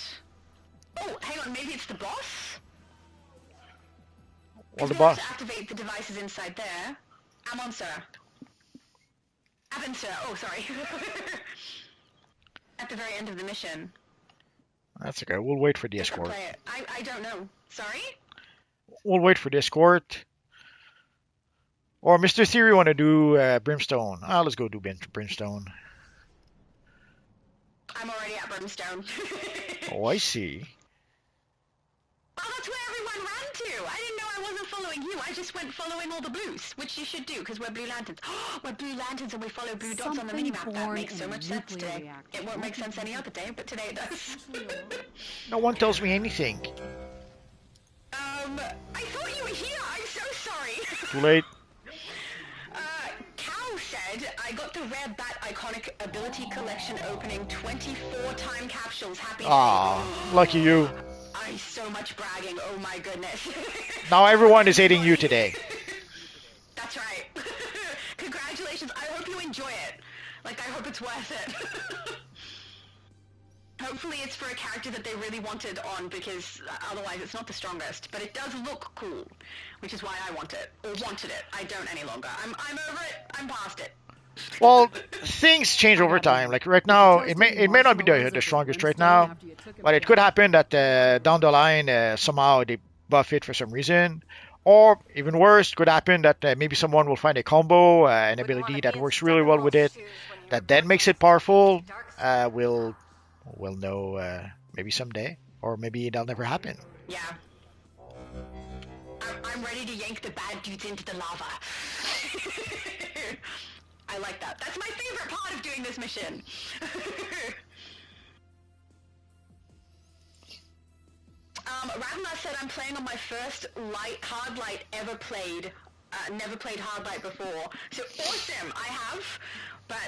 Oh, hang on, maybe it's the boss? Well, the We boss. have to activate the devices inside there. Amon Sur. Abin Sur, oh sorry. At the very end of the mission. That's okay. We'll wait for the Different escort. player. I don't know. Sorry? We'll wait for the escort. Or Mr. Theory want to do Brimstone. Let's go do Brimstone. I'm already at Brimstone. Oh, I see. Well, that's where everyone ran to. I didn't know I wasn't following you. I just went following all the blues, which you should do because we're Blue Lanterns. We're Blue Lanterns and we follow blue dots on the Something minimap. That born makes so in a much sense nuclear today. reactor. It won't make sense any other day, but today it does. No one tells me anything. I thought you were here. I'm so sorry. Too late. Cal said, I got the Rare Bat Iconic Ability Collection opening 24 time capsules. Happy Aw, lucky you. I'm so much bragging. Oh my goodness. Now everyone is hating you today. That's right. Congratulations. I hope you enjoy it. Like, I hope it's worth it. Hopefully it's for a character that they really wanted on, because otherwise it's not the strongest. But it does look cool, which is why I want it. Or wanted it. I don't any longer. I'm over it. I'm past it. Well, things change over time. Like right now, it may not be the strongest right now, but it could happen that down the line somehow they buff it for some reason. Or even worse, it could happen that maybe someone will find a combo, an ability that works really well with it, that then makes it powerful. We'll know maybe someday, or maybe that'll never happen. Yeah. I'm ready to yank the bad dudes into the lava. I like that. That's my favorite part of doing this mission. Ravna said I'm playing on my first hard light ever played. Never played hard light before. So awesome! I have, but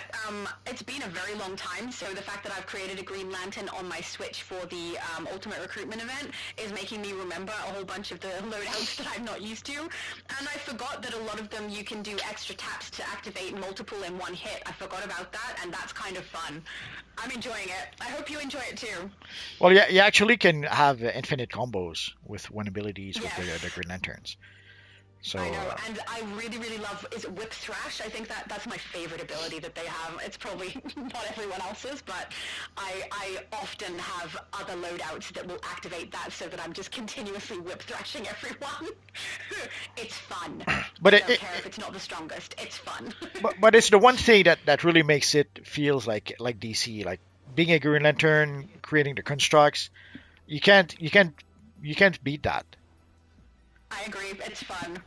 it's been a very long time, so the fact that I've created a Green Lantern on my Switch for the Ultimate Recruitment event is making me remember a whole bunch of the loadouts that I'm not used to. And I forgot that a lot of them you can do extra taps to activate multiple in one hit. I forgot about that, and that's kind of fun. I'm enjoying it. I hope you enjoy it too. Well, yeah, you actually can have infinite combos with one abilities with Yes. the Green Lanterns. So I know, and I really, really love, is it Whip Thrash? I think that's my favorite ability that they have. It's probably not everyone else's, but I often have other loadouts that will activate that so that I'm just continuously whip thrashing everyone. It's fun. But I don't care if it's not the strongest. It's fun. but it's the one thing that really makes it feels like DC, like being a Green Lantern, creating the constructs. You can't beat that. I agree. It's fun.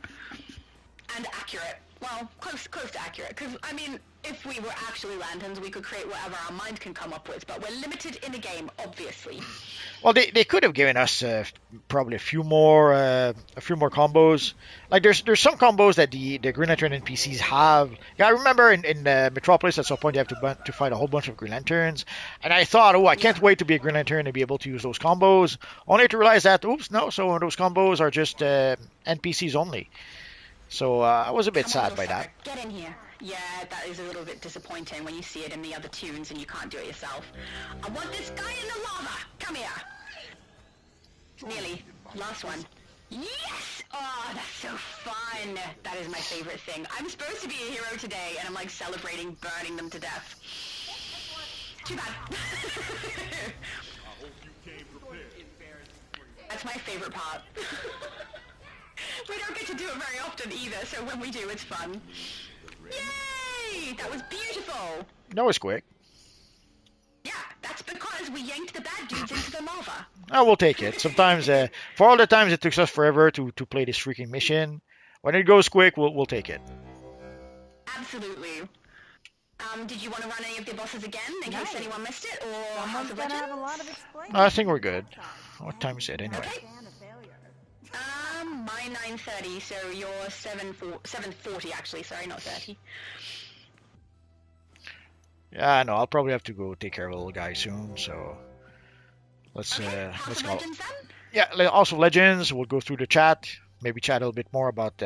And accurate. Well, close to accurate. Because, I mean, if we were actually lanterns, we could create whatever our mind can come up with. But we're limited in the game, obviously. Well, they could have given us probably a few more combos. Like there's some combos that the Green Lantern NPCs have. Yeah, I remember in Metropolis at some point you have to fight a whole bunch of Green Lanterns, and I thought, oh, I can't wait to be a Green Lantern and be able to use those combos. Only to realize that, oops, no, some of those combos are just NPCs only. So I was a bit sad by that. Get in here. Yeah, that is a little bit disappointing when you see it in the other tunes and you can't do it yourself. I want this guy in the lava! Come here! Nearly. Last one. Yes! Oh, that's so fun! That is my favorite thing. I'm supposed to be a hero today, and I'm like celebrating burning them to death. Too bad. That's my favorite part. We don't get to do it very often either, so when we do, it's fun. Yay! That was beautiful! That was quick. Yeah, that's because we yanked the bad dudes into the lava. I will take it. Sometimes, for all the times it took us forever to play this freaking mission, when it goes quick, we'll take it. Absolutely. Did you want to run any of the bosses again, in case anyone missed it, or Someone's gonna have a lot of explaining. I think we're good. What time is it anyway? Okay. My 9:30, so you're 7:40 actually. Sorry, not 30. Yeah, no, I'll probably have to go take care of a little guy soon. So let's go. Legends, then? Yeah, also Legends. We'll go through the chat. Maybe chat a little bit more about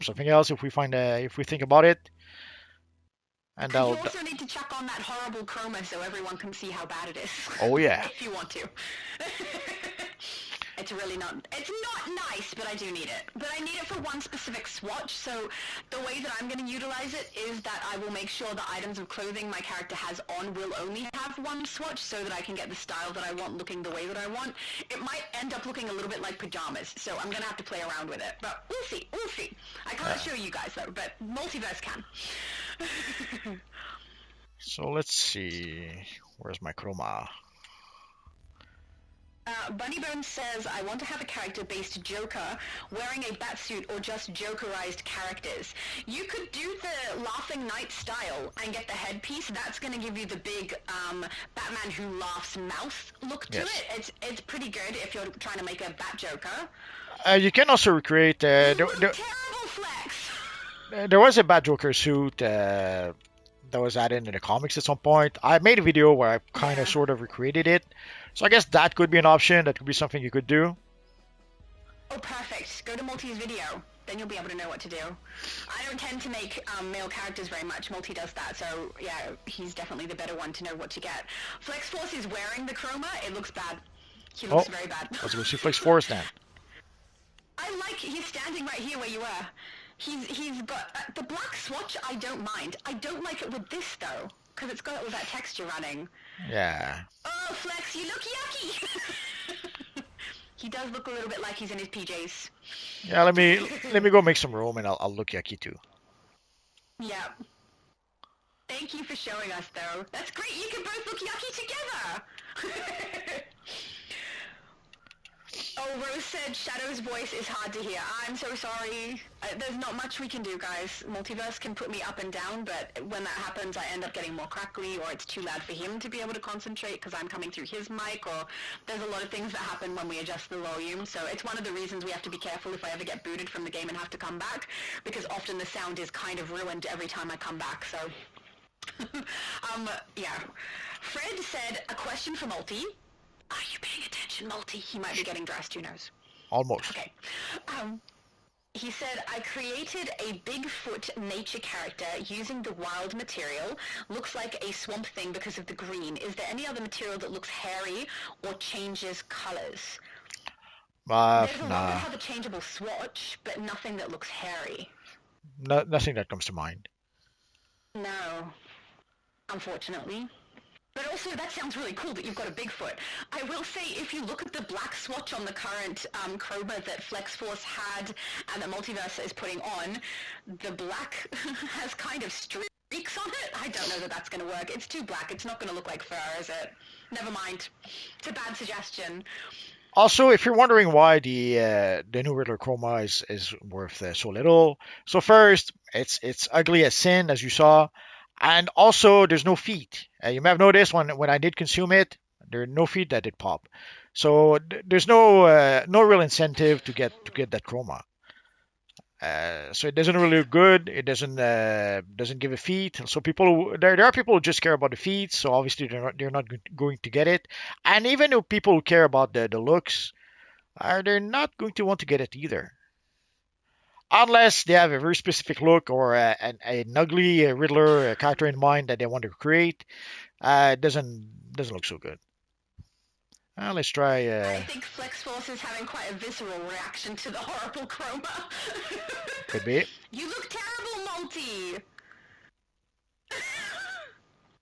something else if we think about it. And you also need to check on that horrible chroma so everyone can see how bad it is. Oh yeah. If you want to. It's not nice, but I do need it. But I need it for one specific swatch, so the way that I'm going to utilize it is that I will make sure the items of clothing my character has on will only have one swatch so that I can get the style that I want looking the way that I want. It might end up looking a little bit like pajamas, so I'm going to have to play around with it. But we'll see. I can't show you guys though, but Multiverse can. So let's see. Where's my chroma? Bunnybones says, I want to have a character-based Joker wearing a batsuit or just Jokerized characters. You could do the Laughing Knight style and get the headpiece. That's going to give you the big Batman who laughs mouth look to it. It's pretty good if you're trying to make a Bat Joker. You can also recreate... terrible flex! There was a Bat Joker suit that was added in the comics at some point. I made a video where I kind of sort of recreated it. So I guess that could be an option. That could be something you could do. Oh, perfect. Go to Multi's video. Then you'll be able to know what to do. I don't tend to make male characters very much. Multi does that, so yeah, he's definitely the better one to know what to get. Flex Force is wearing the chroma. It looks bad. He looks very bad. Let's go see Flex Force then. He's standing right here where you were. He's got the black swatch. I don't mind. I don't like it with this though, because it's got all that texture running. Yeah. Oh, Flex, you look yucky. He does look a little bit like he's in his PJs. Yeah, let me go make some room and I'll look yucky too. Yeah. Thank you for showing us though. That's great. You can both look yucky together. Oh, Rose said Shadow's voice is hard to hear. I'm so sorry. There's not much we can do, guys. Multiverse can put me up and down, but when that happens, I end up getting more crackly, or it's too loud for him to be able to concentrate because I'm coming through his mic, or there's a lot of things that happen when we adjust the volume. So it's one of the reasons we have to be careful if I ever get booted from the game and have to come back, because often the sound is kind of ruined every time I come back. So, yeah. Fred said, a question for Multi. Are you paying attention, Multi? He might be getting dressed, who knows? Almost. Okay. He said, I created a Bigfoot nature character using the wild material. Looks like a swamp thing because of the green. Is there any other material that looks hairy or changes colors? There's a lot that Nah, have a changeable swatch, but nothing that looks hairy. nothing that comes to mind. No, unfortunately. But also, that sounds really cool that you've got a Bigfoot. I will say, if you look at the black swatch on the current Chroma that FlexForce had and that Multiverse is putting on, the black has kind of streaks on it. I don't know that that's going to work. It's too black. It's not going to look like fur, is it? Never mind. It's a bad suggestion. Also, if you're wondering why the new Riddler Chroma is worth so little, so first it's ugly as sin, as you saw, and also there's no feet. You may have noticed when I did consume it, there are no feet that did pop. So there's no real incentive to get that Chroma. So it doesn't really look good. It doesn't give a feat. So there are people who just care about the feet. So obviously they're not going to get it. And even if people who care about the looks, they're not going to want to get it either, unless they have a very specific look or an ugly Riddler character in mind that they want to create. It doesn't look so good. Let's try. I think FlexForce is having quite a visceral reaction to the horrible Chroma. Could be. You look terrible, Multi!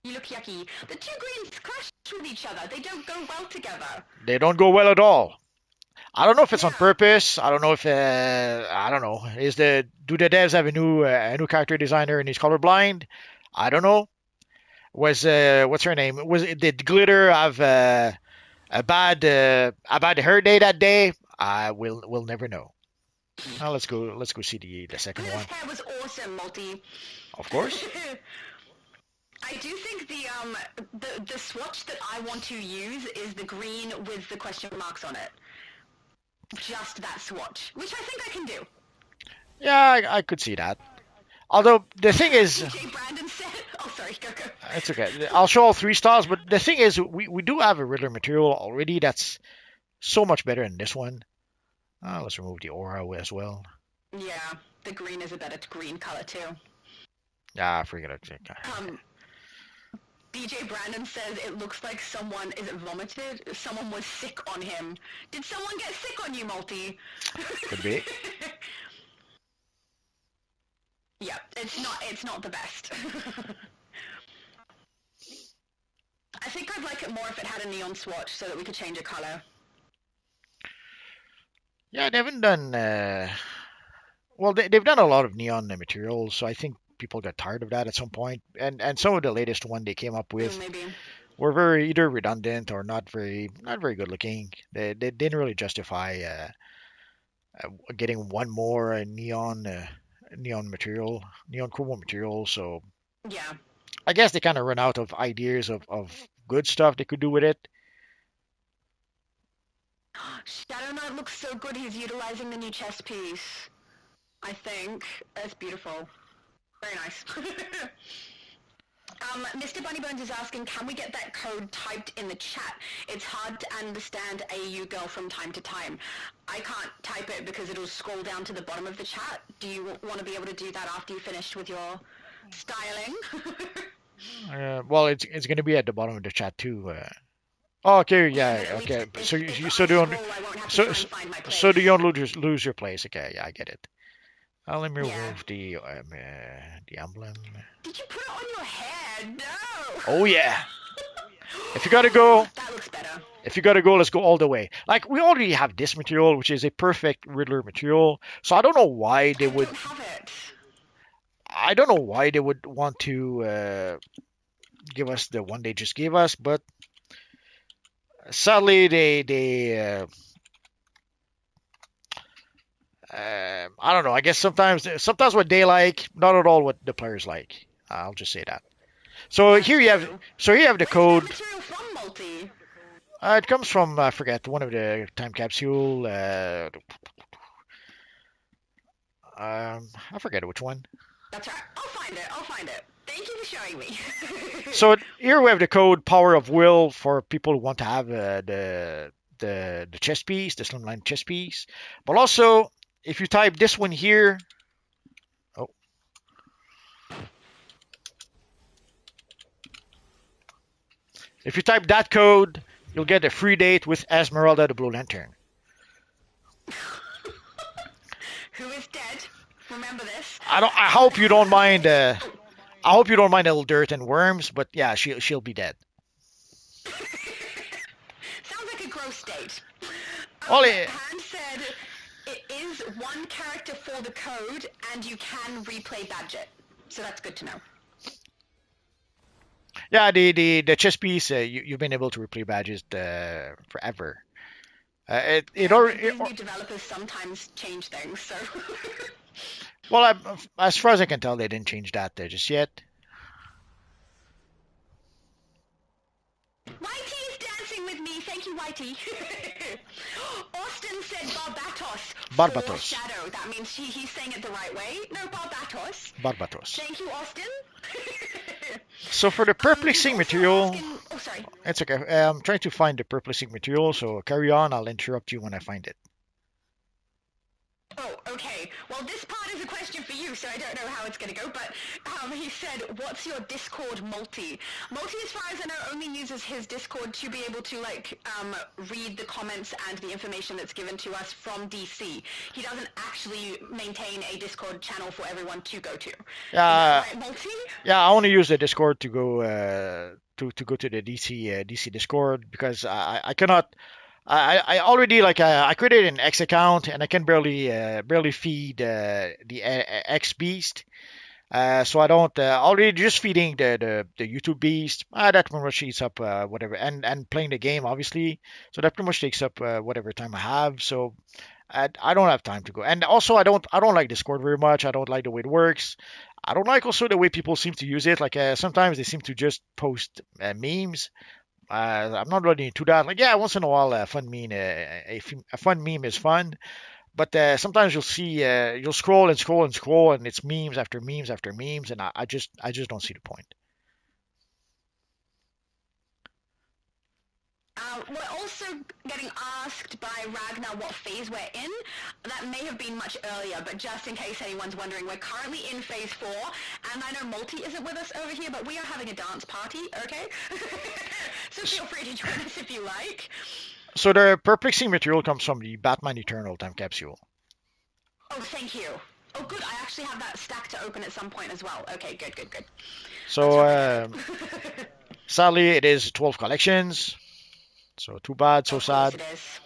You look yucky. The two greens clash with each other. They don't go well together. They don't go well at all. I don't know if it's on Yeah. purpose. I don't know if I don't know. Do the devs have a new character designer and he's colorblind? I don't know. Was what's her name? Did Glitter have a bad hair day that day? We'll never know. Now let's go see the second Glitter's one. hair was awesome, Multi. Of course. I do think the swatch that I want to use is the green with the question marks on it. Just that swatch, which I think I can do. Yeah, I could see that. Although the thing is, DJ Brandon said, oh sorry, go. it's okay. I'll show all three styles, but the thing is, we do have a Riddler material already that's so much better than this one. Let's remove the aura as well. Yeah, the green is a better green color too. Forget it. DJ Brandon says it looks like someone, is it vomited? Someone was sick on him. Did someone get sick on you, Multi? Could be. Yeah, it's not the best. I think I'd like it more if it had a neon swatch so that we could change a color. Yeah, they haven't done. Well, they've done a lot of neon materials, so I think people got tired of that at some point. And some of the latest one they came up with Maybe. were very either redundant or not very good looking. They didn't really justify getting one more neon material, neon chroma material. So Yeah. I guess they kind of run out of ideas of good stuff they could do with it. Shadow Knight looks so good. He's utilizing the new chest piece. I think. It's beautiful. Very nice. Mr. Bunnybones is asking, can we get that code typed in the chat? It's hard to understand AU Girl from time to time. I can't type it because it'll scroll down to the bottom of the chat. Do you want to be able to do that after you finished with your styling? Well, it's going to be at the bottom of the chat too. Oh, okay, yeah, okay. So so do you so do you don't lose your place? Okay, yeah, I get it. Let me remove the emblem. Did you put it on your head? No. Oh yeah. If you gotta go, that looks better. If you gotta go, let's go all the way. Like we already have this material, which is a perfect Riddler material. So I don't know why they would. Don't have it. I don't know why they would want to give us the one they just gave us, but sadly they I don't know. I guess sometimes what they like, not at all what the players like. I'll just say that. So That's here you have true. so here you have the Where's that code. material from, Multi? It comes from I forget one of the time capsule. I forget which one. That's right. I'll find it. I'll find it. Thank you for showing me. So here we have the code Power of Will for people who want to have the chess piece, the slimline chess piece. But also, if you type this one here, oh, if you type that code, you'll get a free date with Esmeralda the Blue Lantern. Who is dead? Remember this. I hope you don't mind. I hope you don't mind a little dirt and worms, but yeah, she'll be dead. Sounds like a gross date. Well, Han said it is one character for the code, and you can replay Badget. So that's good to know. yeah, the chess piece you've been able to replay badges forever. These new developers sometimes change things, so. Well, as far as I can tell, they didn't change that just yet. Whitey is dancing with me. Thank you, Whitey. Austin said Barbatos. Barbatos. Shadow. That means he's saying it the right way. No, Barbatos. Barbatos. Thank you, Austin. So for the perplexing material, oh, sorry. it's okay. I'm trying to find the perplexing material, so carry on. I'll interrupt you when I find it. Oh, okay. Well, this part is a question for you, so I don't know how it's going to go, but he said, what's your Discord multi? Multi, as far as I know, only uses his Discord to be able to, read the comments and the information that's given to us from DC. He doesn't actually maintain a Discord channel for everyone to go to. Yeah, right, Multi? Yeah, I only use the Discord to go to go to the DC Discord because I cannot. I already I created an X account and I can barely feed the X Beast. So I don't already just feeding the YouTube Beast. That pretty much eats up whatever and playing the game obviously. So that pretty much takes up whatever time I have. So I don't have time to go. And also I don't like Discord very much. I don't like the way it works. I don't like also the way people seem to use it. Like sometimes they seem to just post memes. I'm not really into that. Like, yeah, once in a while, a fun meme, a fun meme is fun. But sometimes you'll see, you'll scroll and scroll and scroll, and it's memes after memes after memes, and I just don't see the point. We're also getting asked by Ragnar what phase we're in. That may have been much earlier, but just in case anyone's wondering, we're currently in phase 4, and I know Multi isn't with us over here, but we are having a dance party, okay? So feel free to join us if you like. So the perplexing material comes from the Batman Eternal time capsule. Oh, thank you. Oh, good. I actually have that stack to open at some point as well. Okay, good. So sadly, it is 12 collections. So too bad, so sad. It is.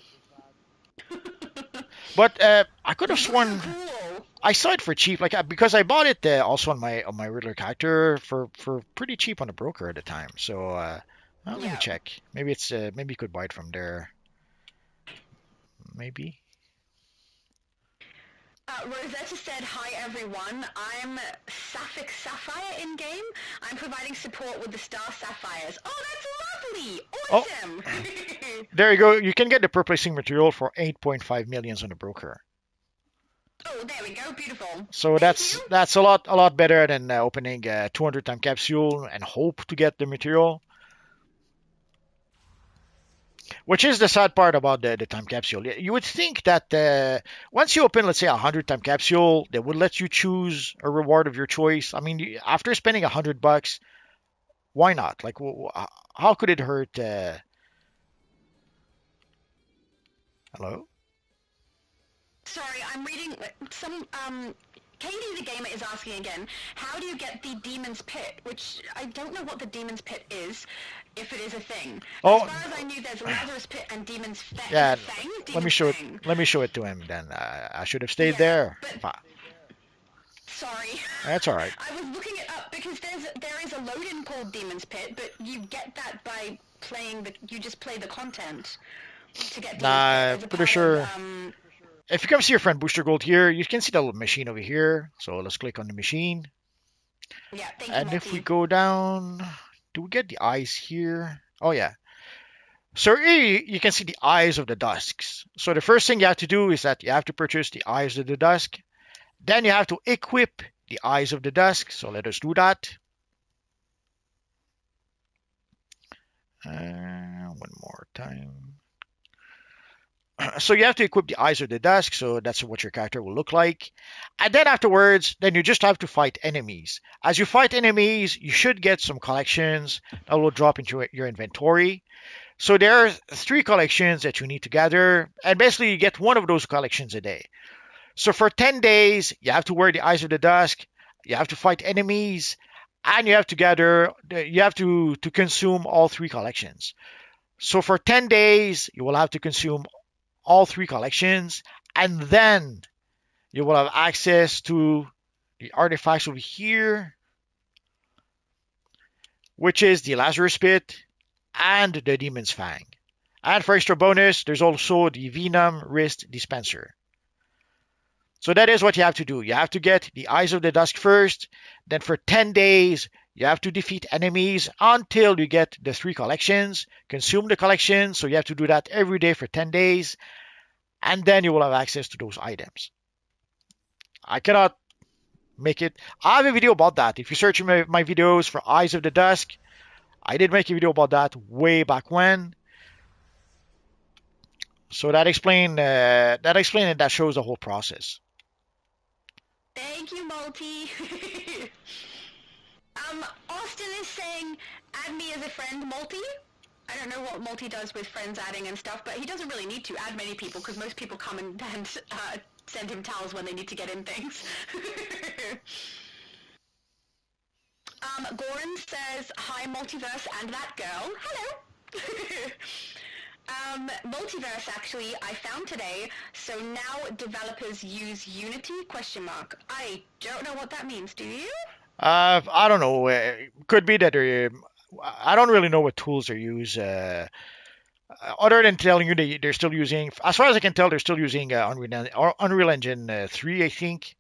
But I could have sworn Cool. I saw it for cheap, because I bought it also on my regular character for pretty cheap on the broker at the time. So let me check. Maybe it's maybe you could buy it from there. Maybe. Rosetta said, hi everyone, I'm Sapphic Sapphire in-game. I'm providing support with the Star Sapphires. Oh, that's lovely! Awesome! Oh, there you go. You can get the perplexing material for 8.5 millions on the broker. Oh, there we go. Beautiful. So that's a lot better than opening a 200 time capsule and hope to get the material. Which is the sad part about the time capsule. You would think that once you open, let's say, a 100 time capsule, they would let you choose a reward of your choice. I mean, after spending $100, why not? Like, how could it hurt? Hello? Sorry, I'm reading some. Katie the Gamer is asking again, how do you get the Demon's Pit? Which, I don't know what the Demon's Pit is, if it is a thing. Oh, as far as I knew, there's Lazarus Pit and Demon's Fang. Yeah, let me show it. Let me show it to him. Then I should have stayed there. Sorry. That's all right. I was looking it up because there is a load-in called Demon's Pit, but you get that by playing you just play the content to get Demon's Pit. Pretty sure. if you come see your friend Booster Gold here, you can see the little machine over here. So let's click on the machine. Yeah, thank you, And if we Multi. go down, do we get the eyes here? Oh yeah. So here you can see the eyes of the dusks. So the first thing you have to do is that you have to purchase the eyes of the dusk. Then you have to equip the eyes of the dusk. So let us do that. One more time. So you have to equip the eyes of the dusk. So that's what your character will look like. And then afterwards, then you just have to fight enemies. As you fight enemies, you should get some collections that will drop into your inventory. So there are 3 collections that you need to gather, and basically you get one of those collections a day. So for 10 days, you have to wear the Eyes of the Dusk, you have to fight enemies, and you have to to consume all 3 collections. So for 10 days, you will have to consume all 3 collections, and then you will have access to the artifacts over here, which is the Lazarus Pit and the Demon's Fang. And for extra bonus, there's also the Venom Wrist Dispenser. So that is what you have to do. You have to get the Eyes of the Dusk first. Then for 10 days, you have to defeat enemies until you get the 3 collections. Consume the collections. So you have to do that every day for 10 days. And then you will have access to those items. I cannot make it. I have a video about that. If you search my videos for Eyes of the Dusk, I did make a video about that way back when. So that explains and that shows the whole process. Thank you, Multi. Austin is saying, add me as a friend, Multi. I don't know what Multi does with friends adding and stuff, but he doesn't really need to add many people because most people come and send him towels when they need to get in things. Goran says, hi, Multiverse and that girl. Hello. Multiverse, actually, I found today. So now developers use Unity? I don't know what that means. Do you? I don't know. Could be that I don't really know what tools they use. Other than telling you they're still using, as far as I can tell, they're still using Unreal Engine 3, I think.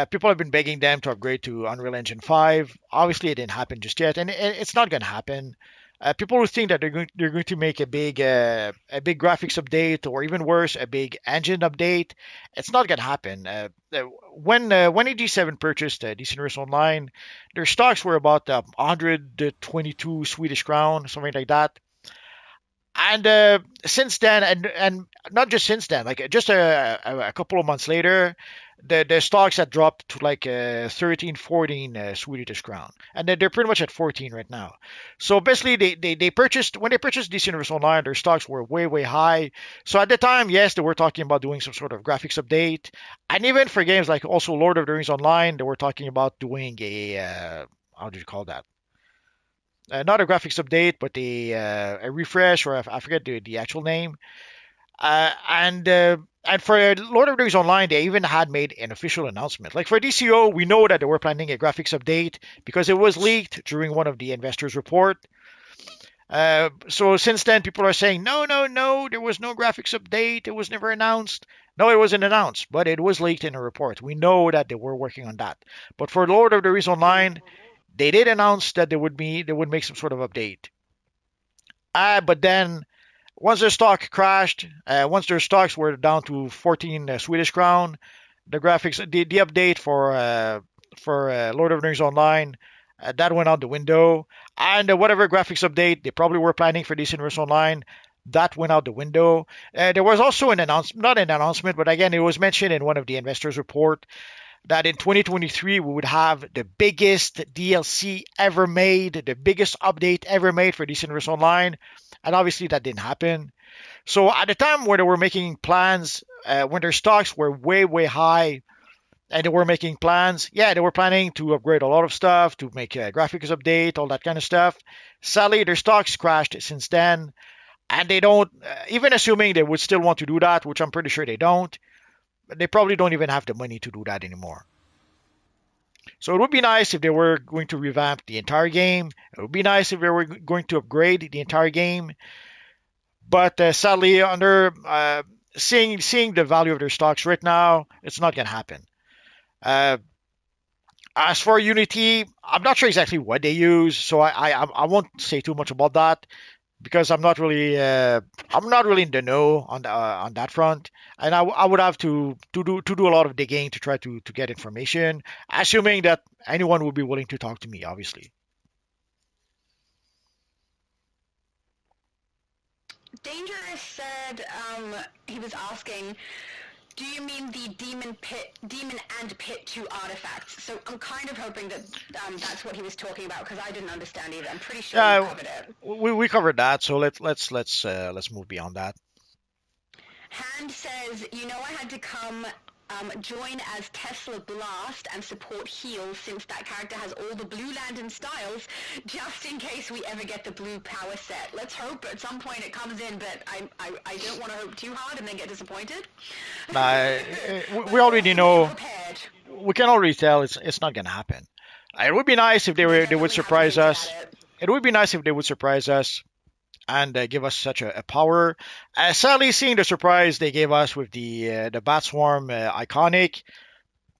People have been begging them to upgrade to Unreal Engine 5. Obviously, it didn't happen just yet, and it's not going to happen. People who think that they're going to make a big graphics update, or even worse, a big engine update, it's not going to happen. When AG7 purchased DC Universe Online, their stocks were about 122 Swedish crown, something like that. And since then, and not just since then, like just a couple of months later, the stocks had dropped to like 13, 14 Swedish crown, and they're pretty much at 14 right now. So basically, they purchased when they purchased DC Universe Online, their stocks were way high. So at the time, yes, they were talking about doing some sort of graphics update, and even for games like also Lord of the Rings Online, they were talking about doing a how do you call that? Not a graphics update, but a refresh, or I forget the actual name. And for Lord of the Rings Online, they even had made an official announcement. Like for DCUO, we know that they were planning a graphics update because it was leaked during one of the investors' report. So since then, people are saying, no, there was no graphics update. It was never announced. No, it wasn't announced, but it was leaked in a report. We know that they were working on that. But for Lord of the Rings Online, they did announce that they would make some sort of update. But then once their stock crashed, once their stocks were down to 14 Swedish crown, the graphics, the update for Lord of the Rings Online, that went out the window, and whatever graphics update they probably were planning for DC Universe Online, that went out the window. There was also not an announcement, but again, it was mentioned in one of the investors' report that in 2023 we would have the biggest DLC ever made, the biggest update ever made for DC Universe Online, and obviously that didn't happen. So at the time when they were making plans, when their stocks were way high, and they were making plans, yeah, they were planning to upgrade a lot of stuff, to make a graphics update, all that kind of stuff. Sadly, their stocks crashed since then, and they don't, even assuming they would still want to do that, which I'm pretty sure they don't, they probably don't even have the money to do that anymore. So it would be nice if they were going to revamp the entire game. It would be nice if they were going to upgrade the entire game. But sadly, seeing the value of their stocks right now, it's not gonna happen. Uh, as for Unity, I'm not sure exactly what they use, so I won't say too much about that because I'm not really in the know on that front, and I would have to do a lot of digging to try to get information, assuming that anyone would be willing to talk to me, obviously. Dangerous said he was asking, do you mean the demon and pit 2 artifacts? So I'm kind of hoping that that's what he was talking about because I didn't understand either. I'm pretty sure you Yeah, covered it. we covered that, so let's move beyond that. Hand says, you know I had to come join as Tesla Blast and support Heal since that character has all the Blue Lantern styles, just in case we ever get the blue power set. Let's hope at some point it comes in, but I don't want to hope too hard and then get disappointed. We already know. Prepared. We can already tell it's not gonna happen. It would be nice if they would surprise us. It would be nice if they would surprise us and give us such a power. Sadly, seeing the surprise they gave us with the Bat Swarm iconic,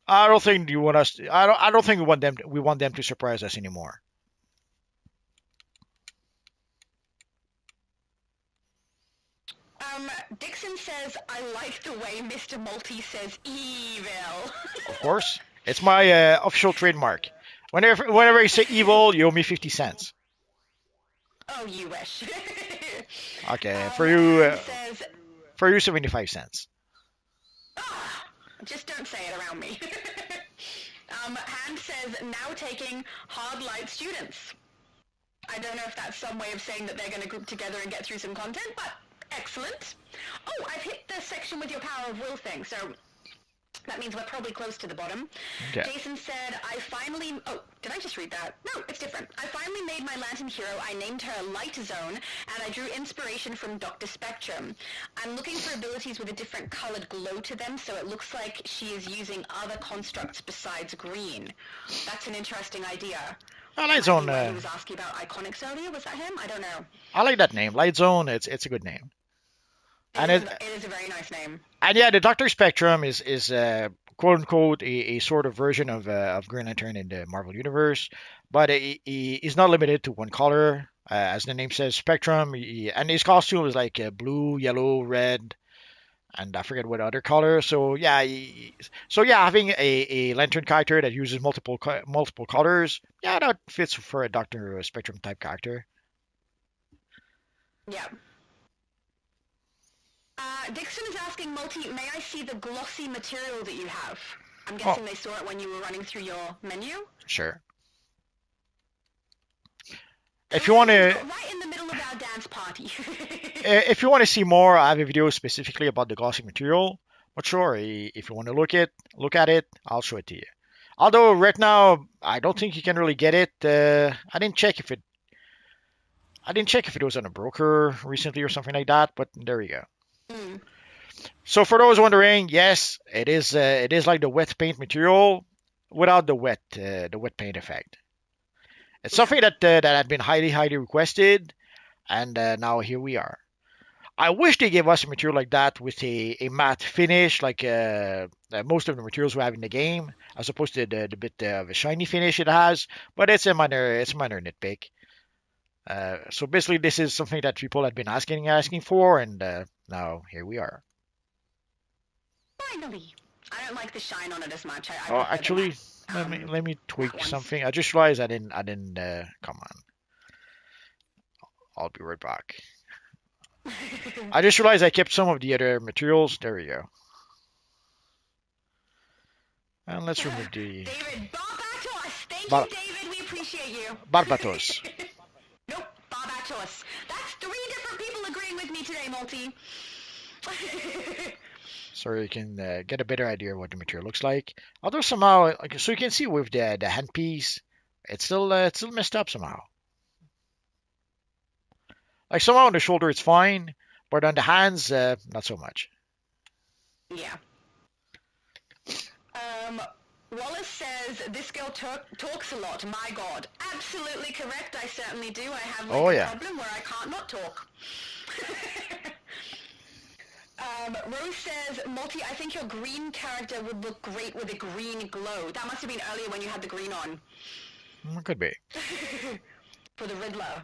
I don't think you want us. I don't think we want them. We want them to surprise us anymore. Dixon says, I like the way Mr. Multi says evil. Of course, it's my official trademark. Whenever you say evil, you owe me 50 cents. Oh, you wish. Okay, says, for you 75 cents. Just don't say it around me. Hand says, now taking hard light students. I don't know if that's some way of saying that they're going to group together and get through some content, but excellent. Oh, I've hit the section with your power of will thing, so that means we're probably close to the bottom. Okay. Jason said, oh, did I just read that? No, it's different. I finally made my lantern hero. I named her Light Zone, and I drew inspiration from Dr. Spectrum. I'm looking for abilities with a different colored glow to them, so it looks like she is using other constructs besides green. That's an interesting idea. Light Zone. He was asking about Iconics earlier. Was that him? I don't know. I like that name, Light Zone. It's a good name. It is a very nice name. And yeah, the Doctor Spectrum is quote unquote a sort of version of Green Lantern in the Marvel universe, but he is not limited to one color. As the name says, Spectrum, and his costume is like blue, yellow, red, and I forget what other color. So yeah, having a Lantern character that uses multiple colors, yeah, that fits for a Doctor Spectrum type character. Yeah. Dixon is asking, Multi, may I see the glossy material that you have? I'm guessing they saw it when you were running through your menu? Sure. If you want to... Right in the middle of our dance party. If you want to see more, I have a video specifically about the glossy material. But sure, if you want to look at it, I'll show it to you. Although right now, I don't think you can really get it. I didn't check if it was on a broker recently or something like that, but there you go. Mm. So for those wondering, yes, it is like the wet paint material without the wet paint effect. It's something that had been highly requested, and now here we are. I wish they gave us a material like that with a matte finish, like most of the materials we have in the game, as opposed to the bit of a shiny finish it has. But it's a minor nitpick. So basically, this is something that people had been asking for, and now here we are. Finally, I don't like the shine on it as much. Actually, let me tweak something. I just realized I didn't. Come on. I'll be right back. I just realized I kept some of the other materials. There we go. And let's remove the... David, Barbatos! Thank you, David. We appreciate you. Barbatos. Nope, Barbatos. That's 3 different people agreeing with me today, Multi. So you can get a better idea of what the material looks like. Although somehow, so you can see with the handpiece, it's still messed up somehow. Like somehow on the shoulder it's fine, but on the hands, not so much. Yeah. Wallace says, this girl talks a lot. My God. Absolutely correct. I certainly do. I have a problem where I can't not talk. Rose says, Multi, I think your green character would look great with a green glow. That must have been earlier when you had the green on. Could be. For the Riddler.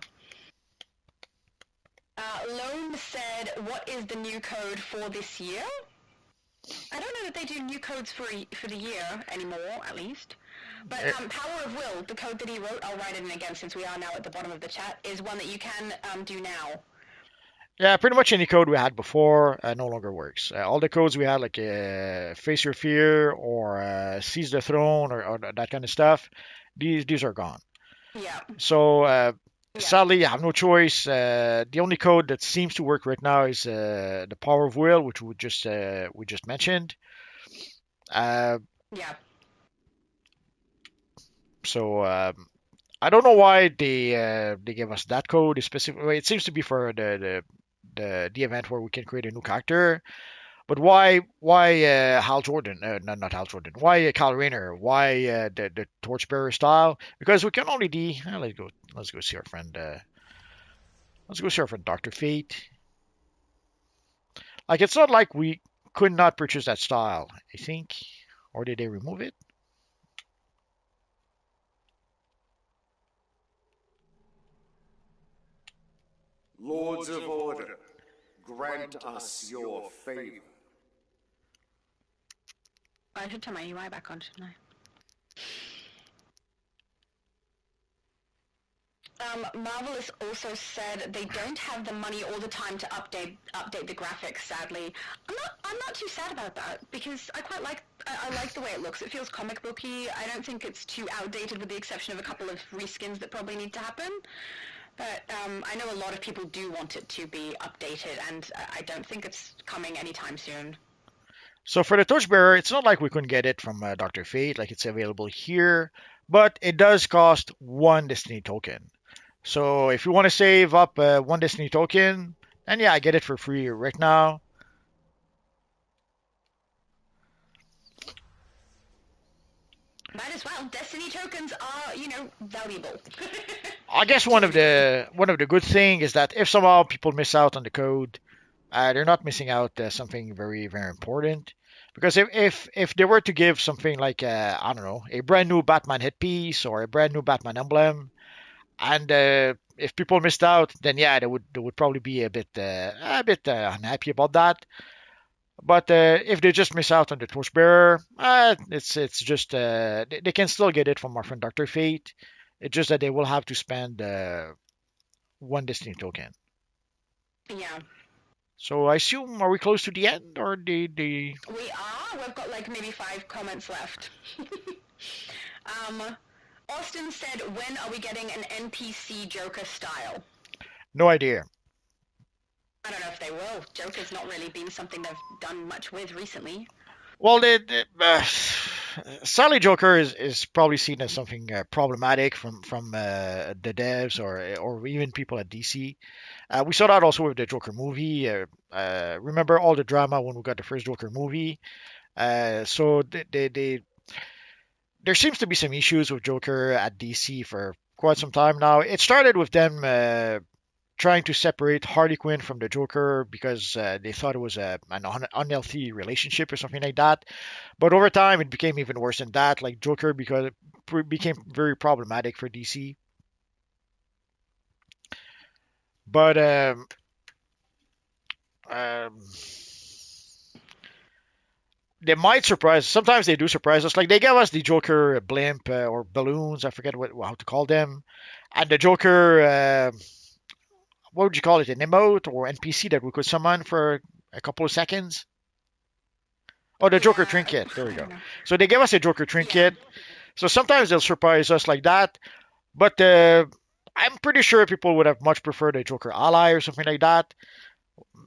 Lone said, what is the new code for this year? I don't know that they do new codes for the year anymore, at least. But Power of Will, the code that he wrote, I'll write it in again since we are now at the bottom of the chat, is one that you can do now. Yeah, pretty much any code we had before no longer works. All the codes we had, like Face Your Fear or Seize the Throne or that kind of stuff, these are gone. Yeah. So sadly, I have no choice. The only code that seems to work right now is the Power of Will, which we just mentioned. Yeah. So I don't know why they gave us that code specifically. It seems to be for the event where we can create a new character. But why Hal Jordan? Not Hal Jordan. Why Kyle Rayner? Why the Torchbearer style? Because we can only let's go see our friend. Let's go see our friend Doctor Fate. Like it's not like we could not purchase that style. I think, or did they remove it? Lords of Order, grant us your favor. I should turn my UI back on, shouldn't I? Marvelous also said they don't have the money all the time to update the graphics. Sadly, I'm not too sad about that because I quite like I like the way it looks. It feels comic booky. I don't think it's too outdated, with the exception of a couple of reskins that probably need to happen. But I know a lot of people do want it to be updated, and I don't think it's coming anytime soon. So for the Torchbearer, it's not like we couldn't get it from Doctor Fate, like it's available here, but it does cost one Destiny token. So if you want to save up one Destiny token, then yeah, I get it for free right now. Might as well. Destiny tokens are, valuable. I guess one of the good thing is that if somehow people miss out on the code, they're not missing out something very very important. Because if they were to give something like I don't know, a brand new Batman headpiece or a brand new Batman emblem, and if people missed out, then yeah, they would probably be a bit unhappy about that. But if they just miss out on the Torchbearer, it's just they can still get it from our friend Doctor Fate. It's just that they will have to spend one Destiny token. Yeah. So I assume, are we close to the end, or We are. We've got like maybe 5 comments left. Austin said, when are we getting an NPC Joker style? No idea. I don't know if they will. Joker's not really been something they've done much with recently. Well, Sally Joker is probably seen as something problematic from the devs or even people at DC. We saw that also with the Joker movie. Remember all the drama when we got the first Joker movie. So there seems to be some issues with Joker at DC for quite some time now. It started with them trying to separate Harley Quinn from the Joker because they thought it was an unhealthy relationship or something like that. But over time, it became even worse than that. Like Joker became very problematic for DC. But um, they might surprise. Sometimes they do surprise us. Like they gave us the Joker blimp or balloons. I forget how to call them, and the Joker. What would you call it? An emote or NPC that we could summon for a couple of seconds. Oh, the Joker trinket. There we go. So they gave us a Joker trinket. Yeah. So sometimes they'll surprise us like that. But I'm pretty sure people would have much preferred a Joker ally or something like that.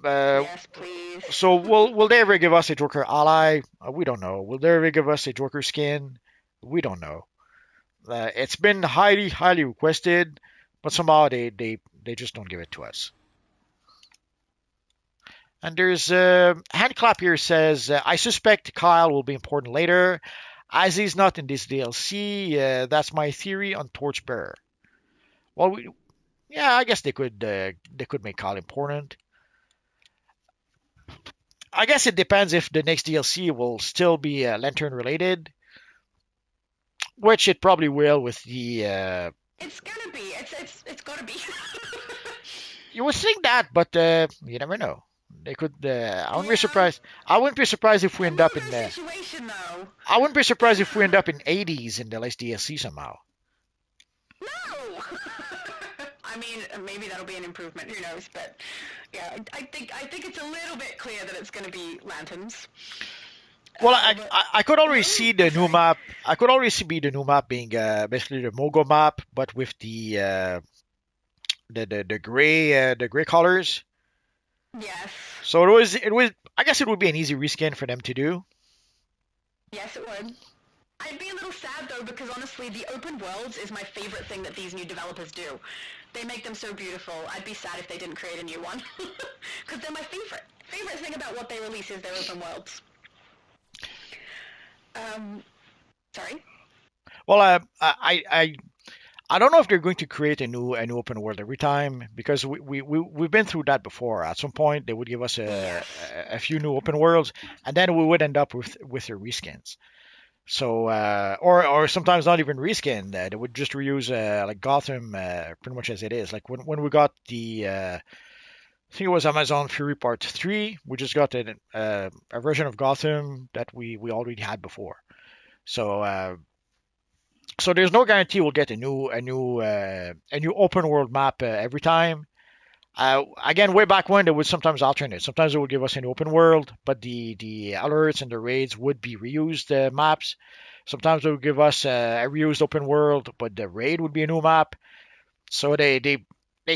Yes, please. So will they ever give us a Joker ally? We don't know. Will they ever give us a Joker skin? We don't know. It's been highly, highly requested, but somehow they just don't give it to us. And there's hand clap here says, I suspect Kyle will be important later, as he's not in this DLC. That's my theory on Torchbearer. Well, yeah, I guess they could make Kyle important. I guess it depends if the next DLC will still be Lantern related, which it probably will with the. It's gonna be. It's gotta be. You would think that, but you never know. They could. I wouldn't be Yeah. surprised. I wouldn't be surprised if we A end up in. moving situation though. I wouldn't be surprised if we end up in 80s in the last DLC somehow. No. I mean, maybe that'll be an improvement. Who knows? But yeah, I think it's a little bit clear that it's going to be lanterns. Well, But- I could already see the new map. I could already see the new map being basically the Mogo map, but with the gray colors. Yes. So it was. I guess it would be an easy reskin for them to do. Yes, it would. I'd be a little sad though because honestly, the open worlds is my favorite thing that these new developers do. They make them so beautiful. I'd be sad if they didn't create a new one because they're my favorite thing about what they release is their open worlds. Sorry. Well, I don't know if they're going to create a new open world every time because we've been through that before. At some point, they would give us a few new open worlds, and then we would end up with their reskins. So or sometimes not even reskin. They would just reuse like Gotham pretty much as it is. Like when we got the I think it was Amazon Fury Part 3, we just got a version of Gotham that we already had before. So so there's no guarantee we'll get a new open world map every time. Again, way back when they would sometimes alternate. Sometimes they would give us an open world, but the alerts and the raids would be reused maps. Sometimes they would give us a reused open world, but the raid would be a new map. So they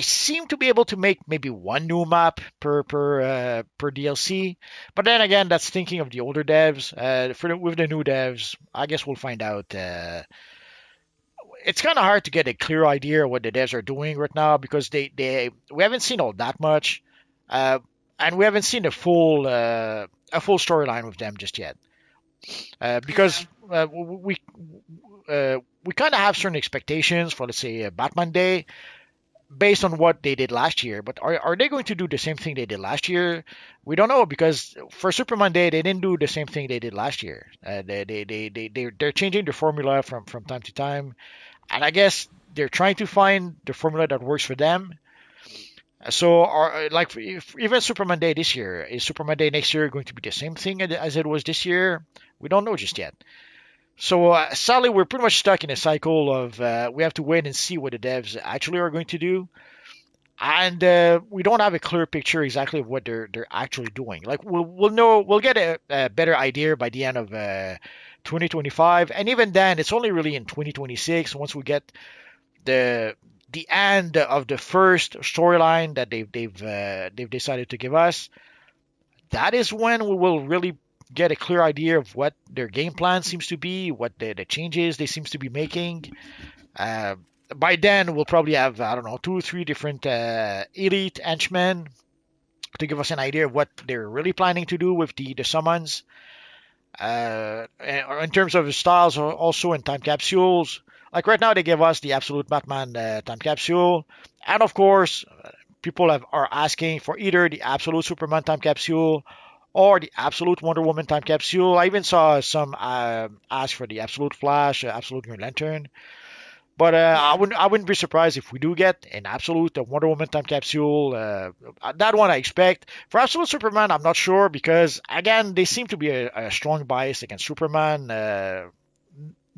seem to be able to make maybe one new map per DLC. But then again, that's thinking of the older devs. With the new devs, I guess we'll find out. It's kind of hard to get a clear idea of what the devs are doing right now because we haven't seen all that much, and we haven't seen a full storyline with them just yet. Because we kind of have certain expectations for, let's say, Batman Day based on what they did last year. But are they going to do the same thing they did last year? We don't know because for Superman Day they didn't do the same thing they did last year. They're changing the formula from time to time, and I guess they're trying to find the formula that works for them. So, like even Superman Day this year, is Superman Day next year going to be the same thing as it was this year? We don't know just yet. So sadly, we're pretty much stuck in a cycle of we have to wait and see what the devs actually are going to do, and we don't have a clear picture exactly of what they're actually doing. Like we'll get a better idea by the end of 2025, and even then, it's only really in 2026 once we get the end of the first storyline that they've decided to give us. That is when we will really get a clear idea of what their game plan seems to be, what the changes they seems to be making. By then, we'll probably have, I don't know, 2 or 3 different elite henchmen to give us an idea of what they're really planning to do with the summons. In terms of the styles, also in time capsules. Like right now, they give us the Absolute Batman time capsule, and of course, people are asking for either the Absolute Superman time capsule or the Absolute Wonder Woman time capsule. I even saw some ask for the Absolute Flash, Absolute Green Lantern. But I wouldn't be surprised if we do get an Absolute Wonder Woman time capsule. That one I expect. For Absolute Superman, I'm not sure because again they seem to be a strong bias against Superman.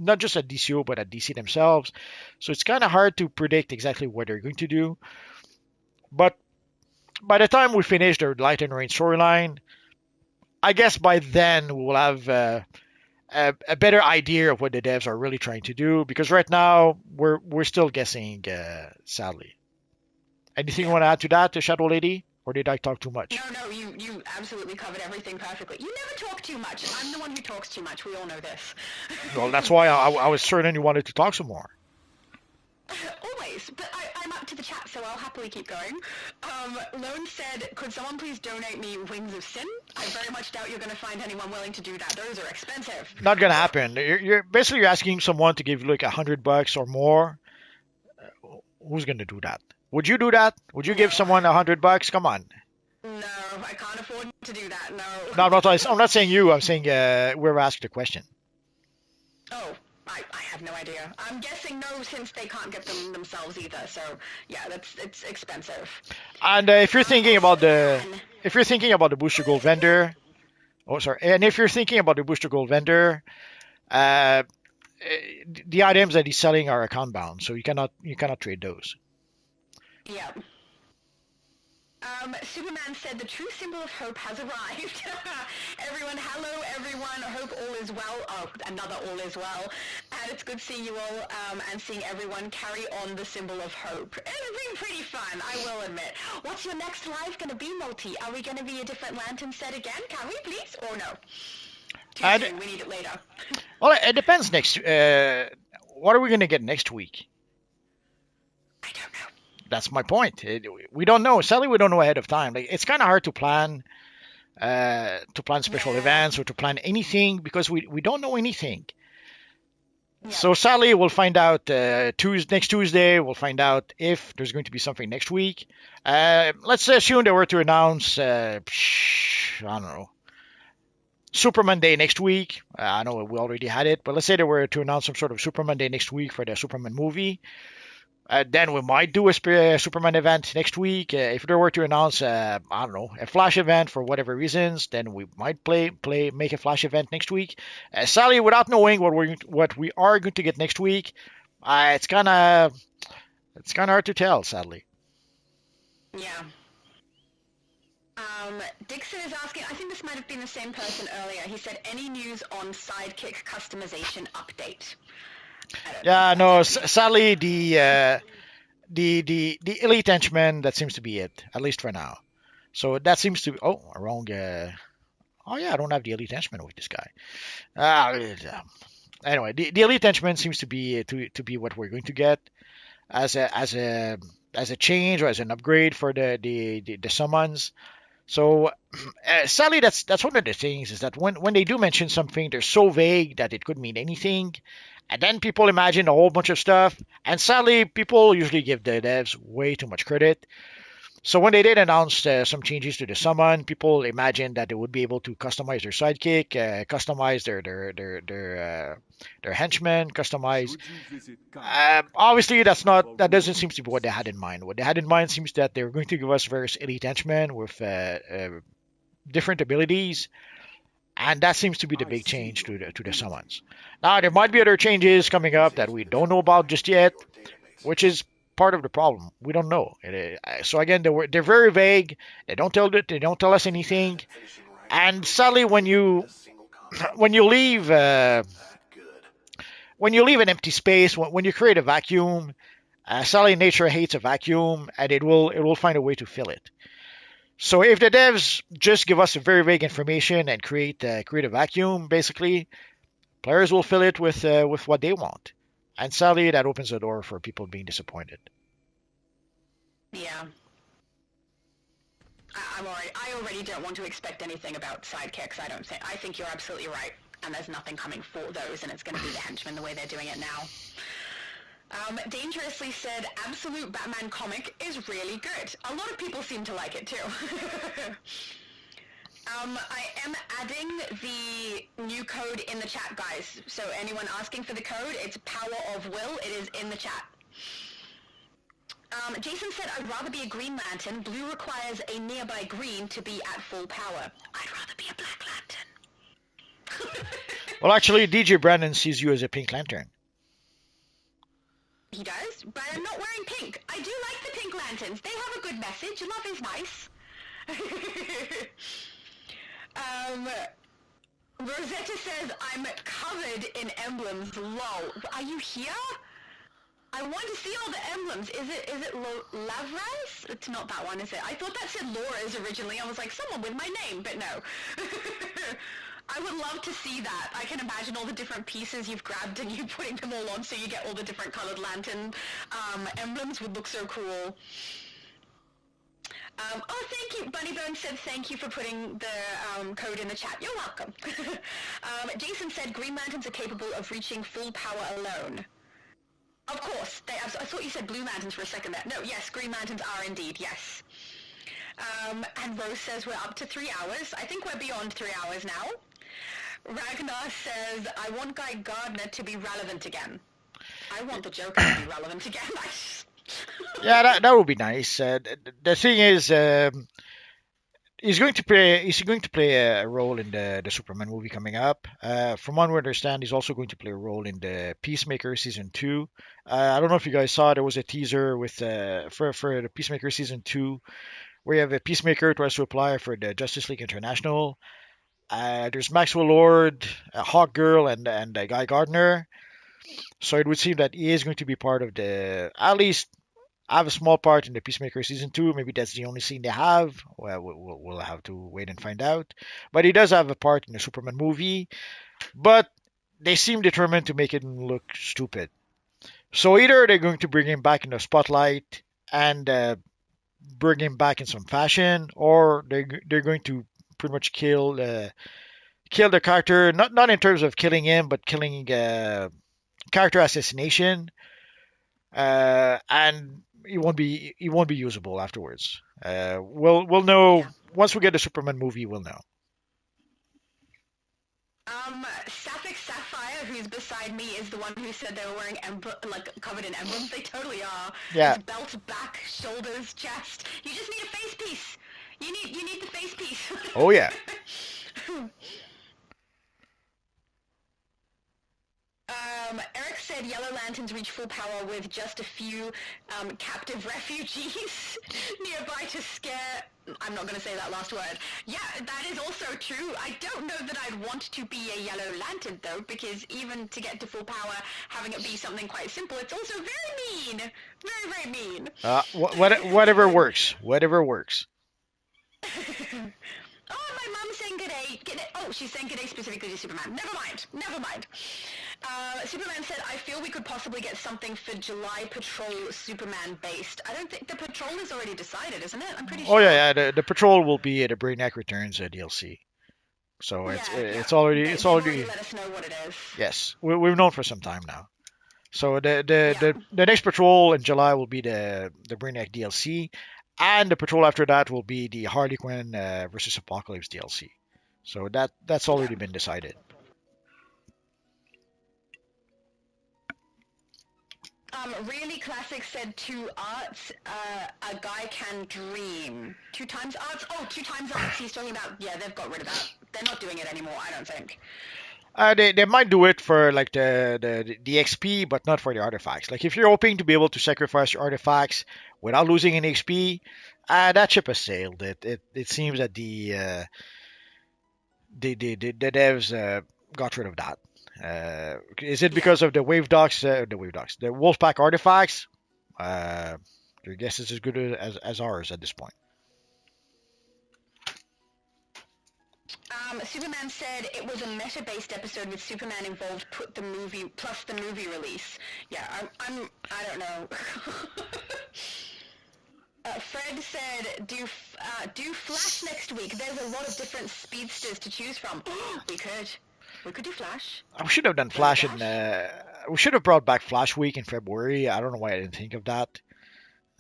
Not just at DCUO but at DC themselves. So it's kind of hard to predict exactly what they're going to do. But by the time we finish their Light and Rain storyline, I guess by then we'll have a better idea of what the devs are really trying to do. Because right now we're still guessing, sadly. Anything you want to add to that, Shadow Lady, or did I talk too much? No, you absolutely covered everything perfectly. You never talk too much. I'm the one who talks too much. We all know this. Well, that's why I was certain you wanted to talk some more. Always, but I'm up to the chat, so I'll happily keep going. Lone said, could someone please donate me Wings of Sin? I very much doubt you're going to find anyone willing to do that. Those are expensive. Not gonna happen. You're basically asking someone to give you like $100 or more. Who's gonna do that? Would you do that? Would you give someone $100? Come on. No, I can't afford to do that. No. No, I'm not saying you. I'm saying whoever asked the question. Oh, I have no idea. I'm guessing no, since they can't get them themselves either. So yeah, it's expensive. And if you're thinking about Dan. the booster gold vendor, oh sorry, and if you're thinking about the booster gold vendor, uh, the items that he's selling are account bound, so you cannot trade those. Yeah. Superman said the true symbol of hope has arrived. Everyone, hello everyone. Hope all is well. Oh, another all is well. And it's good seeing you all and seeing everyone carry on the symbol of hope. It's been pretty fun, I will admit. What's your next live going to be, Multi? Are we going to be a different lantern set again? Can we, please? Or no? Too soon. We need it later. Well, it depends. What are we going to get next week? I don't know. That's my point. We don't know. Sadly, we don't know ahead of time. Like, it's kind of hard to plan special events or to plan anything because we don't know anything. Yeah. So sadly, we'll find out next Tuesday. We'll find out if there's going to be something next week. Let's assume they were to announce, I don't know, Super Monday next week. I know we already had it, but let's say they were to announce some sort of Super Monday next week for the Superman movie. Then we might do a Superman event next week. If they were to announce, I don't know, a Flash event for whatever reasons, then we might make a Flash event next week. Sadly, without knowing what we are going to get next week, it's kind of hard to tell. Sadly. Yeah. Dixon is asking, I think this might have been the same person earlier. He said, any news on Sidekick customization update? Yeah, no. Sadly, the elite henchman, that seems to be it, at least for now. So that seems to be wrong. Oh yeah, I don't have the elite henchman with this guy. Anyway, the elite henchman seems to be what we're going to get as a change or as an upgrade for the summons. So sadly, that's one of the things is that when they do mention something, they're so vague that it could mean anything. And then people imagine a whole bunch of stuff. And sadly, people usually give the devs way too much credit. So when they did announce some changes to the summon, people imagined that they would be able to customize their sidekick, customize their henchmen, customize. Obviously, that doesn't seem to be what they had in mind. What they had in mind seems that they were going to give us various elite henchmen with different abilities. And that seems to be the big change to the summons. Now, there might be other changes coming up that we don't know about just yet, which is part of the problem. We don't know. So again, they're very vague. They don't tell us anything. And sadly, when you leave an empty space, when you create a vacuum, sadly nature hates a vacuum, and it will find a way to fill it. So if the devs just give us a very vague information and create a vacuum, basically, players will fill it with what they want, and sadly that opens the door for people being disappointed. Yeah. I already don't want to expect anything about sidekicks. I think you're absolutely right, and there's nothing coming for those, and it's going to be the henchmen the way they're doing it now. Dangerously said, Absolute Batman comic is really good. A lot of people seem to like it too. I am adding the new code in the chat, guys. So anyone asking for the code, it's Power of Will. It is in the chat. Jason said, I'd rather be a Green Lantern. Blue requires a nearby green to be at full power. I'd rather be a Black Lantern. Well, actually, DJ Brandon sees you as a Pink Lantern. He does, but I'm not wearing pink. I do like the Pink Lanterns. They have a good message. Love is nice. Rosetta says, I'm covered in emblems. Lol. Are you here? I want to see all the emblems. Is it Lavras? It's not that one, is it? I thought that said Laura's originally. I was like, someone with my name, but no. I would love to see that. I can imagine all the different pieces you've grabbed and you putting them all on so you get all the different colored lantern emblems would look so cool. Thank you. Bunnybone said thank you for putting the code in the chat. You're welcome. Jason said Green Lanterns are capable of reaching full power alone. Of course. I thought you said Blue Lanterns for a second there. No, yes, Green Lanterns are indeed, yes. And Rose says we're up to 3 hours. I think we're beyond 3 hours now. Ragnar says, I want Guy Gardner to be relevant again. I want the Joker to be relevant again. Yeah, that would be nice. The thing is, he's going to play a role in the Superman movie coming up. From what we understand, he's also going to play a role in the Peacemaker season 2. I don't know if you guys saw, there was a teaser with for the Peacemaker season 2 where you have a Peacemaker tries to apply for the Justice League International. There's Maxwell Lord, Hawk Girl, and Guy Gardner. So it would seem that he is going to be part of the, at least have a small part in the Peacemaker season 2. Maybe that's the only scene they have. Well, we'll have to wait and find out. But he does have a part in the Superman movie. But they seem determined to make it look stupid. So either they're going to bring him back in the spotlight and bring him back in some fashion, or they're going to pretty much kill the character. Not in terms of killing him, but killing character assassination. And he won't be usable afterwards. We'll know once we get the Superman movie. We'll know. Sapphic Sapphire, who's beside me, is the one who said they were wearing covered in emblems. They totally are. Yeah. It's belt, back, shoulders, chest. You just need a face piece. You need the face piece. Oh yeah. Eric said Yellow Lanterns reach full power with just a few captive refugees nearby to scare. I'm not going to say that last word. Yeah, that is also true. I don't know that I'd want to be a Yellow Lantern, though, because even to get to full power, having it be something quite simple, it's also very mean. Very, very mean. Whatever works. Whatever works. Oh, my mom's saying good day. Oh, she's saying good day specifically to Superman. Never mind. Superman said, I feel we could possibly get something for July Patrol Superman based. I don't think the Patrol is already decided, isn't it? I'm pretty sure. Oh yeah. The Patrol will be the Brainiac Returns DLC. So it's already They've already let us know what it is. Yes, we've known for some time now. So the next Patrol in July will be the Brainiac DLC, and the Patrol after that will be the Harley Quinn versus Apocalypse DLC. So that's already been decided. Really Classic said 2 arts, a guy can dream. 2 times arts? Oh, 2 times arts, he's talking about, yeah, they've got rid of that. They're not doing it anymore, I don't think. They might do it for like the XP, but not for the artifacts. Like if you're hoping to be able to sacrifice your artifacts without losing any XP, that ship has sailed. It seems that the devs got rid of that. Is it because of the the Wolfpack artifacts? Your guess is as good as ours at this point. Superman said it was a meta-based episode with Superman involved. Put the movie plus the movie release. Yeah, I don't know. Fred said, "Do Flash next week. There's a lot of different speedsters to choose from. We could do Flash. We should have done Flash in. We should have brought back Flash Week in February. I don't know why I didn't think of that.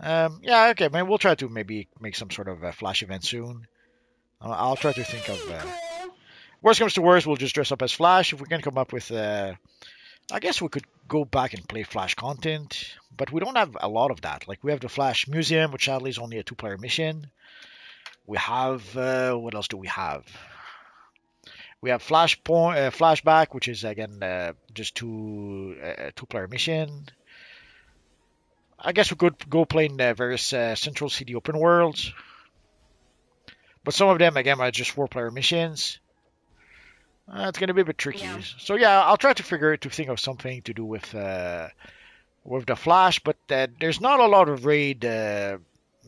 Yeah, okay, man. We'll try to maybe make some sort of Flash event soon. I'll try to think of. Worst comes to worst, we'll just dress up as Flash. If we can come up with, I guess we could go back and play Flash content, but we don't have a lot of that. Like we have the Flash Museum, which sadly is only a 2-player mission. We have what else do we have? We have Flashback, which is again just 2-player mission. I guess we could go play in the various Central City open worlds, but some of them again are just 4-player missions. It's gonna be a bit tricky. Yeah. So yeah, I'll try to think of something to do with the Flash, but there's not a lot of raid that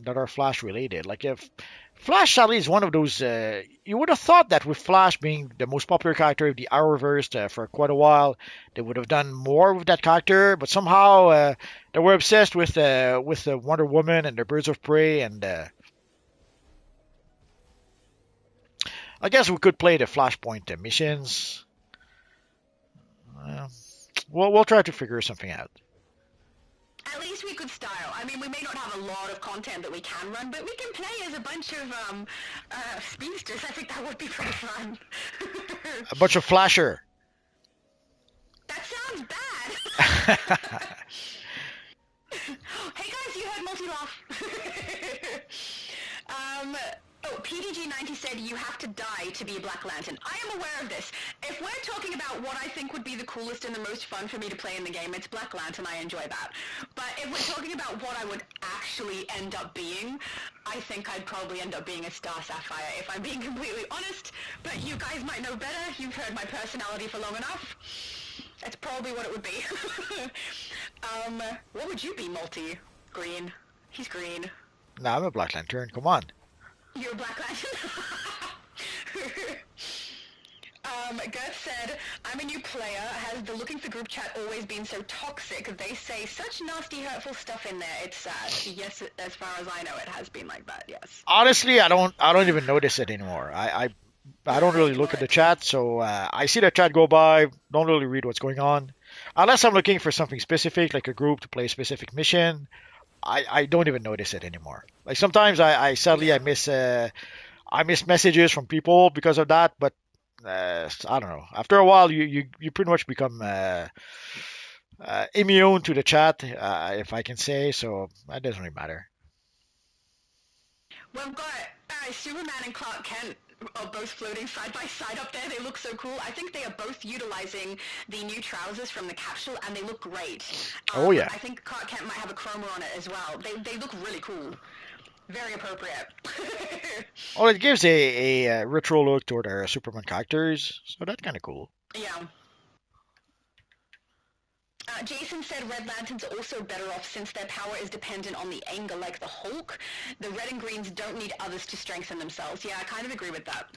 are Flash related. Like if Flash sadly is one of those, you would have thought that with Flash being the most popular character of the Arrowverse for quite a while, they would have done more with that character, but somehow they were obsessed with Wonder Woman and the Birds of Prey, and I guess we could play the Flashpoint missions. We'll try to figure something out. At least we could style. I mean, we may not have a lot of content that we can run, but we can play as a bunch of speedsters. I think that would be pretty fun. A bunch of flasher. That sounds bad. Hey guys, you heard multi-laugh. PDG90 said you have to die to be a Black Lantern. I am aware of this. If we're talking about what I think would be the coolest and the most fun for me to play in the game, it's Black Lantern. I enjoy that. But if we're talking about what I would actually end up being, I think I'd probably end up being a Star Sapphire, if I'm being completely honest. But you guys might know better. You've heard my personality for long enough. That's probably what it would be. What would you be, Multi? Green. He's green. No, I'm a Black Lantern. Come on. You're a Black Lantern? Gert said, I'm a new player. Has the Looking for Group chat always been so toxic? They say such nasty, hurtful stuff in there. It's sad. Yes, as far as I know, it has been like that, yes. Honestly, I don't even notice it anymore. I don't really look at the chat, so I see the chat go by, don't really read what's going on. Unless I'm looking for something specific, like a group to play a specific mission, I don't even notice it anymore. Like sometimes I sadly I miss messages from people because of that, but I don't know. After a while, you pretty much become immune to the chat, if I can say. So that doesn't really matter. We've got Superman and Clark Kent are both floating side by side up there. They look so cool. I think they are both utilizing the new trousers from the capsule, and they look great. Oh yeah. I think Clark Kent might have a chroma on it as well. They look really cool. Very appropriate. Well, it gives a retro look toward our Superman characters, so that's kind of cool. Yeah. Jason said Red Lanterns are also better off since their power is dependent on the anger like the Hulk. The red and greens don't need others to strengthen themselves. Yeah, I kind of agree with that.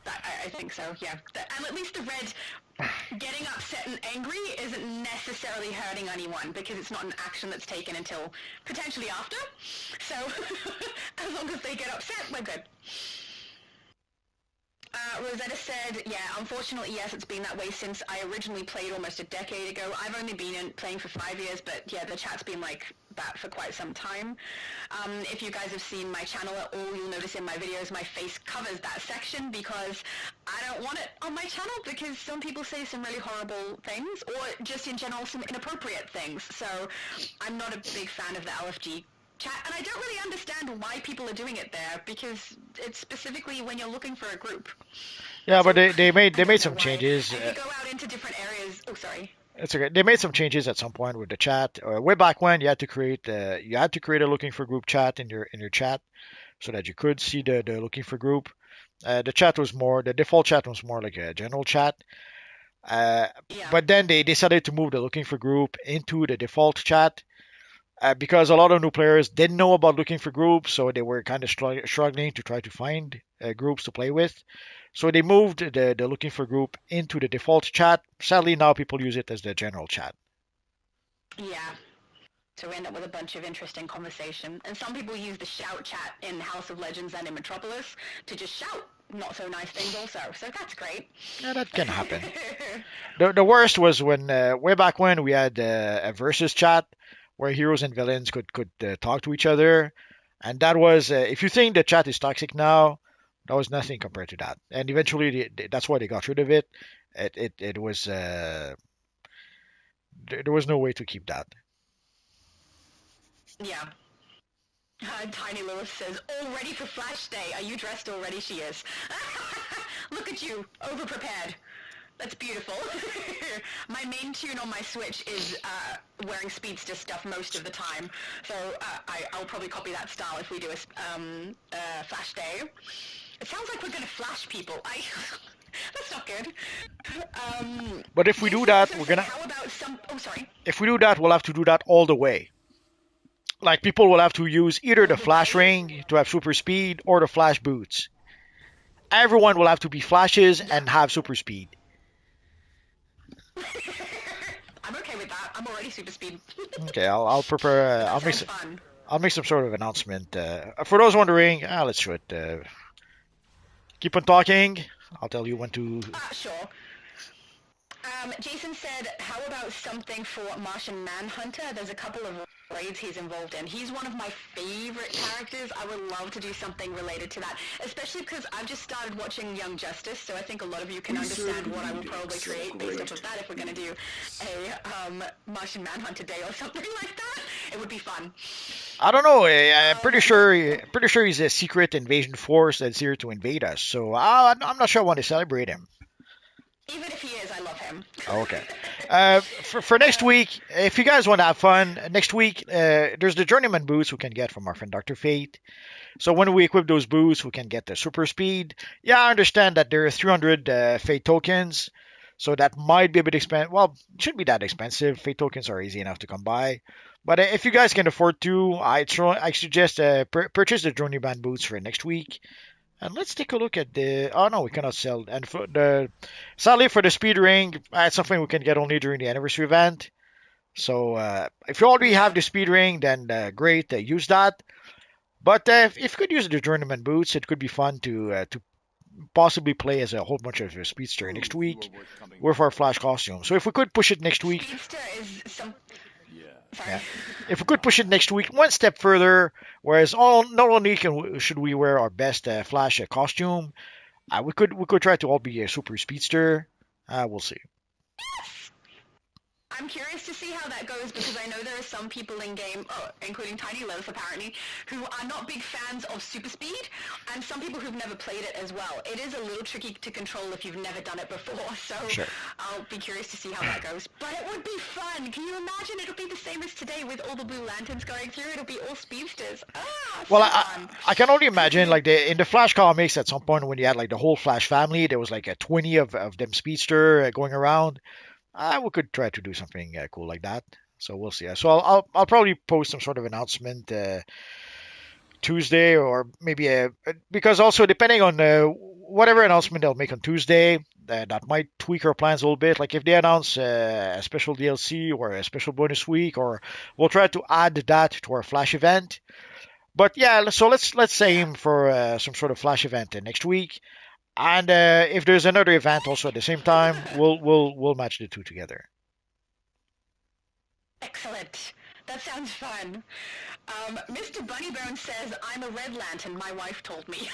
I think so, yeah. And at least the red getting upset and angry isn't necessarily hurting anyone because it's not an action that's taken until potentially after. So, as long as they get upset, we're good. Rosetta said, yeah, unfortunately, yes, it's been that way since I originally played almost a decade ago. I've only been playing for 5 years, but yeah, the chat's been like that for quite some time. If you guys have seen my channel at all, you'll notice in my videos my face covers that section because I don't want it on my channel because some people say some really horrible things or just in general some inappropriate things. So I'm not a big fan of the LFG chat, and I don't really understand why people are doing it there because it's specifically when you're looking for a group. Yeah, So, but they made some why. changes. And you go out into different areas. Oh, sorry. It's okay. They made some changes at some point with the chat. Way back when, you had to create a looking for group chat in your chat so that you could see the looking for group. The default chat was more like a general chat. Yeah. But then they decided to move the looking for group into the default chat. Because a lot of new players didn't know about looking for groups, so they were kind of struggling to try to find groups to play with. So they moved the looking for group into the default chat. Sadly, now people use it as the general chat. Yeah. So we end up with a bunch of interesting conversation. And some people use the shout chat in House of Legends and in Metropolis to just shout not so nice things also. So that's great. Yeah, that can happen. The worst was when, way back when, we had a versus chat where heroes and villains could talk to each other, and that was if you think the chat is toxic now, that was nothing compared to that. And eventually, that's why they got rid of it. It was there was no way to keep that. Yeah. Tiny Lewis says, all ready for Flash Day. Are you dressed already? She is. Look at you, over-prepared. That's beautiful. My main tune on my Switch is wearing speedster stuff most of the time, so I'll probably copy that style if we do a Flash Day. It sounds like we're going to flash people. That's not good. But if we do that, we're gonna. How about some? Oh, sorry. If we do that, we'll have to do that all the way. Like people will have to use either the flash ring to have super speed or the flash boots. Everyone will have to be flashes and have super speed. I'm okay with that. I'm already super speed. Okay, I'll prepare. I'll make some sort of announcement. For those wondering, let's show it. Keep on talking. I'll tell you when to. Sure. Jason said, how about something for Martian Manhunter? There's a couple of raids he's involved in. He's one of my favorite characters. I would love to do something related to that, especially because I've just started watching Young Justice, so I think a lot of you can understand what I will probably create based off of that if we're going to do a Martian Manhunter Day or something like that. It would be fun. I don't know. I'm pretty sure he's a secret invasion force that's here to invade us. So I'm not sure I want to celebrate him. Even if he is, I love him. Okay. For next week, if you guys want to have fun, next week there's the journeyman boots we can get from our friend Dr. Fate. So when we equip those boots, we can get the super speed. Yeah, I understand that there are 300 Fate tokens, so that might be a bit expensive. Well, it shouldn't be that expensive. Fate tokens are easy enough to come by. But if you guys can afford to, I suggest purchase the journeyman boots for next week. And let's take a look at the. Oh no, we cannot sell. And for the sadly for the speed ring, it's something we can get only during the anniversary event. So if you already have the speed ring, then great, use that. But if you could use the journeyman boots, it could be fun to possibly play as a whole bunch of speedster next week with our flash costume. So if we could push it next week, Speedster is some. Sorry. yeah. If we could push it next week one step further, whereas not only should we wear our best Flash costume, we could try to all be a super speedster. We'll see. I'm curious to see how that goes because I know there are some people in game, including Tiny Loaf apparently, who are not big fans of super speed, and some people who've never played it as well. It is a little tricky to control if you've never done it before, so Sure. I'll be curious to see how that goes. But it would be fun. Can you imagine? It'll be the same as today with all the blue lanterns going through. It'll be all speedsters. Well, So fun. I can only imagine like in the Flash comics at some point when you had like the whole Flash family, there was like a 20 of them speedster going around. We could try to do something cool like that. So we'll see. So I'll probably post some sort of announcement Tuesday or maybe because also depending on whatever announcement they'll make on Tuesday, that might tweak our plans a little bit. Like if they announce a special DLC or a special bonus week, or we'll try to add that to our Flash event. But yeah, so let's aim for some sort of Flash event next week. And if there's another event also at the same time, we'll match the two together. Excellent. That sounds fun. Mr. Bunnybone says, I'm a Red Lantern, my wife told me.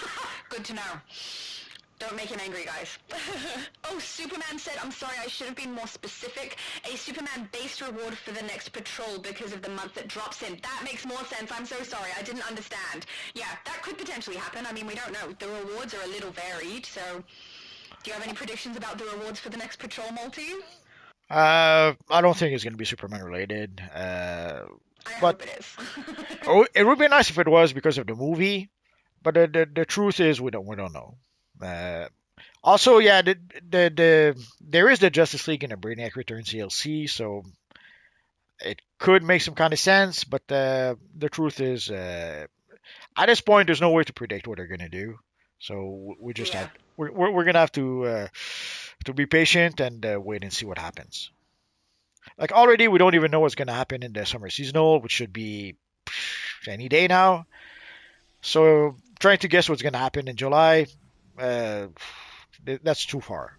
Good to know. Don't make him angry, guys. Oh, Superman said, I'm sorry, I should have been more specific. A Superman base reward for the next patrol because of the month it drops in. That makes more sense. I'm so sorry. I didn't understand. Yeah, that could potentially happen. I mean, we don't know. The rewards are a little varied, so do you have any predictions about the rewards for the next patrol multi? I don't think it's going to be Superman related. I But hope it is. it would be nice if it was because of the movie. But the truth is we don't know. Uh, Also, yeah, there is the Justice League and the Brainiac Returns DLC, so it could make some kind of sense. But the truth is, at this point, there's no way to predict what they're gonna do. So we just Yeah. have we're gonna have to be patient and wait and see what happens. Like already, we don't even know what's gonna happen in the summer seasonal, which should be any day now. So trying to guess what's gonna happen in July, uh, that's too far.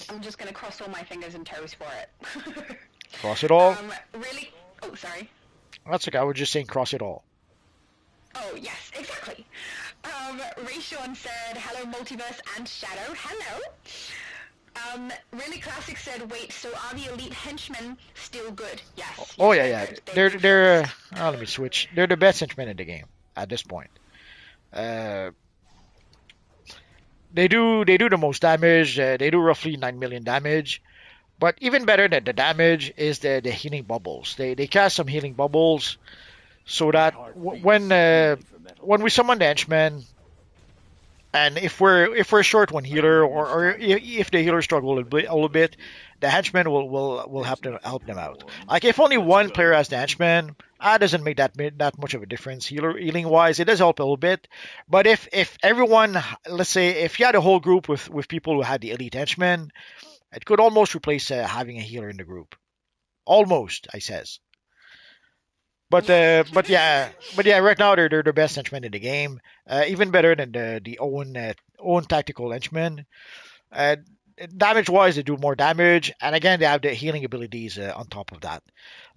I'm just gonna cross all my fingers and toes for it. Cross it all. Really? Oh, sorry. That's okay. I was just saying cross it all. Oh, yes, exactly. Rayshawn said, hello, Multiverse and Shadow. Hello. Really Classic said, wait, so are the Elite Henchmen still good? Yes. Oh yes, yeah, yeah. good. They're. Let me switch. They're the best henchmen in the game at this point. Uh, they do the most damage. They do roughly 9 million damage. But even better than the damage is the healing bubbles. They cast some healing bubbles so that when we summon the henchmen, and if we're short one healer, or if the healer struggle a little bit, the henchman will help them out. Like if only one player has the henchman, doesn't make that much of a difference healing wise. It does help a little bit, but if everyone, let's say if you had a whole group with people who had the elite henchmen, it could almost replace having a healer in the group. Almost, I says. But yeah, right now they're the best henchmen in the game. Even better than the own tactical henchmen. Uh, damage-wise, they do more damage, and again, they have the healing abilities on top of that.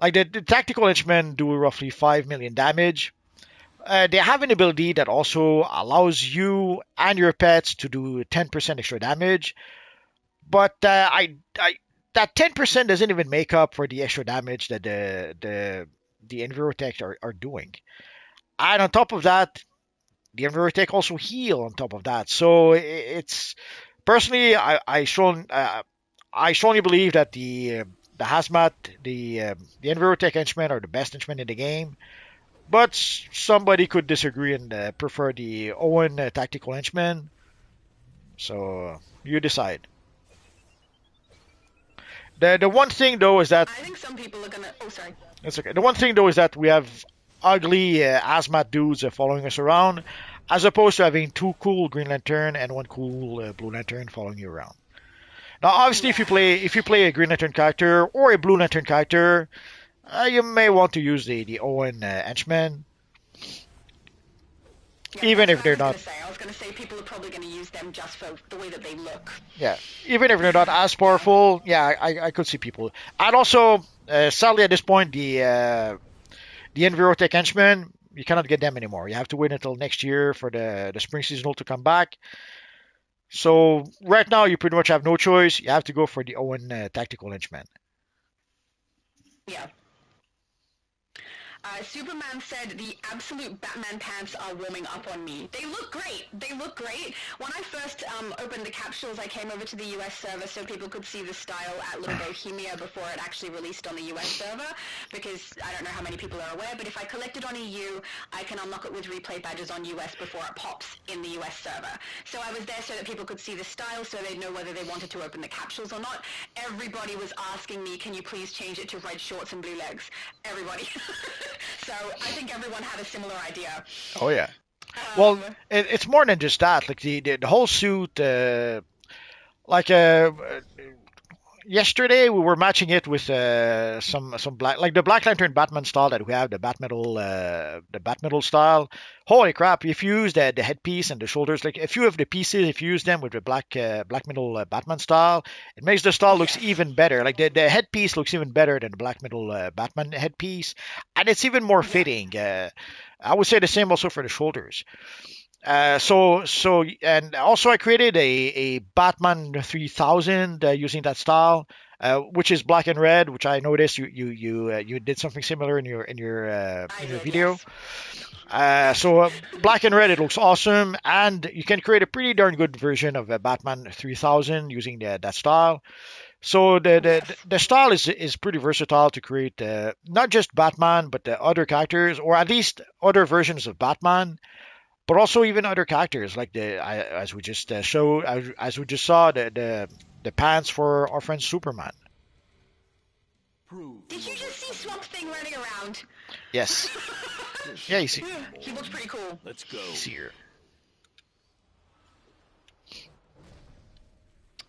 Like the tactical henchmen do roughly 5 million damage. They have an ability that also allows you and your pets to do 10% extra damage, but that 10% doesn't even make up for the extra damage that the Envirotech are doing. And on top of that, the Envirotech also heal on top of that. So it's personally, I strongly believe that the hazmat, the Envirotech henchmen are the best henchmen in the game. But somebody could disagree and prefer the Owen tactical henchman. So you decide. The one thing though is that I think some people are gonna. Oh, sorry. it's okay. The one thing though is that we have ugly hazmat dudes following us around, as opposed to having two cool Green Lantern and one cool Blue Lantern following you around. Now, obviously, if you play a Green Lantern character or a Blue Lantern character, you may want to use the Owen henchman. Yeah, Even if that's they're what not, I was gonna say people are probably gonna use them just for the way that they look. yeah, even if they're not as powerful, yeah, I could see people. And also, sadly at this point, the Envirotech henchmen, you cannot get them anymore. You have to wait until next year for the spring seasonal to come back. So right now, you pretty much have no choice. You have to go for the Owen tactical henchman. Yeah. Superman said the absolute Batman pants are warming up on me. They look great. They look great. When I first opened the capsules, I came over to the US server so people could see the style at Little Bohemia before it actually released on the US server, because I don't know how many people are aware, but if I collect it on EU, I can unlock it with replay badges on US before it pops in the US server. So I was there so that people could see the style so they'd know whether they wanted to open the capsules or not. Everybody was asking me, can you please change it to red shorts and blue legs? Everybody. So I think everyone had a similar idea. Oh yeah. Well, it's more than just that. Like the whole suit. Like yesterday, we were matching it with some black, like the Black Lantern Batman style that we have, the Bat Metal style. Holy crap! If you use the headpiece and the shoulders, like a few of the pieces, if you use them with the Black Metal Batman style, it makes the style looks even better. Like the headpiece looks even better than the Black Metal Batman headpiece, and it's even more fitting. I would say the same also for the shoulders. And also I created a Batman 3000 using that style, which is black and red, which I noticed you did something similar in your video. Black and red, it looks awesome, and you can create a pretty darn good version of a Batman 3000 using that style. So the style is pretty versatile to create not just Batman, but the other characters, or at least other versions of Batman, but also even other characters like as we just showed, as we just saw the pants for our friend Superman. Did you just see Swamp Thing running around? Yes. Yeah, you see. He looks pretty cool. Let's go. See here.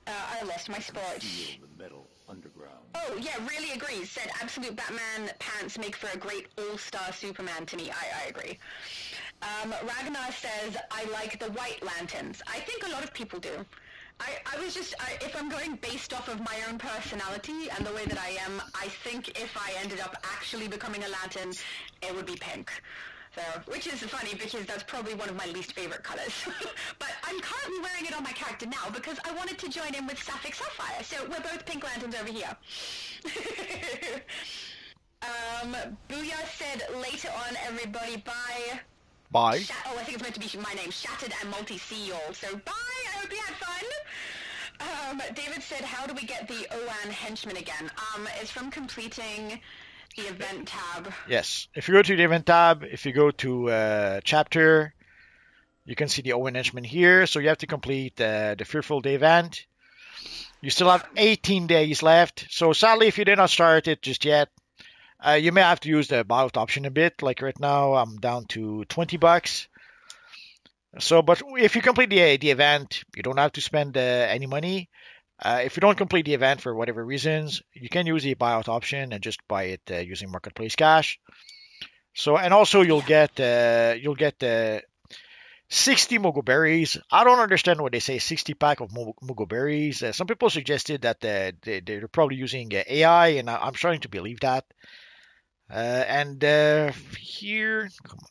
I lost my spot. Feel the metal underground. Oh, yeah, really agrees. Said absolute Batman pants make for a great all-star Superman to me. I agree. Ragnar says, I like the white lanterns. I think a lot of people do. If I'm going based off of my own personality and the way that I am, I think if I ended up actually becoming a lantern, it would be pink. So, which is funny because that's probably one of my least favorite colors. But I'm currently wearing it on my character now because I wanted to join in with Sapphic Sapphire, so we're both pink lanterns over here. Booyah said, later on everybody, bye. Bye. I think it's meant to be my name, Shattered and Multi-See y'all. So bye, I hope you had fun. David said, how do we get the Oan henchman again? It's from completing the event tab. Yes. If you go to the event tab, if you go to chapter, you can see the Owen henchman here. So you have to complete the Fearful Day event. You still have 18 days left. So sadly, if you did not start it just yet, you may have to use the buyout option a bit. Like right now, I'm down to $20. So, but if you complete the event, you don't have to spend any money. If you don't complete the event for whatever reasons, you can use the buyout option and just buy it using Marketplace Cash. So, and also you'll get 60 mogo berries. I don't understand why they say 60 pack of mogo berries. Some people suggested that they're probably using AI, and I'm starting to believe that. And here, come on.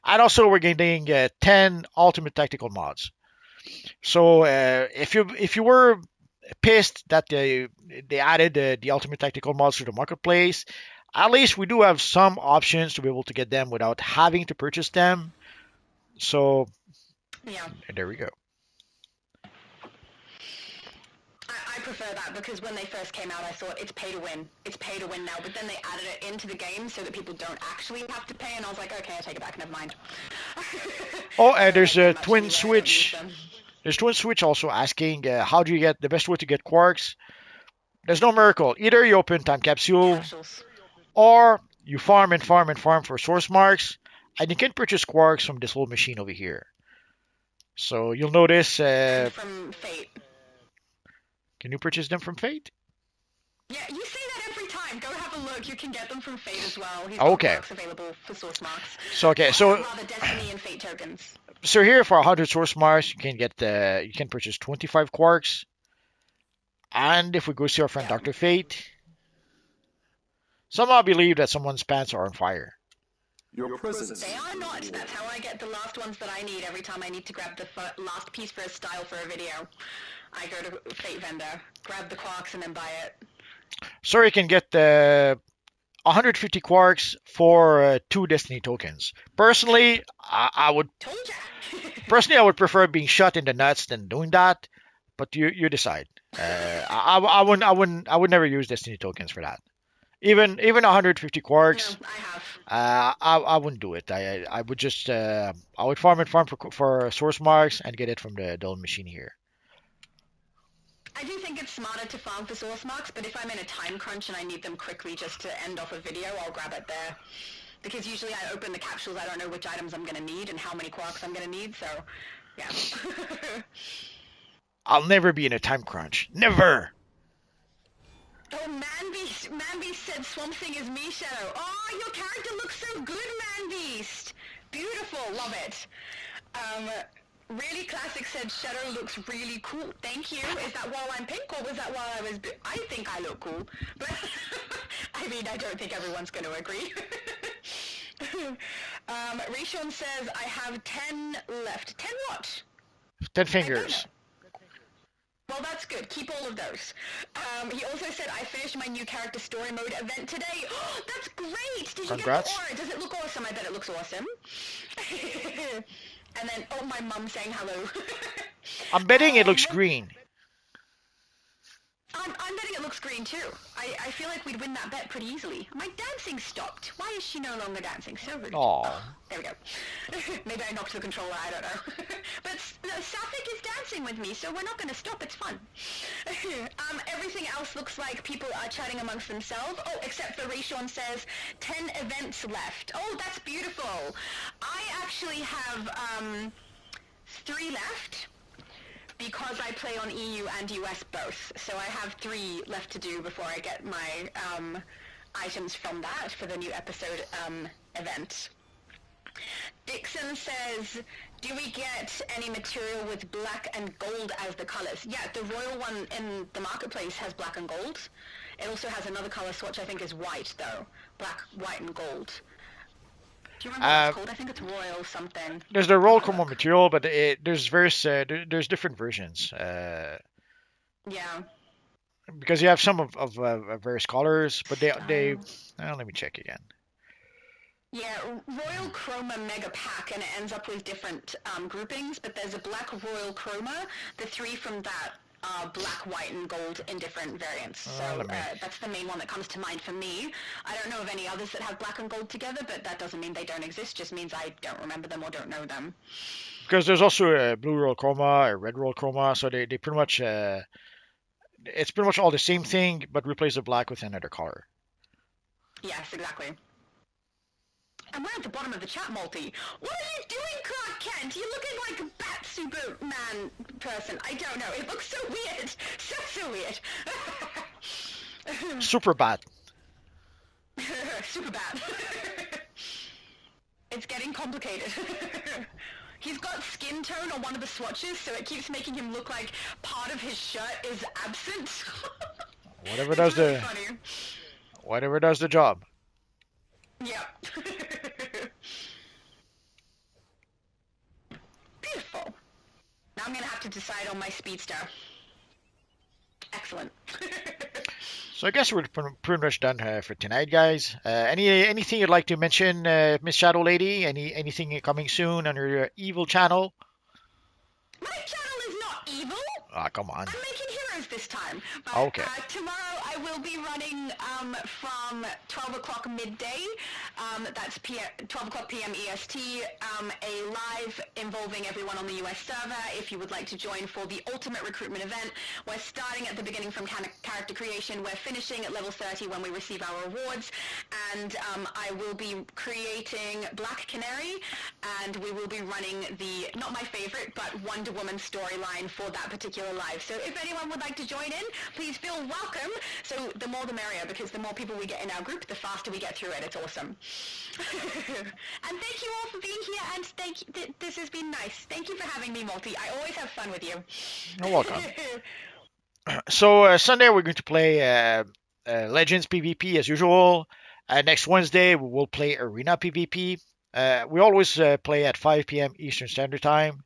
And also we're getting 10 ultimate tactical mods. So if you were pissed that they added the ultimate tactical mods to the marketplace, at least we do have some options to be able to get them without having to purchase them. So Yeah. there we go. I prefer that because when they first came out, I thought it's pay to win. It's pay to win now. But then they added it into the game so that people don't actually have to pay, and I was like, okay, I take it back. Never mind. Oh, and there's I a like that twin much anyway, I don't use switch. them. There's twin switch also asking how do you get the best way to get quarks. There's no miracle. Either you open time capsule, Capsules. or you farm and farm and farm for source marks, and you can purchase quarks from this little machine over here. So you'll notice. And from Fate. Can you purchase them from Fate? Yeah, you say that every time. Go have a look. You can get them from Fate as well. He's got Okay. marks available for source marks. So okay, so Rather Destiny and Fate tokens. so here for 100 source marks, you can purchase 25 quarks. And if we go see our friend Yeah. Dr. Fate, somehow I believe that someone's pants are on fire. Your presence. They are not. That's how I get the last ones that I need every time I need to grab the last piece for a style for a video. I go to Fate Vendor, grab the quarks, and then buy it. So you can get 150 quarks for 2 Destiny tokens. Personally, I would Told ya. I would prefer being shot in the nuts than doing that. But you decide. I would never use Destiny tokens for that. Even 150 quarks, No, I have. I wouldn't do it. I would just I would farm and farm for source marks and get it from the old machine here. I do think it's smarter to farm for source marks, but if I'm in a time crunch and I need them quickly just to end off a video, I'll grab it there. Because usually I open the capsules, I don't know which items I'm going to need and how many quarks I'm going to need, so yeah. I'll never be in a time crunch. Never. Oh, Manbeast said Swamp Thing is me, Shadow. Oh, your character looks so good, Manbeast. Beautiful, love it. Really Classic said Shadow looks really cool. Thank you. Is that while I'm pink or was that while I was... I think I look cool. But, I mean, I don't think everyone's going to agree. Rishon says, I have 10 left. 10 what? 10 fingers. Well, that's good. Keep all of those. He also said, I finished my new character story mode event today. Oh, that's great! Did you Congrats. get the aura? Does it look awesome? I bet it looks awesome. And then, oh, my mum saying hello. I'm betting it looks green. I'm betting it looks green too. I feel like we'd win that bet pretty easily. My dancing stopped. Why is she no longer dancing? So rude. Aw. Oh, there we go. Maybe I knocked the controller, I don't know. But Sapphic is dancing with me, so we're not going to stop. It's fun. Everything else looks like people are chatting amongst themselves. Oh, except for Rayshon says 10 events left. Oh, that's beautiful. I actually have 3 left. Because I play on EU and US both, so I have 3 left to do before I get my items from that for the new episode event. Dixon says, do we get any material with black and gold as the colors? Yeah, the royal one in the marketplace has black and gold. It also has another color swatch, I think is white though. Black, white and gold. Do you remember what it's called? I think it's royal something. There's the roll chroma material, but there's various there's different versions. Yeah. Because you have some of various colors, but they let me check again. Yeah, Royal Chroma Mega Pack, and it ends up with different groupings, but there's a Black Royal Chroma. The 3 from that are black, white, and gold in different variants. So that's the main one that comes to mind for me. I don't know of any others that have black and gold together, but that doesn't mean they don't exist, just means I don't remember them or don't know them. Because there's also a blue roll chroma, a red roll chroma, so they pretty much it's pretty much all the same thing, but replace the black with another color. Yes, exactly. And we're at the bottom of the chat, Multi. What are you doing, Clark Kent? You're looking like a Bat Superman person. I don't know. It looks so weird. So weird. Super bad. Super bad. It's getting complicated. He's got skin tone on one of the swatches, so it keeps making him look like part of his shirt is absent. Whatever It's does really the funny. whatever does the job. Yep. Beautiful. Now I'm gonna have to decide on my speedster. Excellent. So I guess we're pretty much done for tonight, guys. Anything you'd like to mention, Miss Shadow Lady? Anything coming soon on your evil channel? My channel is not evil. Ah, come on. I'm making heroes this time. But Okay. tomorrow I will be running from 12 o'clock midday, that's 12 o'clock p.m. EST, a live involving everyone on the US server. If you would like to join for the ultimate recruitment event, we're starting at the beginning from character creation. We're finishing at level 30 when we receive our rewards. And I will be creating Black Canary, and we will be running the, not my favorite, but Wonder Woman storyline for that particular live. So if anyone would like to join in, please feel welcome. So the more the merrier, because the more people we get in our group, the faster we get through it. It's awesome. And thank you all for being here, and this has been nice. Thank you for having me, Multi. I always have fun with you. You're welcome. So Sunday we're going to play Legends PvP as usual. Next Wednesday we will play Arena PvP. We always play at 5 p.m. Eastern Standard Time.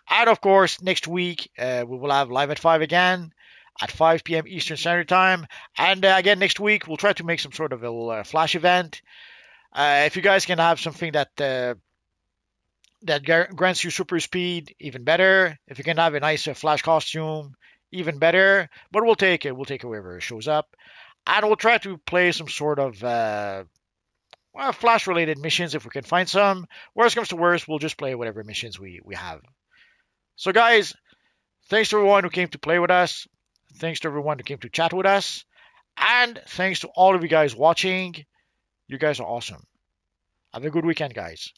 And of course, next week we will have Live at 5 again at 5 p.m. Eastern Standard Time. And again, next week we'll try to make some sort of a flash event. If you guys can have something that grants you super speed, even better. If you can have a nice flash costume, even better. But we'll take it. We'll take it wherever it shows up. And we'll try to play some sort of flash related missions if we can find some. Worst comes to worst, we'll just play whatever missions we have. So, guys, thanks to everyone who came to play with us. Thanks to everyone who came to chat with us. And thanks to all of you guys watching. You guys are awesome. Have a good weekend, guys.